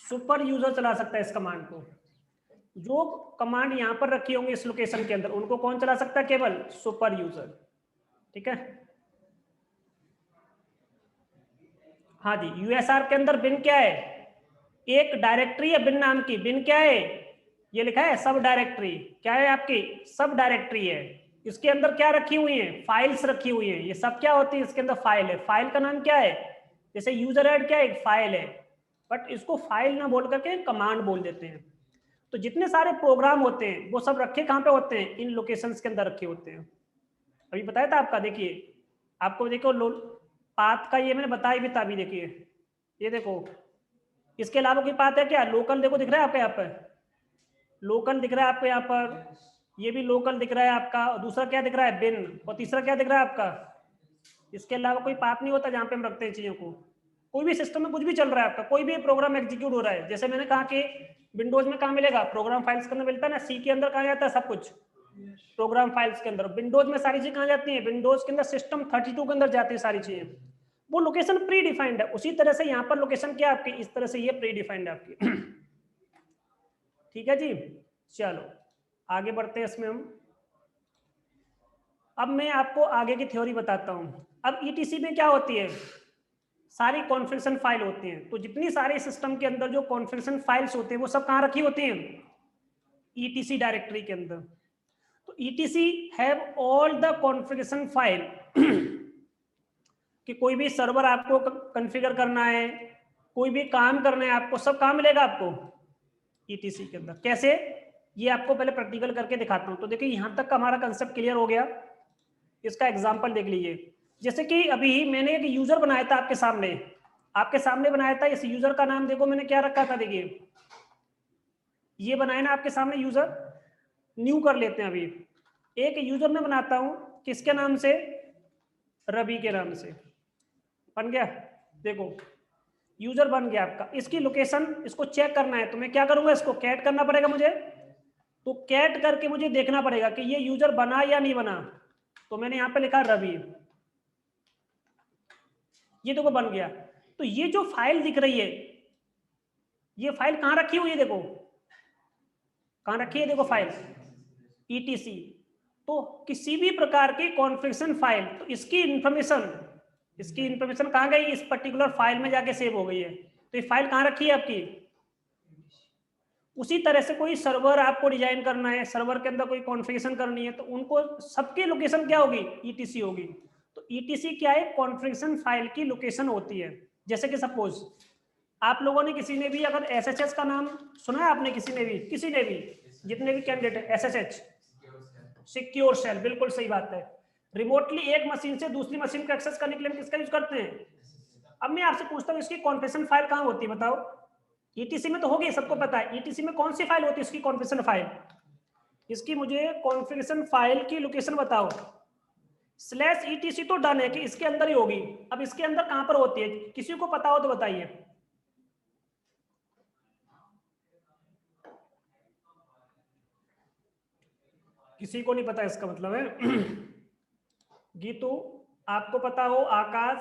Super user चला सकता है इस कमांड को। जो कमांड यहाँ पर रखी होंगी इस लोकेशन के अंदर उनको कौन चला सकता है, केवल सुपर यूजर, ठीक है। हाँ जी, यूएसआर के अंदर बिन क्या है, एक डायरेक्टरी है बिन नाम की। बिन क्या है, ये लिखा है सब डायरेक्टरी, क्या है आपकी सब डायरेक्टरी है। इसके अंदर क्या रखी हुई है, फाइल्स रखी हुई है। ये सब क्या होती है, इसके अंदर फाइल है। फाइल का नाम क्या है, जैसे यूजर एड क्या है, एक फाइल है, बट इसको फाइल ना बोल करके कमांड बोल देते हैं। तो जितने सारे प्रोग्राम होते हैं वो सब रखे कहाँ पे होते हैं, इन लोकेशंस के अंदर रखे होते हैं। अभी बताया था आपका, देखिए आपको देखो पाथ का ये मैंने बताया भी था अभी। देखिए ये देखो, इसके अलावा कोई पाथ है क्या, लोकल देखो दिख रहा है आपको यहाँ पर, लोकल दिख रहा है आपको यहाँ पर, ये भी लोकल दिख रहा है आपका। और दूसरा क्या दिख रहा है, बिन। और तीसरा क्या दिख रहा है आपका, इसके अलावा कोई पाथ नहीं होता जहाँ पे हम रखते हैं चीजों को। कोई भी सिस्टम में कुछ भी चल रहा है आपका, कोई भी प्रोग्राम एग्जीक्यूट हो रहा है, जैसे मैंने कहा कि विंडोज में कहाँ मिलेगा, प्रोग्राम फाइल्स के अंदर मिलता है ना। सी के अंदर कहाँ जाता है सब कुछ, प्रोग्राम फाइल्स के अंदर। विंडोज में सारी चीजें कहाँ जाती हैं, विंडोज के अंदर सिस्टम 32 के अंदर जाती है सारी चीजें। वो लोकेशन प्री डिफाइंड है। उसी तरह से यहाँ पर लोकेशन क्या आपकी, इस तरह से ये प्री डिफाइंड है आपकी ठीक है जी। चलो आगे बढ़ते हैं इसमें हम। अब मैं आपको आगे की थ्योरी बताता हूं। अब ईटीसी में क्या होती है, सारी कॉन्फ़िगरेशन फाइल होती हैं। तो जितनी सारे सिस्टम के अंदर जो कॉन्फ़िगरेशन फाइल्स होते हैं वो सब कहाँ रखी होती हैं, ईटीसी डायरेक्टरी के अंदर। तो etc have all the configuration file कि कोई भी सर्वर आपको कॉन्फ़िगर करना है, कोई भी काम करना है आपको, सब कहाँ मिलेगा आपको, ईटीसी के अंदर। कैसे, ये आपको पहले प्रैक्टिकल करके दिखाता हूं। तो देखिए यहां तक का हमारा कंसेप्ट क्लियर हो गया। इसका एग्जांपल देख लीजिए। जैसे कि अभी मैंने एक यूजर बनाया था आपके सामने बनाया था। इस यूजर का नाम देखो मैंने क्या रखा था, देखिए ये बनाया ना आपके सामने यूजर। न्यू कर लेते हैं। अभी एक यूजर में बनाता हूं, किसके नाम से, रवि के नाम से। बन गया, देखो यूजर बन गया आपका। इसकी लोकेशन इसको चेक करना है तो मैं क्या करूंगा, इसको कैट करना पड़ेगा मुझे। तो कैट करके मुझे देखना पड़ेगा कि ये यूजर बना या नहीं बना। तो मैंने यहां पे लिखा रवि, ये देखो बन गया। तो ये जो फाइल दिख रही है, ये फाइल कहां रखी हुई है, देखो कहां रखी है, देखो फाइल ईटीसी। तो किसी भी प्रकार की कॉन्फ़िगरेशन फाइल, तो इसकी इंफॉर्मेशन कहां गई, इस पर्टिकुलर फाइल में जाके सेव हो गई है। तो ये फाइल कहां रखी है आपकी। उसी तरह से कोई सर्वर आपको डिजाइन करना है, सर्वर के अंदर कोई कॉन्फ़िगरेशन करनी है, तो उनको सबकी लोकेशन क्या होगी, ईटीसी होगी। तो ईटीसी क्या है, कॉन्फ़िगरेशन फाइल की लोकेशन होती है। जैसे कि सपोज आप लोगों ने किसी ने भी अगर एसएचएस का नाम सुना है आपने, किसी ने भी जितने भी कैंडिडेट है, एसएचएच सिक्योर सेल, बिल्कुल सही बात है। रिमोटली एक मशीन से दूसरी मशीन को एक्सेस करने के लिए हम किसका यूज करते हैं? अब मैं आपसे पूछता हूँ इसकी कॉन्फ़िगरेशन फाइल कहाँ होती है बताओ? ईटीसी में तो होगी, सबको पता है। ईटीसी में कौन सी फाइल होती है इसकी कॉन्फ़िगरेशन फाइल? इसकी मुझे कॉन्फ़िगरेशन फाइल की लोकेशन बताओ। /etc तो डन है कि इसके अंदर ही होगी। अब इसके अंदर कहां पर होती है, किसी को पता हो तो बताइए। किसी को नहीं पता, इसका मतलब है गीतू आपको पता हो, आकाश।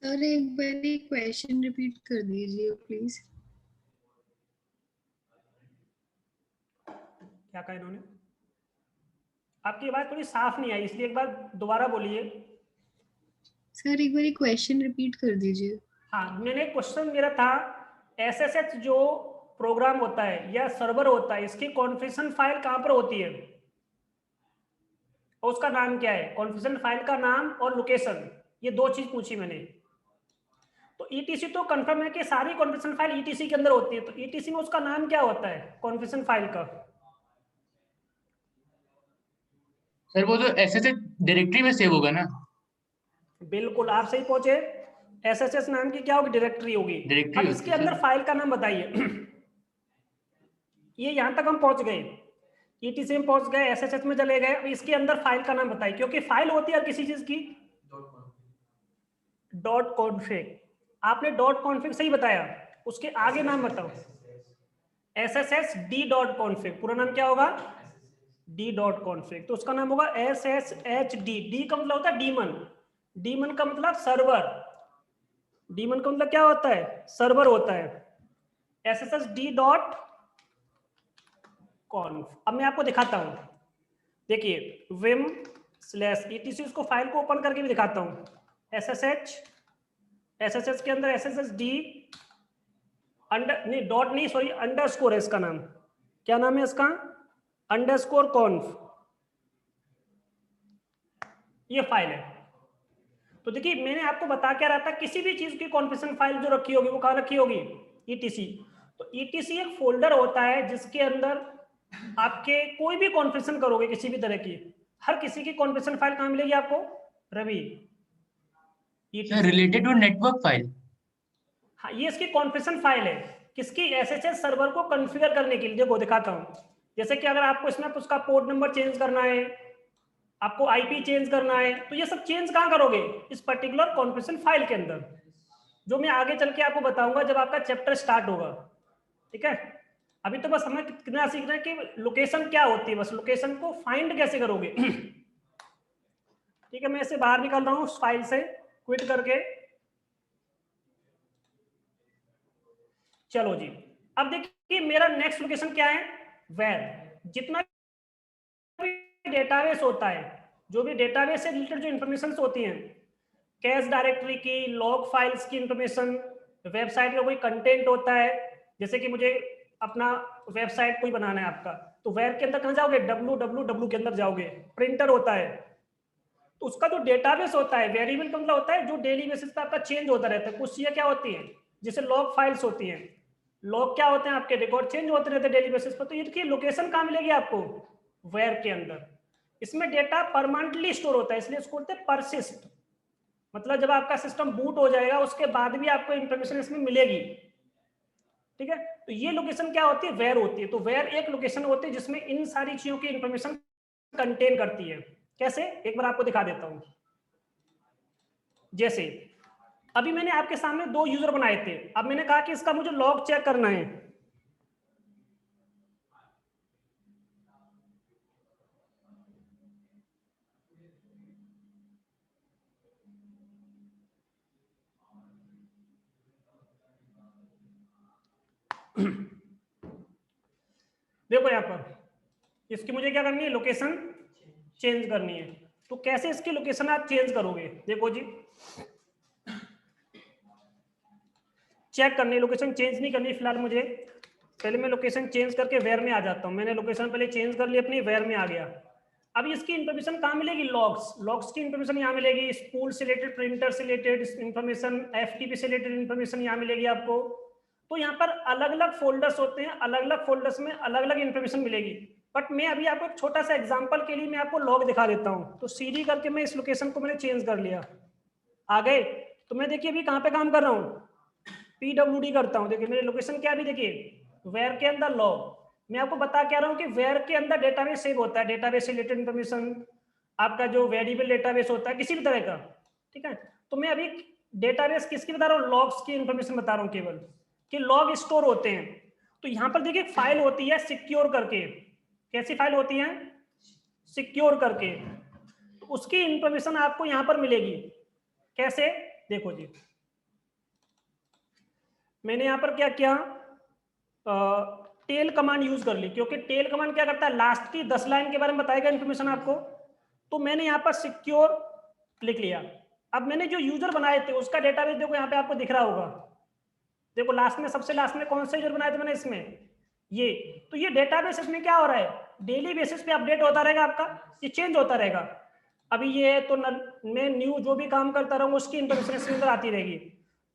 सर एक बार क्वेश्चन रिपीट कर दीजिए प्लीज। क्या कहा इन्होंने? आपकी आवाज थोड़ी साफ नहीं आई, इसलिए एक बार दोबारा बोलिए। सर एक बार क्वेश्चन रिपीट कर दीजिए। हाँ, मैंने क्वेश्चन मेरा था एसएसएच जो प्रोग्राम होता है या सर्वर होता है, इसकी कॉन्फ़िगरेशन फाइल कहां पर होती है और उसका नाम क्या है? कॉन्फ़िगरेशन फाइल का नाम और लोकेशन, ये दो चीज पूछी मैंने। तो ईटीसी तो कंफर्म है कि सारी कॉन्फ़िगरेशन फाइल ईटीसी के अंदर होती है, तो ईटीसी में उसका नाम क्या होता है कॉन्फ़िगरेशन फाइल का? सर वो तो एसएसएच डायरेक्टरी में सेव होगा ना? बिल्कुल आप सही पहुंचे। एसएसएस नाम की क्या होगी? डायरेक्टरी होगी। डायरेक्टरी अब होती इसके है अंदर सर। फाइल का नाम बताइए ये यहां तक हम पहुंच गए, ईटीसी में पहुंच गए, एसएसएस में चले गए। अब इसके अंदर फाइल का नाम बताइए, क्योंकि फाइल होती है हर किसी चीज की .config। आपने .config सही बताया, उसके आगे नाम बताओ। SSHD.config, पूरा नाम क्या होगा? D.config, तो उसका नाम होगा SSHD। डी का मतलब होता है डीमन, डीमन का मतलब सर्वर, डीमन का मतलब क्या होता है? सर्वर होता है। SSHD.conf। अब मैं आपको दिखाता हूं, देखिए vim/etc, उसको फाइल को ओपन करके भी दिखाता हूं। SSH के अंदर SSHD अंडरस्कोर है इसका नाम। क्या नाम है इसका? _conf, ये फाइल है। तो देखिए मैंने आपको बता क्या रहा था, किसी भी चीज की कॉन्फ़िगरेशन फाइल जो रखी होगी वो कहाँ रखी होगी? ईटीसी। तो ईटीसी एक फोल्डर होता है जिसके अंदर आपके कोई भी कॉन्फ़िगरेशन करोगे किसी भी तरह की, हर किसी की कॉन्फ़िगरेशन फाइल कहाँ मिलेगी आपको? Ravi, sir related to network file. हाँ, ये इसकी कॉन्फ़िगरेशन फाइल है किसकी? एसएचएस सर्वर को कॉन्फ़िगर करने के लिए। देखो दिखाता हूँ, जैसे कि अगर आपको इसमें उसका पोर्ट नंबर चेंज करना है, आपको आईपी चेंज करना है, तो ये सब चेंज कहाँ करोगे? इस पर्टिकुलर कॉन्फ़िगरेशन फाइल के अंदर, जो मैं आगे चल के आपको बताऊंगा जब आपका चैप्टर स्टार्ट होगा। ठीक है, अभी तो बस हमें कितना सीख रहे हैं कि लोकेशन क्या होती है, बस लोकेशन को फाइंड कैसे करोगे ठीक है, मैं इससे बाहर निकल रहा हूँ उस फाइल से क्विट करके। चलो जी, अब देखिए मेरा नेक्स्ट लोकेशन क्या है? वेयर। जितना भी डेटाबेस होता है, जो भी डेटाबेस से रिलेटेड जो इंफॉर्मेशन होती हैं, कैश डायरेक्टरी की, लॉग फाइल्स की इंफॉर्मेशन, वेबसाइट का कोई कंटेंट होता है, जैसे कि मुझे अपना वेबसाइट कोई बनाना है आपका, तो वेयर के अंदर कहाँ जाओगे? www के अंदर जाओगे। प्रिंटर होता है, तो उसका जो डेटाबेस होता है, वेरिएबल का मतलब होता है जो डेली बेसिस पे आपका चेंज होता रहता है। कुछ चीजें क्या होती हैं, जैसे लॉग फाइल्स होती हैं, लॉग क्या होते हैं? आपके रिकॉर्ड चेंज होते रहते हैं डेली बेसिस पर। तो इसकी लोकेशन कहाँ मिलेगी आपको? वेयर के अंदर। इसमें डेटा परमानेंटली स्टोर होता है, इसलिए इसको बोलते हैं परसिस्ट। मतलब जब आपका सिस्टम बूट हो जाएगा उसके बाद भी आपको इंफॉर्मेशन इसमें मिलेगी। ठीक है, तो ये लोकेशन क्या होती है? वेयर होती है। तो वेयर एक लोकेशन होती है जिसमें इन सारी चीजों की इंफॉर्मेशन कंटेन करती है। कैसे? एक बार आपको दिखा देता हूं। जैसे अभी मैंने आपके सामने दो यूजर बनाए थे, अब मैंने कहा कि इसका मुझे लॉग चेक करना है। देखो यहां पर इसकी मुझे क्या करनी है? लोकेशन चेंज करनी है। तो कैसे इसकी लोकेशन आप चेंज करोगे? देखो जी, चेक करनी है, लोकेशन चेंज नहीं करनी फिलहाल मुझे। पहले मैं लोकेशन चेंज करके वेयर में आ जाता हूं। मैंने लोकेशन पहले चेंज कर ली अपनी, वेयर में आ गया। अब इसकी इंफॉर्मेशन कहाँ मिलेगी? लॉग्स, लॉग्स की इंफॉर्मेशन यहाँ मिलेगी, स्पूल से रिलेटेड, प्रिंटर से रिलेटेड इंफॉर्मेशन, एफटीपी से रिलेटेड इंफॉर्मेशन यहाँ मिलेगी आपको। तो यहाँ पर अलग अलग फोल्डर्स होते हैं, अलग अलग फोल्डर्स में अलग अलग इंफॉर्मेशन मिलेगी। बट मैं अभी आपको एक छोटा सा एग्जांपल के लिए मैं आपको लॉग दिखा देता हूँ। तो सीडी करके मैं इस लोकेशन को मैंने चेंज कर लिया, आ गए। तो मैं देखिए अभी कहाँ पे काम कर रहा हूँ, पीडब्ल्यूडी करता हूँ। देखिए मेरी लोकेशन क्या भी, देखिए वेयर के अंदर लॉग। मैं आपको बता क्या रहा हूँ कि वेयर के अंदर डेटाबेस सेव होता है, डेटाबेस से रिलेटेड इन्फॉर्मेशन, आपका जो वेरिएबल डेटाबेस होता है किसी भी तरह का, ठीक है। तो मैं अभी डेटाबेस किसकी बता रहा हूँ? लॉग्स की इन्फॉर्मेशन बता रहा हूँ केवल, कि लॉग स्टोर होते हैं। तो यहाँ पर देखिए फाइल होती है सिक्योर करके, कैसी फाइल होती है? सिक्योर करके। तो उसकी इंफॉर्मेशन आपको यहाँ पर मिलेगी। कैसे? देखो जी, मैंने यहाँ पर क्या किया, टेल कमांड यूज कर ली, क्योंकि टेल कमांड क्या करता है, लास्ट की 10 लाइन के बारे में बताएगा इन्फॉर्मेशन आपको। तो मैंने यहाँ पर सिक्योर लिख लिया। अब मैंने जो यूजर बनाए थे उसका डेटाबेस देखो यहाँ पे आपको दिख रहा होगा। देखो लास्ट में, सबसे लास्ट में कौन से यूजर बनाए थे मैंने इसमें, ये। तो ये डेटाबेस इसमें क्या हो रहा है, डेली बेसिस पे अपडेट होता रहेगा आपका, ये चेंज होता रहेगा। अभी ये है तो मैं न्यू जो भी काम करता रहूंगा उसकी इंफॉर्मेशन इसके अंदर आती रहेगी।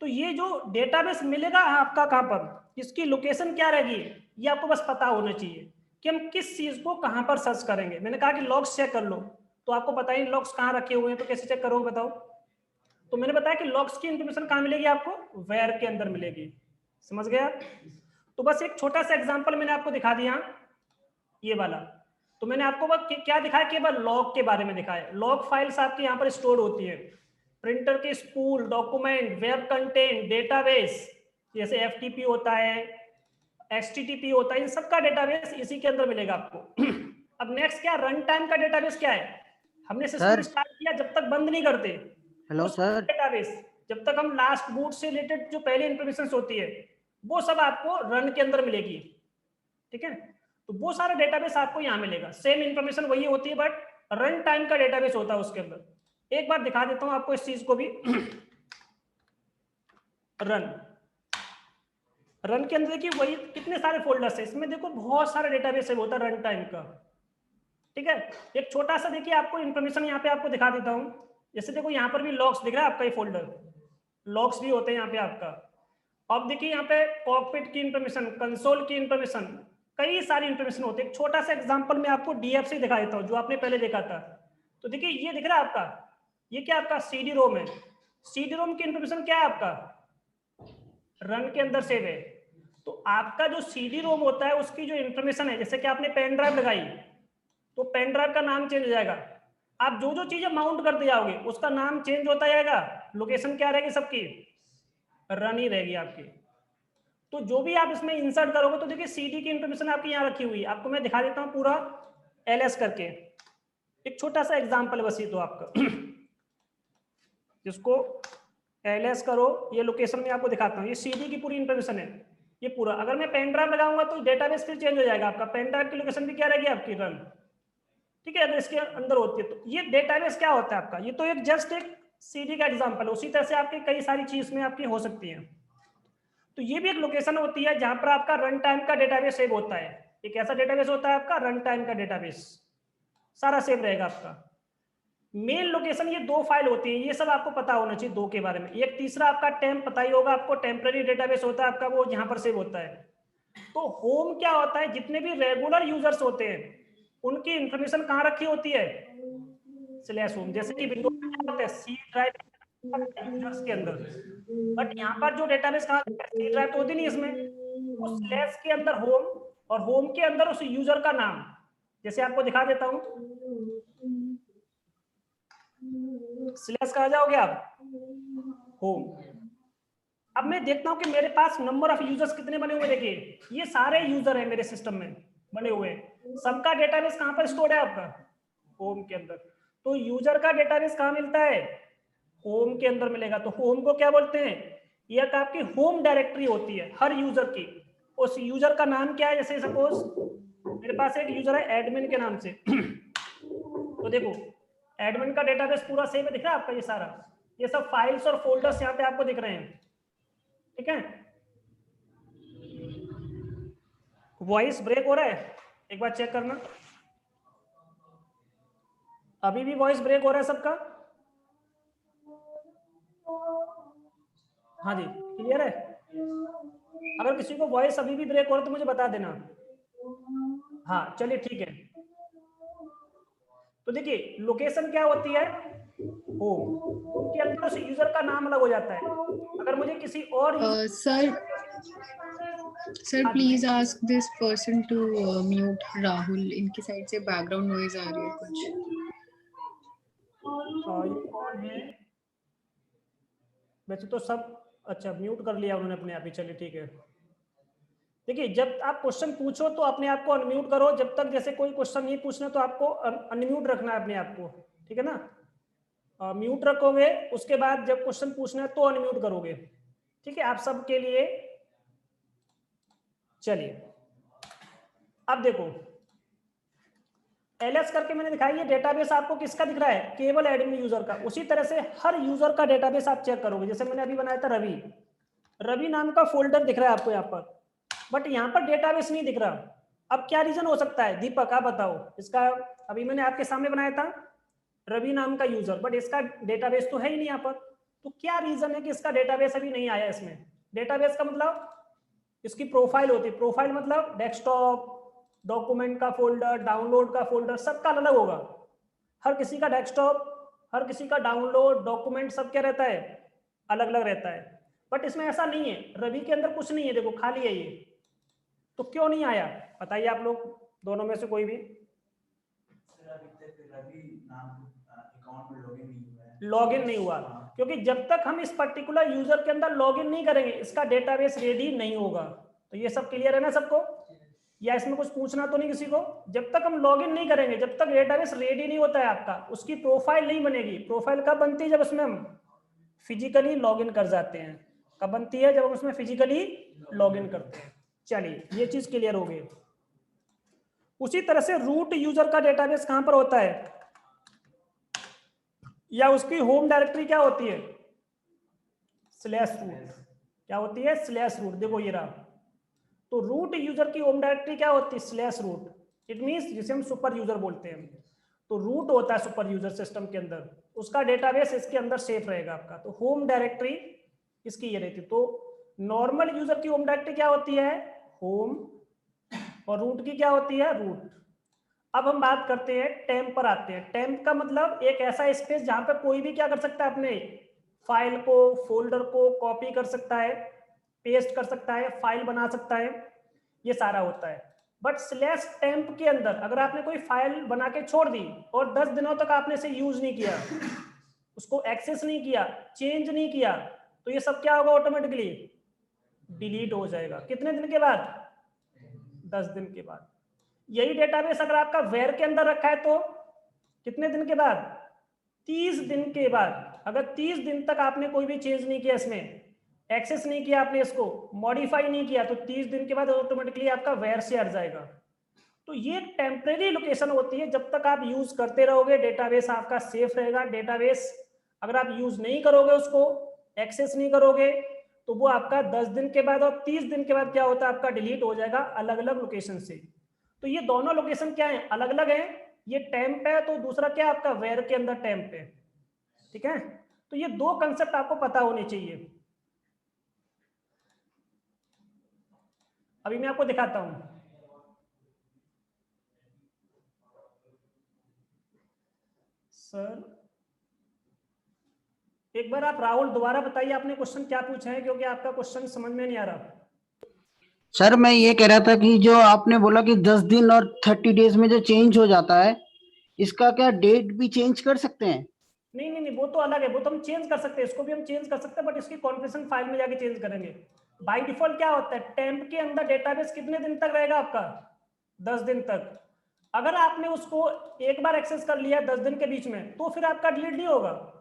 तो ये जो डेटाबेस मिलेगा आपका कहाँ पर, इसकी लोकेशन क्या रहेगी, ये आपको बस पता होना चाहिए कि हम किस चीज को कहाँ पर सर्च करेंगे। मैंने कहा कि लॉग्स चेक कर लो, तो आपको पता ही लॉग्स कहाँ रखे हुए हैं, तो कैसे चेक करोगे बताओ। तो मैंने बताया कि लॉग्स की इंफॉर्मेशन कहाँ मिलेगी आपको, वेयर के अंदर मिलेगी। समझ गया? तो बस एक छोटा सा एग्जांपल मैंने आपको दिखा दिया, ये वाला। तो मैंने आपको बस क्या दिखाया, केवल लॉग के बारे में दिखाया। लॉग फाइल्स आपके यहाँ पर स्टोर होती है, प्रिंटर के spool, document, web content, database, जैसे एफटीपी होता है, एचटीटीपी होता है, इन सबका डेटाबेस इसी के अंदर मिलेगा आपको। अब नेक्स्ट क्या, रन टाइम का डेटाबेस क्या है? हमने सिस्टम सर। स्टार्ट किया, जब तक बंद नहीं करते हेलो उस सर। डेटाबेस, जब तक हम लास्ट बूट से रिलेटेड जो पहले इंफॉर्मेशन होती है वो सब आपको रन के अंदर मिलेगी, ठीक है। तो वो सारा डेटाबेस आपको यहाँ मिलेगा, सेम इंफॉर्मेशन वही होती है, बट रन टाइम का डेटाबेस होता है उसके अंदर। एक बार दिखा देता हूँ आपको इस चीज को भी। रन के अंदर देखिए वही कितने सारे फोल्डर्स है, इसमें देखो बहुत सारा डेटाबेस है होता है रन टाइम का, ठीक है। एक छोटा सा देखिए आपको इन्फॉर्मेशन यहाँ पे आपको दिखा देता हूँ। जैसे देखो यहाँ पर भी लॉग्स दिख रहा है आपका, ये फोल्डर लॉग्स भी होते हैं यहाँ पे आपका। अब देखिए यहाँ पे कॉकपिट की इंफॉर्मेशन, कंसोल की इंफॉर्मेशन, कई सारी इंफॉर्मेशन होती है। एक छोटा सा एग्जांपल मैं आपको डीएफ से दिखा देता हूँ, जो आपने पहले देखा था। तो देखिए ये दिख रहा है आपका, ये क्या आपका सीडी रोम है। सीडी रोम की इंफॉर्मेशन क्या है आपका, रन के अंदर सेव है। तो आपका जो सीडी रोम होता है उसकी जो इंफॉर्मेशन है, जैसे कि आपने पेन ड्राइव लगाई तो पेन ड्राइव का नाम चेंज हो जाएगा। आप जो जो चीजें माउंट करते जाओगे उसका नाम चेंज होता जाएगा, लोकेशन क्या रहेगी सबकी, रन ही रहेगी आपकी। तो जो भी आप इसमें इंसर्ट करोगे, तो देखिए सीडी की इंफॉर्मेशन आपकी यहाँ रखी हुई है। आपको मैं दिखा देता हूँ पूरा एलएस करके, एक छोटा सा एग्जांपल बस ये तो आपका। जिसको एलएस करो, ये लोकेशन में आपको दिखाता हूँ, ये सीडी की पूरी इंफॉर्मेशन है ये पूरा। अगर मैं पेन ड्राइव लगाऊंगा तो डेटाबेस फिर चेंज हो जाएगा आपका, पेन ड्राइव की लोकेशन भी क्या रहेगी आपकी, रन, ठीक है। अगर इसके अंदर होती है तो ये डेटाबेस क्या होता है आपका, ये तो एक जस्ट एक सीडी का एग्जांपल है। उसी तरह से आपकी कई सारी चीज में आपकी हो सकती है। तो ये भी एक लोकेशन होती है जहां पर आपका रन टाइम का डेटाबेस सेव होता है। एक ऐसा डेटाबेस होता है आपका रन टाइम का डेटाबेस, सारा सेव रहेगा आपका। मेन लोकेशन ये दो फाइल होती है, ये सब आपको पता होना चाहिए दो के बारे में। एक तीसरा आपका टेम्प पता ही होगा आपको, टेम्पररी डेटाबेस होता है आपका, वो यहाँ पर सेव होता है। तो होम क्या होता है, जितने भी रेगुलर यूजर्स होते हैं उनकी इंफॉर्मेशन कहाँ रखी होती है, स्लैश होम। जैसे कि विंडोज में क्या होता है, सी ड्राइव यूजर्स के अंदर, बट यहाँ पर जो डेटाबेस कहाँ, सी ड्राइव तो होती नहीं इसमें, उस स्लैश के अंदर होम, और होम के अंदर उस यूजर का नाम। जैसे आपको दिखा देता हूँ, स्लैश कहाँ जाओगे आप, होम। अब मैं देखता हूँ कि मेरे पास नंबर ऑफ यूजर्स कितने बने हुए, देखिए ये सारे यूजर हैं मेरे सिस्टम में बने हुए हैं। सबका डेटाबेस कहाँ पर स्टोर है आपका, होम के अंदर। तो यूजर का डेटाबेस कहाँ मिलता है, होम के अंदर मिलेगा। तो होम को क्या बोलते हैं, ये आपकी होम डायरेक्टरी होती है हर यूजर की। उस यूजर का नाम क्या है, जैसे सपोज मेरे पास एक यूजर है एडमिन के नाम से। तो देखो एडमिन का डेटाबेस पूरा सेव है, दिख रहा है आपका ये सारा, ये सब फाइल्स और फोल्डर्स यहाँ पे आपको दिख रहे हैं, ठीक है। वॉइस ब्रेक हो रहा है, एक बार चेक करना। अभी भी वॉइस ब्रेक हो रहा है सबका? हाँ जी, क्लियर है? अगर किसी को वॉइस अभी भी ब्रेक हो रहा है तो मुझे बता देना। हाँ चलिए ठीक है। तो देखिए लोकेशन क्या होती है, होम। होम के अंदर उस यूजर का नाम अलग हो जाता है। अगर मुझे किसी और sir please ask this person to mute Rahul, इनकी साइड से बैकग्राउंड नॉइज आ रही है कुछ। ये कौन है? वैसे तो सब अच्छा म्यूट कर लिया उन्होंने अपने आप ही, चलिए ठीक है। देखिए जब आप क्वेश्चन पूछो तो अपने आप को अनम्यूट करो, जब तक जैसे कोई क्वेश्चन नहीं पूछना तो आपको अनम्यूट रखना है अपने आप को, ठीक है ना? म्यूट रखोगे, उसके बाद जब क्वेश्चन पूछना है तो अनम्यूट करोगे, ठीक है आप सबके लिए। चलिए अब देखो एलएस करके मैंने दिखाई, ये डेटाबेस आपको किसका दिख रहा है? केवल एडमिन यूजर का। उसी तरह से हर यूजर का डेटाबेस आप चेक करोगे। जैसे मैंने अभी बनाया था रवि नाम का फोल्डर दिख रहा है आपको यहाँ पर, बट यहाँ पर डेटाबेस नहीं दिख रहा। अब क्या रीजन हो सकता है? दीपक आप बताओ इसका। अभी मैंने आपके सामने बनाया था रवि नाम का यूजर, बट इसका डेटाबेस तो है ही नहीं यहाँ पर। तो क्या रीजन है कि इसका डेटाबेस अभी नहीं आया? इसमें डेटाबेस का मतलब इसकी प्रोफाइल होती है। प्रोफाइल मतलब डेस्कटॉप, डॉक्यूमेंट का फोल्डर, डाउनलोड का फोल्डर, सबका अलग होगा। हर किसी का डेस्कटॉप, हर किसी का डाउनलोड, डॉक्यूमेंट सब क्या रहता है? अलग अलग रहता है। बट इसमें ऐसा नहीं है, रवि के अंदर कुछ नहीं है, देखो खाली है ये। तो क्यों नहीं आया बताइए आप लोग, दोनों में से कोई भी। लॉगिन नहीं हुआ क्योंकि जब तक हम इस पर्टिकुलर यूजर के अंदर लॉगिन नहीं करेंगे इसका डेटाबेस रेडी नहीं होगा। तो ये सब क्लियर है ना सबको? या इसमें कुछ पूछना तो नहीं किसी को? जब तक हम लॉगिन नहीं करेंगे, जब तक डेटाबेस रेडी नहीं होता है आपका, उसकी प्रोफाइल नहीं बनेगी। प्रोफाइल कब बनती है? जब उसमें हम फिजिकली लॉगिन कर जाते हैं। कब बनती है? जब हम उसमें फिजिकली लॉगिन करते हैं। चलिए ये चीज क्लियर हो गई। उसी तरह से रूट यूजर का डेटाबेस कहां पर होता है, या उसकी होम डायरेक्टरी क्या होती है? /रूट। क्या होती है? /रूट। देखो ये रहा। तो रूट यूजर की होम डायरेक्टरी क्या होती है? /रूट। इट मींस जिसे हम सुपर यूजर बोलते हैं। तो रूट होता है सुपर यूजर सिस्टम के अंदर, उसका डेटाबेस इसके अंदर सेफ रहेगा आपका। तो होम डायरेक्टरी इसकी ये रहती है। तो नॉर्मल यूजर की होम डायरेक्टरी क्या होती है? होम। और रूट की क्या होती है? रूट। अब हम बात करते हैं टेम्प पर आते हैं। टेम्प का मतलब एक ऐसा स्पेस जहां पर कोई भी क्या कर सकता है, अपने फाइल को, फोल्डर को कॉपी कर सकता है, पेस्ट कर सकता है, फाइल बना सकता है, ये सारा होता है। बट /temp के अंदर अगर आपने कोई फाइल बना के छोड़ दी और 10 दिनों तक आपने इसे यूज नहीं किया, उसको एक्सेस नहीं किया, चेंज नहीं किया, तो ये सब क्या होगा? ऑटोमेटिकली डिलीट हो जाएगा। कितने दिन के बाद? 10 दिन के बाद। यही डेटाबेस अगर आपका वेयर के अंदर रखा है तो कितने दिन के बाद? 30 दिन के बाद। अगर 30 दिन तक आपने कोई भी चेंज नहीं किया, इसमें एक्सेस नहीं किया, आपने इसको मॉडिफाई नहीं किया, तो 30 दिन के बाद ऑटोमेटिकली आपका वेयर से हट जाएगा। तो ये एक टेम्परेरी लोकेशन होती है। जब तक आप यूज करते रहोगे डेटाबेस आपका सेफ रहेगा। डेटाबेस अगर आप यूज नहीं करोगे, उसको एक्सेस नहीं करोगे, तो वो आपका 10 दिन के बाद और 30 दिन के बाद क्या होता है? आपका डिलीट हो जाएगा अलग अलग लोकेशन से। तो ये दोनों लोकेशन क्या है? अलग अलग है। ये टेम्प है, तो दूसरा क्या आपका? वेयर के अंदर टेम्प है। ठीक है, तो ये दो कंसेप्ट आपको पता होने चाहिए। अभी मैं आपको दिखाता हूं। सर एक बार आप राहुल दोबारा बताइए आपने क्वेश्चन क्या पूछा है, क्योंकि आपका क्वेश्चन समझ में नहीं आ रहा। सर मैं ये कह रहा था कि जो आपने बोला कि 10 दिन और 30 डेज में जो चेंज हो जाता है, इसका क्या डेट भी चेंज कर सकते हैं? नहीं नहीं नहीं, वो तो अलग है, वो तो हम चेंज कर सकते हैं, इसको भी हम चेंज कर सकते हैं, बट इसकी कॉन्फ़िगरेशन फाइल में जाके चेंज करेंगे। बाय डिफॉल्ट क्या होता है? टेम्प के अंदर डेटाबेस कितने दिन तक रहेगा आपका? 10 दिन तक। अगर आपने उसको एक बार एक्सेस कर लिया 10 दिन के बीच में, तो फिर आपका डिलीट नहीं होगा।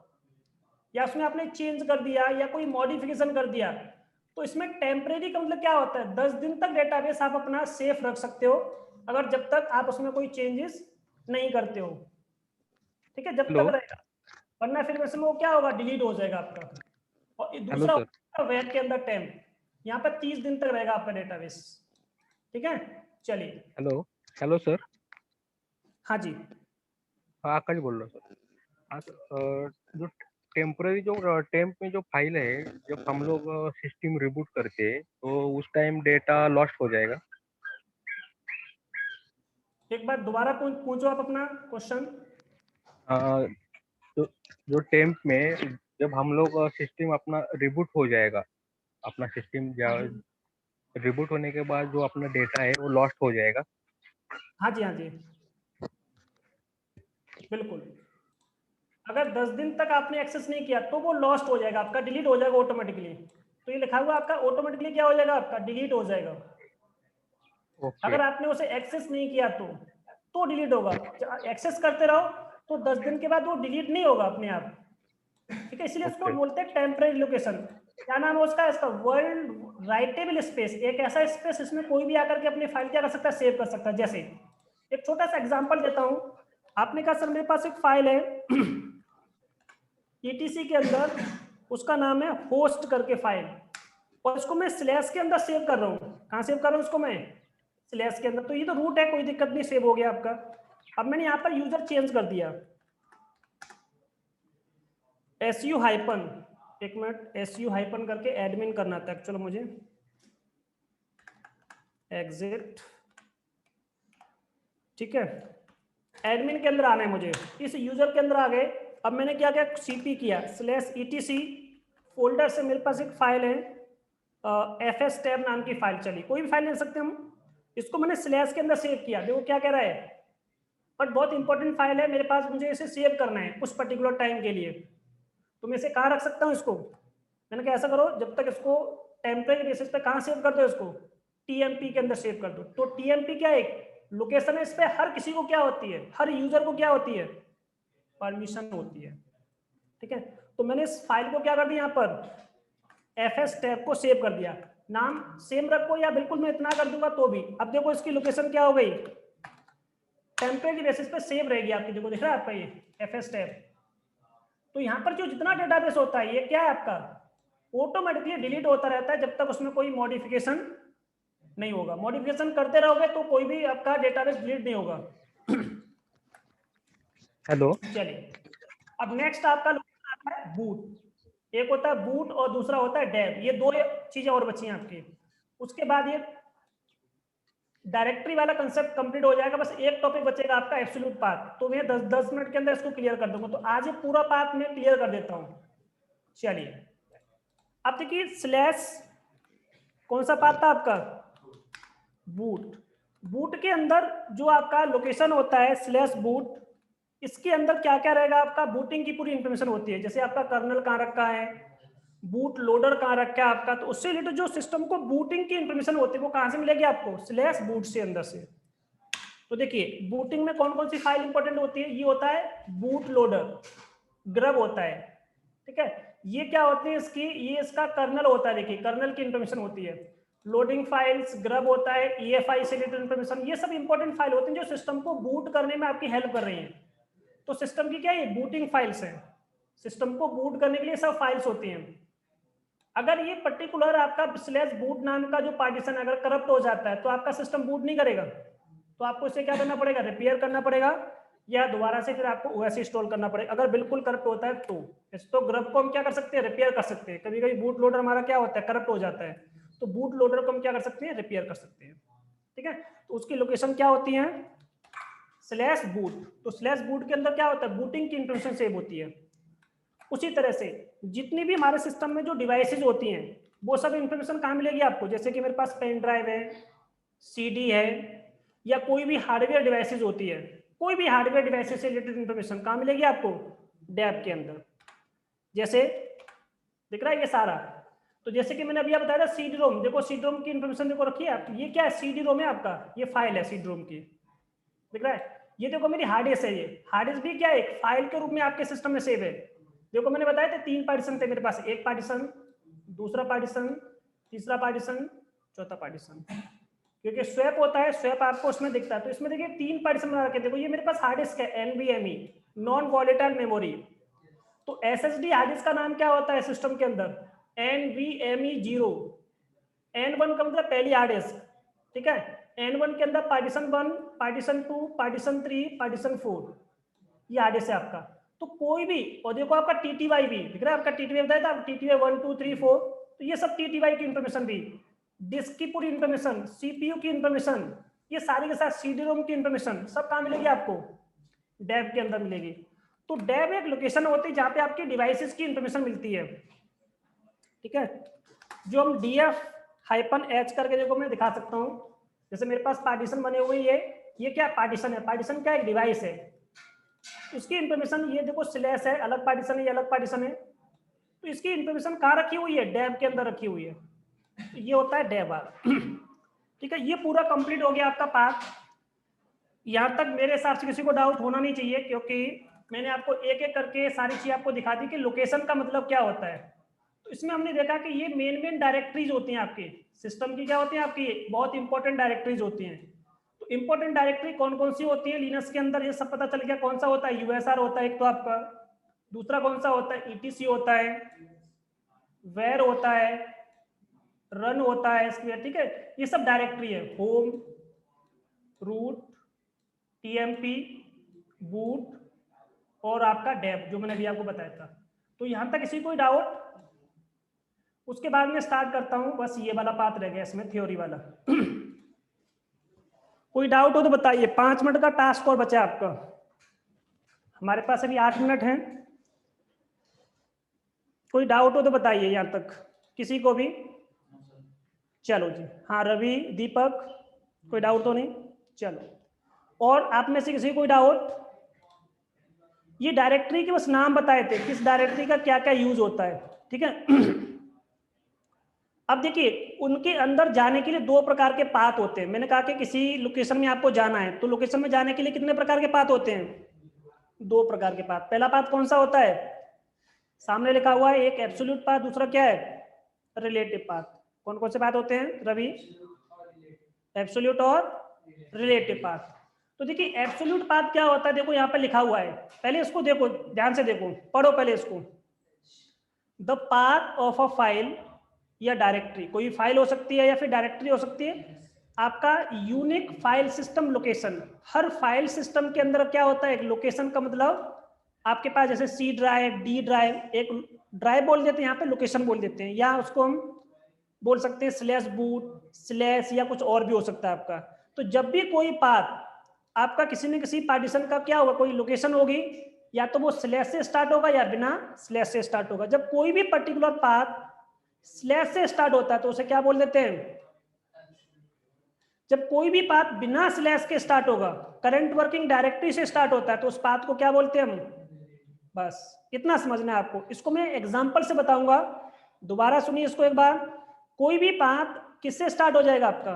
या उसमें आपने चेंज कर दिया या कोई मॉडिफिकेशन कर दिया, तो इसमें टेम्परेरी का मतलब क्या होता है? 10 दिन तक डेटाबेस आप अपना सेफ रख सकते हो, अगर जब तक आप उसमें कोई चेंजेस नहीं करते हो। ठीक है, जब हेलो तक रहेगा, वरना फिर वैसे में वो क्या होगा? डिलीट हो जाएगा आपका। और हेलो दूसरा सर। वेब के अंदर टेम्प, यहाँ पर 30 दिन तक रहेगा आपका डेटाबेस। ठीक है, चलिए। Hello hello sir. हाँ जी। हाँ आकाश बोल रहा हूँ सर। हाँ जो टेम्पररी जो टेम्प में जो फाइल है, जब हम लोग सिस्टम रिबूट करते हैं तो उस टाइम डेटा लॉस्ट हो जाएगा। एक बार दोबारा पूछो आप अपना क्वेश्चन। जो जो टेम्प में जब हम लोग सिस्टम अपना रिबूट हो जाएगा, अपना सिस्टम रिबूट होने के बाद जो अपना डेटा है वो लॉस्ट हो जाएगा। हाँ जी, हाँ जी, बिल्कुल। अगर 10 दिन तक आपने एक्सेस नहीं किया तो वो लॉस्ट हो जाएगा, आपका डिलीट हो जाएगा ऑटोमेटिकली। तो ये लिखा हुआ आपका ऑटोमेटिकली क्या हो जाएगा, आपका डिलीट हो जाएगा। ओके अगर आपने उसे एक्सेस नहीं किया तो डिलीट होगा। एक्सेस करते रहो तो 10 दिन के बाद वो डिलीट नहीं होगा अपने आप, ठीक है। इसलिए उसको ओके बोलते हैं टेम्परेरी लोकेशन। क्या नाम है उसका, इसका वर्ल्ड राइटेबल स्पेस। एक ऐसा स्पेस इसमें कोई भी आकर के अपनी फाइल क्या कर सकता है, सेव कर सकता है। जैसे एक छोटा सा एग्जांपल देता हूं। आपने कहा सर मेरे पास एक फाइल है ईटीसी के अंदर, उसका नाम है होस्ट करके फाइल, और इसको मैं स्लैश के अंदर सेव कर रहा हूँ। कहाँ सेव कर रहा हूँ इसको मैं, स्लैश के अंदर। तो ये तो रूट है, कोई दिक्कत नहीं, सेव हो गया आपका। अब मैंने यहाँ पर यूजर चेंज कर दिया, SU हाइपन, एक मिनट, SU हाइपन करके एडमिन करना था एक्चुअली मुझे, एग्जिट, ठीक है। एडमिन के अंदर आना है मुझे, इस यूजर के अंदर आ गए। अब मैंने क्या किया, CP किया /etc फोल्डर से मेरे पास एक फाइल है FS टैब नाम की फाइल, चली कोई भी फाइल ले सकते हैं हम। इसको मैंने स्लैश के अंदर सेव किया। देखो क्या कह रहा है, बट बहुत इंपॉर्टेंट फाइल है मेरे पास, मुझे इसे सेव करना है कुछ पर्टिकुलर टाइम के लिए। तो मैं इसे कहाँ रख सकता हूँ इसको, मैंने कहा ऐसा करो, जब तक इसको टेम्परेरी बेसिस पे कहाँ सेव कर दो, इसको TMP के अंदर सेव कर दो। तो TMP क्या एक लोकेशन है, इस पे हर किसी को क्या होती है, हर यूजर को क्या होती है, परमिशन होती है, ठीक है। तो मैंने इस फाइल को क्या कर दिया, यहाँ पर FS टैब को सेव कर दिया। नाम सेम रखो या बिल्कुल मैं इतना कर दूंगा तो भी। अब देखो इसकी लोकेशन क्या हो गई, टेम्परेरी बेसिस पे सेव रहेगी आपकी। देखो दिख रहा है आपका ये FS टैब। तो यहाँ पर जो जितना डेटाबेस होता है ये क्या है आपका, ऑटोमेटिकली डिलीट होता रहता है जब तक उसमें कोई मॉडिफिकेशन नहीं होगा। मॉडिफिकेशन करते रहोगे तो कोई भी आपका डेटाबेस डिलीट नहीं होगा। हेलो। चलिए, अब नेक्स्ट आपका आता है बूट। एक होता है बूट और दूसरा होता है डेव। ये दो चीजें और बची हैं आपकी। उसके बाद ये डायरेक्टरी वाला कंसेप्ट कंप्लीट हो जाएगा। बस एक टॉपिक बचेगा आपका एब्सोल्यूट पाथ। तो मैं 10 मिनट के अंदर इसको क्लियर कर दूंगा। तो आज ये पूरा पाथ मैं क्लियर कर देता हूँ। चलिए, अब देखिए स्लैश कौन सा पाथ था आपका, बूट। बूट के अंदर जो आपका लोकेशन होता है /बूट, इसके अंदर क्या क्या रहेगा आपका, बूटिंग की पूरी इंफॉर्मेशन होती है। जैसे आपका कर्नल कहाँ रखा है, बूट लोडर कहाँ रखा है आपका, तो उससे रिलेटेड जो सिस्टम को बूटिंग की इंफॉर्मेशन होती है वो कहाँ से मिलेगी आपको, /बूट से अंदर से। तो देखिए बूटिंग में कौन कौन सी फाइल इंपॉर्टेंट होती है, ये होता है बूट लोडर, ग्रब होता है, ठीक है। ये क्या होती है इसकी, ये इसका कर्नल होता है। देखिए कर्नल की इंफॉर्मेशन होती है, लोडिंग फाइल्स, ग्रब होता है, EFI से रिलेटेड इंफॉर्मेशन। ये सब इंपॉर्टेंट फाइल होते हैं जो सिस्टम को बूट करने में आपकी हेल्प कर रही हैं। तो सिस्टम की क्या ये बूटिंग फाइल्स हैं, सिस्टम को बूट करने के लिए सब फाइल्स होती हैं। अगर ये पर्टिकुलर आपका /बूट नाम का जो पार्टीशन अगर करप्ट हो जाता है तो आपका सिस्टम बूट नहीं करेगा। तो आपको इसे क्या करना पड़ेगा, रिपेयर करना पड़ेगा, या दोबारा से फिर आपको OS इंस्टॉल करना पड़ेगा। अगर बिल्कुल करप्ट होता है तो ग्रब को हम क्या कर सकते हैं, रिपेयर कर सकते हैं। कभी कभी बूट लोडर हमारा क्या होता है, करप्ट हो जाता है, तो बूट लोडर को हम क्या कर सकते हैं, रिपेयर कर सकते हैं, ठीक है। तो उसकी लोकेशन क्या होती है, /बूट। तो /बूट के अंदर क्या होता है, बूटिंग की इंफॉर्मेशन सेव होती है। उसी तरह से जितनी भी हमारे सिस्टम में जो डिवाइसेज होती हैं वो सब इंफॉर्मेशन कहाँ मिलेगी आपको। जैसे कि मेरे पास पेन ड्राइव है, CD है, या कोई भी हार्डवेयर डिवाइसेज होती है, कोई भी हार्डवेयर डिवाइसेज से रिलेटेड इंफॉर्मेशन कहाँ मिलेगी आपको, डैब के अंदर। जैसे दिख रहा है ये सारा। तो जैसे कि मैंने अभी बताया था CD-ROM, देखो CD-ROM की इंफॉर्मेशन देखो रखी है आप। ये क्या है, CD-ROM है आपका, ये फाइल है CD-ROM की, दिख रहा है। ये देखो मेरी हार्ड डिस्क है, ये हार्ड डिस्क भी क्या है, एक फाइल के रूप में आपके सिस्टम में सेव है। देखो मैंने बताया था 3 पार्टीशन थे मेरे पास, एक पार्टीशन, दूसरा पार्टीशन, तीसरा पार्टीशन, चौथा पार्टीशन। क्योंकि स्वैप होता है, स्वैप आपको उसमें दिखता है। तो इसमें देखिए 3 पार्टीशन बना रखे। देखो ये मेरे पास हार्ड डिस्क है NVMe, नॉन वॉलेटाइल मेमोरी। तो SSD हार्ड डिस्क का नाम क्या होता है सिस्टम के अंदर, NVMe 0। N1 का मतलब पहली हार्ड डिस्क, ठीक है। N1 के अंदर पार्टीशन 1, पार्टीशन 2, पार्टीशन 3, पार्टीशन 4। ये हार्ड डिस्क है आपका। तो कोई भी, और देखो आपका टीटीवाई भी दिख रहा है, आपका टीटीवाई बताया था, टीटीवाई 1 2 3 4, तो ये सब टीटीवाई की इंफॉर्मेशन भी, डिस्क की पूरी इंफॉर्मेशन, सीपीयू की इंफॉर्मेशन, ये सारी के साथ सीडी रोम की इंफॉर्मेशन सब कहाँ मिलेगी आपको, डैब के अंदर मिलेगी। तो डैब एक लोकेशन होती है जहाँ पे आपकी डिवाइसेस की इंफॉर्मेशन मिलती है, ठीक है। जो हम DF-H करके देखो मैं दिखा सकता हूँ, जैसे मेरे पास पार्टीशन बने हुए, ये क्या पार्टीशन है, पार्टीशन क्या एक डिवाइस है, उसकी इंफॉर्मेशन ये देखो स्लैश है, अलग पार्टीशन है, ये अलग पार्टीशन है, तो इसकी इंफॉर्मेशन कहाँ रखी हुई है, डैब के अंदर रखी हुई है, तो ये होता है डैब। ठीक है, ये पूरा कंप्लीट हो गया आपका पार्ट। यहाँ तक मेरे हिसाब से किसी को डाउट होना नहीं चाहिए, क्योंकि मैंने आपको एक एक करके सारी चीज आपको दिखा दी कि लोकेशन का मतलब क्या होता है। तो इसमें हमने देखा कि ये मेन डायरेक्टरीज होती हैं आपकी सिस्टम की, क्या होती हैं आपकी बहुत इंपॉर्टेंट डायरेक्टरीज होती हैं। तो इंपॉर्टेंट डायरेक्टरी कौन कौन सी होती है लिनक्स के अंदर, ये सब पता चल गया। कौन सा होता है, यूएसआर होता है एक तो आपका, दूसरा कौन सा होता है, ईटीसी होता है, वेर होता है, रन होता है, स्क्वेयर, ठीक है, ये सब डायरेक्टरी है। होम, रूट, टीएमपी, बूट और आपका डेप, जो मैंने अभी आपको बताया था। तो यहां तक किसी कोई डाउट? उसके बाद में स्टार्ट करता हूं, बस ये वाला पार्ट रह गया इसमें, थ्योरी वाला। कोई डाउट हो तो बताइए। 5 मिनट का टास्क और बचा आपका, हमारे पास अभी 8 मिनट हैं। कोई डाउट हो तो बताइए यहां तक किसी को भी। चलो जी, हाँ रवि, दीपक, कोई डाउट तो नहीं? चलो, और आप में से किसी कोई डाउट? ये डायरेक्टरी के बस नाम बताए थे, किस डायरेक्टरी का क्या क्या यूज होता है, ठीक है। अब देखिए, उनके अंदर जाने के लिए 2 प्रकार के पाथ होते हैं। मैंने कहा कि किसी लोकेशन में आपको जाना है, तो लोकेशन में जाने के लिए कितने प्रकार के पाथ होते हैं? 2 प्रकार के पाथ। पहला पाथ कौन सा होता है, सामने लिखा हुआ है, एक एब्सोल्यूट पाथ, दूसरा क्या है, रिलेटिव पाथ। कौन कौन से पाथ होते हैं रवि? एब्सोल्यूट और रिलेटिव पाथ। तो देखिए एब्सोल्यूट पाथ क्या होता है, देखो यहाँ पे लिखा हुआ है, पहले इसको देखो, ध्यान से देखो, पढ़ो पहले इसको। The path of a file या डायरेक्टरी, कोई फाइल हो सकती है या फिर डायरेक्टरी हो सकती है, आपका यूनिक फाइल सिस्टम लोकेशन। हर फाइल सिस्टम के अंदर क्या होता है, एक लोकेशन का मतलब आपके पास जैसे सी ड्राइव, डी ड्राइव, एक ड्राइव बोल देते हैं यहाँ पे, लोकेशन बोल देते हैं, या उसको हम बोल सकते हैं स्लैश बूट, स्लैश, या कुछ और भी हो सकता है आपका। तो जब भी कोई पाथ आपका किसी न किसी पार्टीशन का क्या होगा, कोई लोकेशन होगी, या तो वो स्लैश से स्टार्ट होगा या बिना स्लैश से स्टार्ट होगा। जब कोई भी पर्टिकुलर पाथ स्लैश से स्टार्ट होता है तो उसे क्या बोल देते हैं, जब कोई भी पाथ बिना स्लैश के स्टार्ट होगा, करंट वर्किंग डायरेक्टरी से स्टार्ट होता है, तो उस पाथ को क्या बोलते हैं हम। बस इतना समझना है आपको। इसको मैं एग्जांपल से बताऊंगा, दोबारा सुनिए इसको एक बार। कोई भी पाथ किससे स्टार्ट हो जाएगा आपका,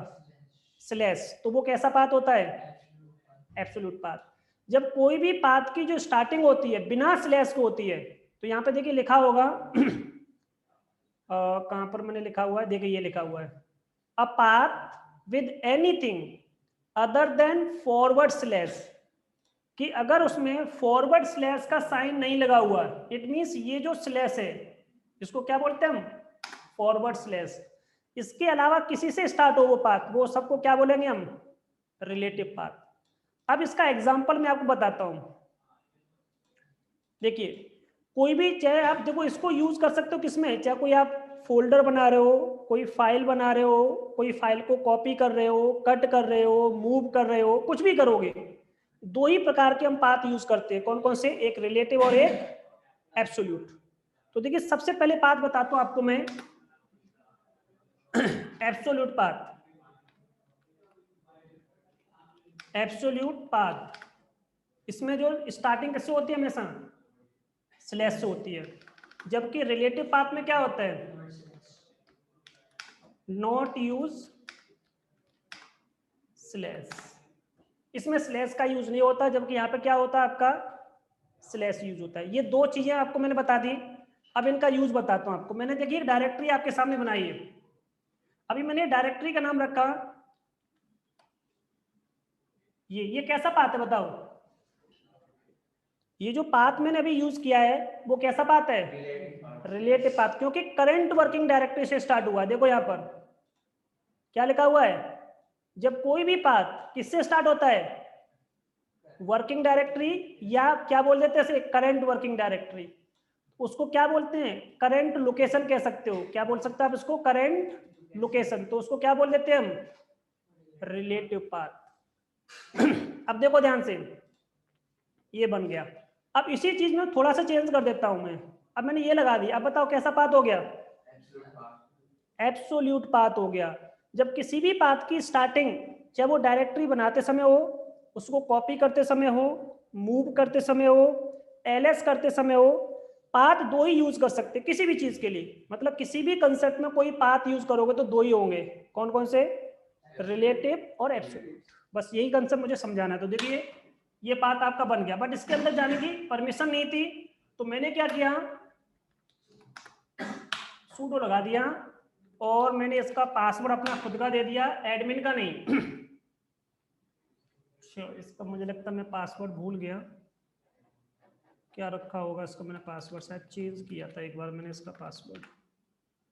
स्लैश, तो वो कैसा पाथ होता है, एब्सोल्यूट पाथ। जब कोई भी पाथ की जो स्टार्टिंग होती है बिना स्लैश को होती है, तो यहाँ पे देखिए लिखा होगा, कहां पर मैंने लिखा हुआ है, देखिए ये लिखा हुआ है, a path with anything other than forward slash, कि अगर उसमें फॉरवर्ड स्लैश का साइन नहीं लगा हुआ, इट मींस ये जो स्लैश है इसको क्या बोलते हैं हम, फॉरवर्ड स्लैश। इसके अलावा किसी से स्टार्ट हो वो पाथ, वो सबको क्या बोलेंगे हम, रिलेटिव पाथ। अब इसका एग्जांपल मैं आपको बताता हूं। देखिए कोई भी, चाहे आप देखो इसको यूज कर सकते हो किसमें, चाहे कोई आप फोल्डर बना रहे हो, कोई फाइल बना रहे हो, कोई फाइल को कॉपी कर रहे हो, कट कर रहे हो, मूव कर रहे हो, कुछ भी करोगे, 2 ही प्रकार के हम पाथ यूज करते हैं। कौन कौन से, एक रिलेटिव और एक एब्सोल्यूट। तो देखिए सबसे पहले पाथ बताता हूं आपको मैं, एब्सोल्यूट पाथ। एब्सोल्यूट पाथ, इसमें जो स्टार्टिंग कैसे होती है, हमेशा स्लैश से होती है, जबकि रिलेटिव पाथ में क्या होता है, नॉट यूज स्लैश। इसमें स्लैश का यूज नहीं होता, जबकि यहाँ पे क्या होता है आपका, स्लैश यूज होता है। ये 2 चीजें आपको मैंने बता दी। अब इनका यूज बताता हूं आपको। मैंने देखिए डायरेक्टरी आपके सामने बनाई है, अभी मैंने डायरेक्टरी का नाम रखा, ये कैसा पाथ है बताओ, ये जो पाथ मैंने अभी यूज किया है वो कैसा पाथ है, रिलेटिव पाथ, क्योंकि करंट वर्किंग डायरेक्टरी से स्टार्ट हुआ है। देखो यहां पर क्या लिखा हुआ है, जब कोई भी पाथ किससे स्टार्ट होता है, वर्किंग डायरेक्टरी या क्या बोल देते हैं करंट वर्किंग डायरेक्टरी, उसको क्या बोलते हैं करंट लोकेशन कह सकते हो, क्या बोल सकते हैं आप इसको करंट लोकेशन, तो उसको क्या बोल देते हैं हम रिलेटिव पाथ। अब देखो ध्यान से ये बन गया। अब इसी चीज में थोड़ा सा चेंज कर देता हूं मैं, अब मैंने ये लगा दिया, अब बताओ कैसा पाथ हो गया एब्सोल्यूट पाथ हो गया। जब किसी भी पाथ की स्टार्टिंग चाहे वो डायरेक्टरी बनाते समय हो, उसको कॉपी करते समय हो, मूव करते समय हो, एलएस करते समय हो, पाथ दो ही यूज कर सकते किसी भी चीज के लिए, मतलब किसी भी कंसेप्ट में कोई पाथ यूज करोगे तो दो ही होंगे, कौन कौन से रिलेटिव और एब्सोल्यूट, बस यही कंसेप्ट मुझे समझाना है। तो देखिए ये पाथ आपका बन गया, बट इसके अंदर जाने की परमिशन नहीं थी, तो मैंने क्या किया सूडो लगा दिया और मैंने इसका पासवर्ड अपना खुद का दे दिया, एडमिन का नहीं। इसका मुझे लगता है मैं पासवर्ड भूल गया, क्या रखा होगा इसका मैंने पासवर्ड, शायद चेंज किया था एक बार मैंने इसका पासवर्ड,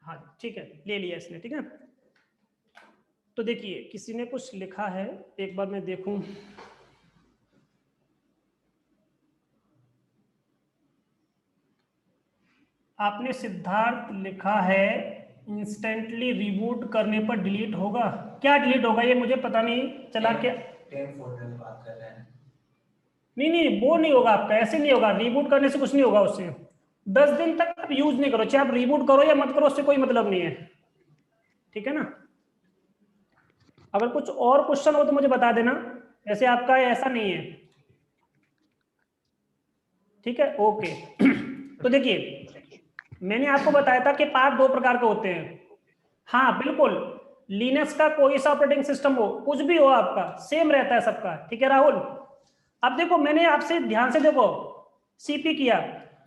हाँ ठीक है ले लिया इसने, ठीक है। तो देखिए किसी ने कुछ लिखा है, एक बार मैं देखूं, आपने सिद्धार्थ लिखा है इंस्टेंटली रिबूट करने पर डिलीट होगा, क्या डिलीट होगा ये मुझे पता नहीं चला, क्या फोल्डर की बात कर रहे हैं। नहीं वो नहीं होगा आपका, ऐसे नहीं होगा, रिबूट करने से कुछ नहीं होगा उससे, 10 दिन तक आप यूज नहीं करो, चाहे आप रिबूट करो या मत करो उससे कोई मतलब नहीं है, ठीक है ना। अगर कुछ और क्वेश्चन हो तो मुझे बता देना, ऐसे आपका ऐसा नहीं है, ठीक है ओके। तो देखिए मैंने आपको बताया था कि पाथ दो प्रकार के होते हैं, हाँ बिल्कुल, लिनक्स का कोई सा ऑपरेटिंग सिस्टम हो, कुछ भी हो आपका सेम रहता है सबका, ठीक है राहुल। अब देखो मैंने आपसे ध्यान से देखो सीपी किया,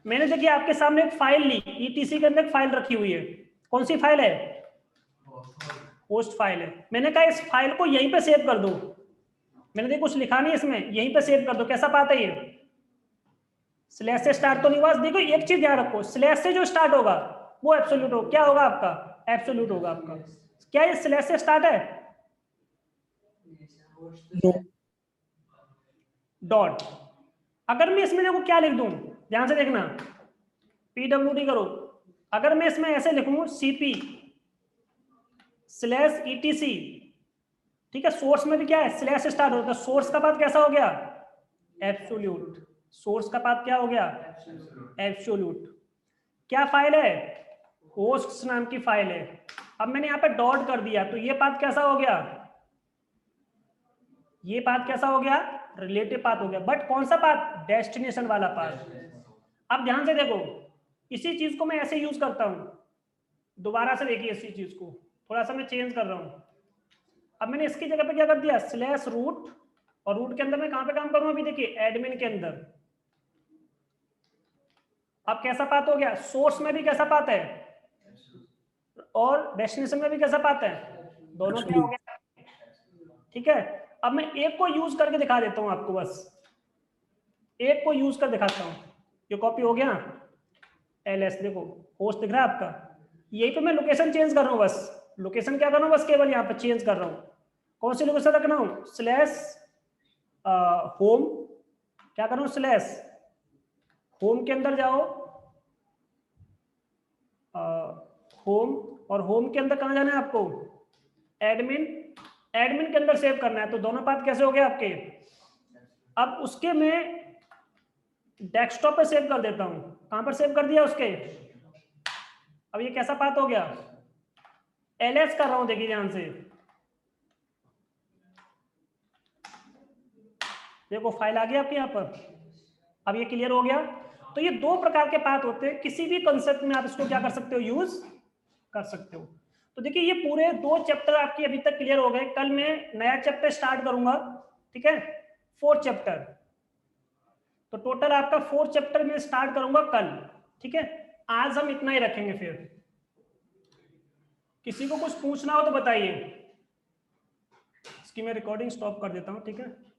मैंने देखिए आपके सामने एक फाइल ली, ईटीसी के अंदर एक फाइल रखी हुई है, कौन सी फाइल है होस्ट फाइल है, मैंने कहा इस फाइल को यहीं पे सेव कर दो, मैंने देखो कुछ लिखा नहीं इसमें, यहीं पे सेव कर दो, कैसा पाथ है ये स्लैश से स्टार्ट तो नहीं हुआ, देखो एक चीज ध्यान रखो, स्लैश से जो स्टार्ट होगा वो एब्सोल्यूट हो, क्या होगा आपका एब्सोल्यूट होगा आपका, क्या ये स्लैश से स्टार्ट है डॉट, अगर मैं इसमें देखो क्या लिख दूं ध्यान से देखना, पीडब्ल्यूडी करो, अगर मैं इसमें ऐसे लिखूं सीपी स्लैश ईटीसी, ठीक है, सोर्स में भी क्या है स्लैश से स्टार्ट होता है, सोर्स का पाथ कैसा हो गया एब्सोल्यूट, सोर्स का पाथ क्या हो गया एब्सोल्यूट, क्या फाइल है होस्ट नाम की फाइल है, अब मैंने यहाँ पे डॉट कर दिया तो ये पाथ कैसा हो गया, ये पाथ कैसा हो गया रिलेटिव पाथ हो गया, बट कौन सा पाथ डेस्टिनेशन वाला पाथ। अब ध्यान से देखो इसी चीज को मैं ऐसे यूज करता हूं, दोबारा से देखिए इसी चीज को थोड़ा सा मैं चेंज कर रहा हूं, अब मैंने इसकी जगह पे क्या कर दिया स्लैश रूट, और रूट के अंदर मैं कहां पे काम करूंगा अभी देखिए एडमिन के अंदर, अब कैसा पाथ हो गया सोर्स में भी कैसा पाथ है और डेस्टिनेशन में भी कैसा पाथ है, दोनों क्या हो गया, ठीक है। अब मैं एक को यूज करके दिखा देता हूं आपको, बस एक को यूज कर दिखाता हूं, ये कॉपी हो गया एलएस, देखो होस्ट दिख रहा है आपका, यही पे मैं लोकेशन चेंज कर रहा हूं, बस लोकेशन क्या कर रहा हूं बस केवल यहाँ पे चेंज कर रहा हूं, कौन सी लोकेशन रखना हूं स्लैश होम, क्या कर रहा हूं स्लैश होम के अंदर जाओ होम, और होम के अंदर कहां जाना है आपको एडमिन, एडमिन के अंदर सेव करना है, तो दोनों पाथ कैसे हो गए आपके। अब उसके मैं डेस्कटॉप पे सेव कर देता हूं, कहां पर सेव कर दिया उसके, अब ये कैसा पाथ हो गया एलएस कर रहा हूं, देखिए ध्यान से देखो फाइल आ गई आपके यहाँ पर, अब ये क्लियर हो गया। तो ये दो प्रकार के पाथ होते हैं, किसी भी कंसेप्ट में आप इसको क्या कर सकते हो यूज कर सकते हो। तो देखिए ये पूरे दो चैप्टर आपके अभी तक क्लियर हो गए, कल मैं नया चैप्टर स्टार्ट करूंगा, ठीक है 4 चैप्टर, तो टोटल आपका 4 चैप्टर में स्टार्ट करूंगा कल, ठीक है। आज हम इतना ही रखेंगे, फिर किसी को कुछ पूछना हो तो बताइए, इसकी मैं रिकॉर्डिंग स्टॉप कर देता हूं, ठीक है।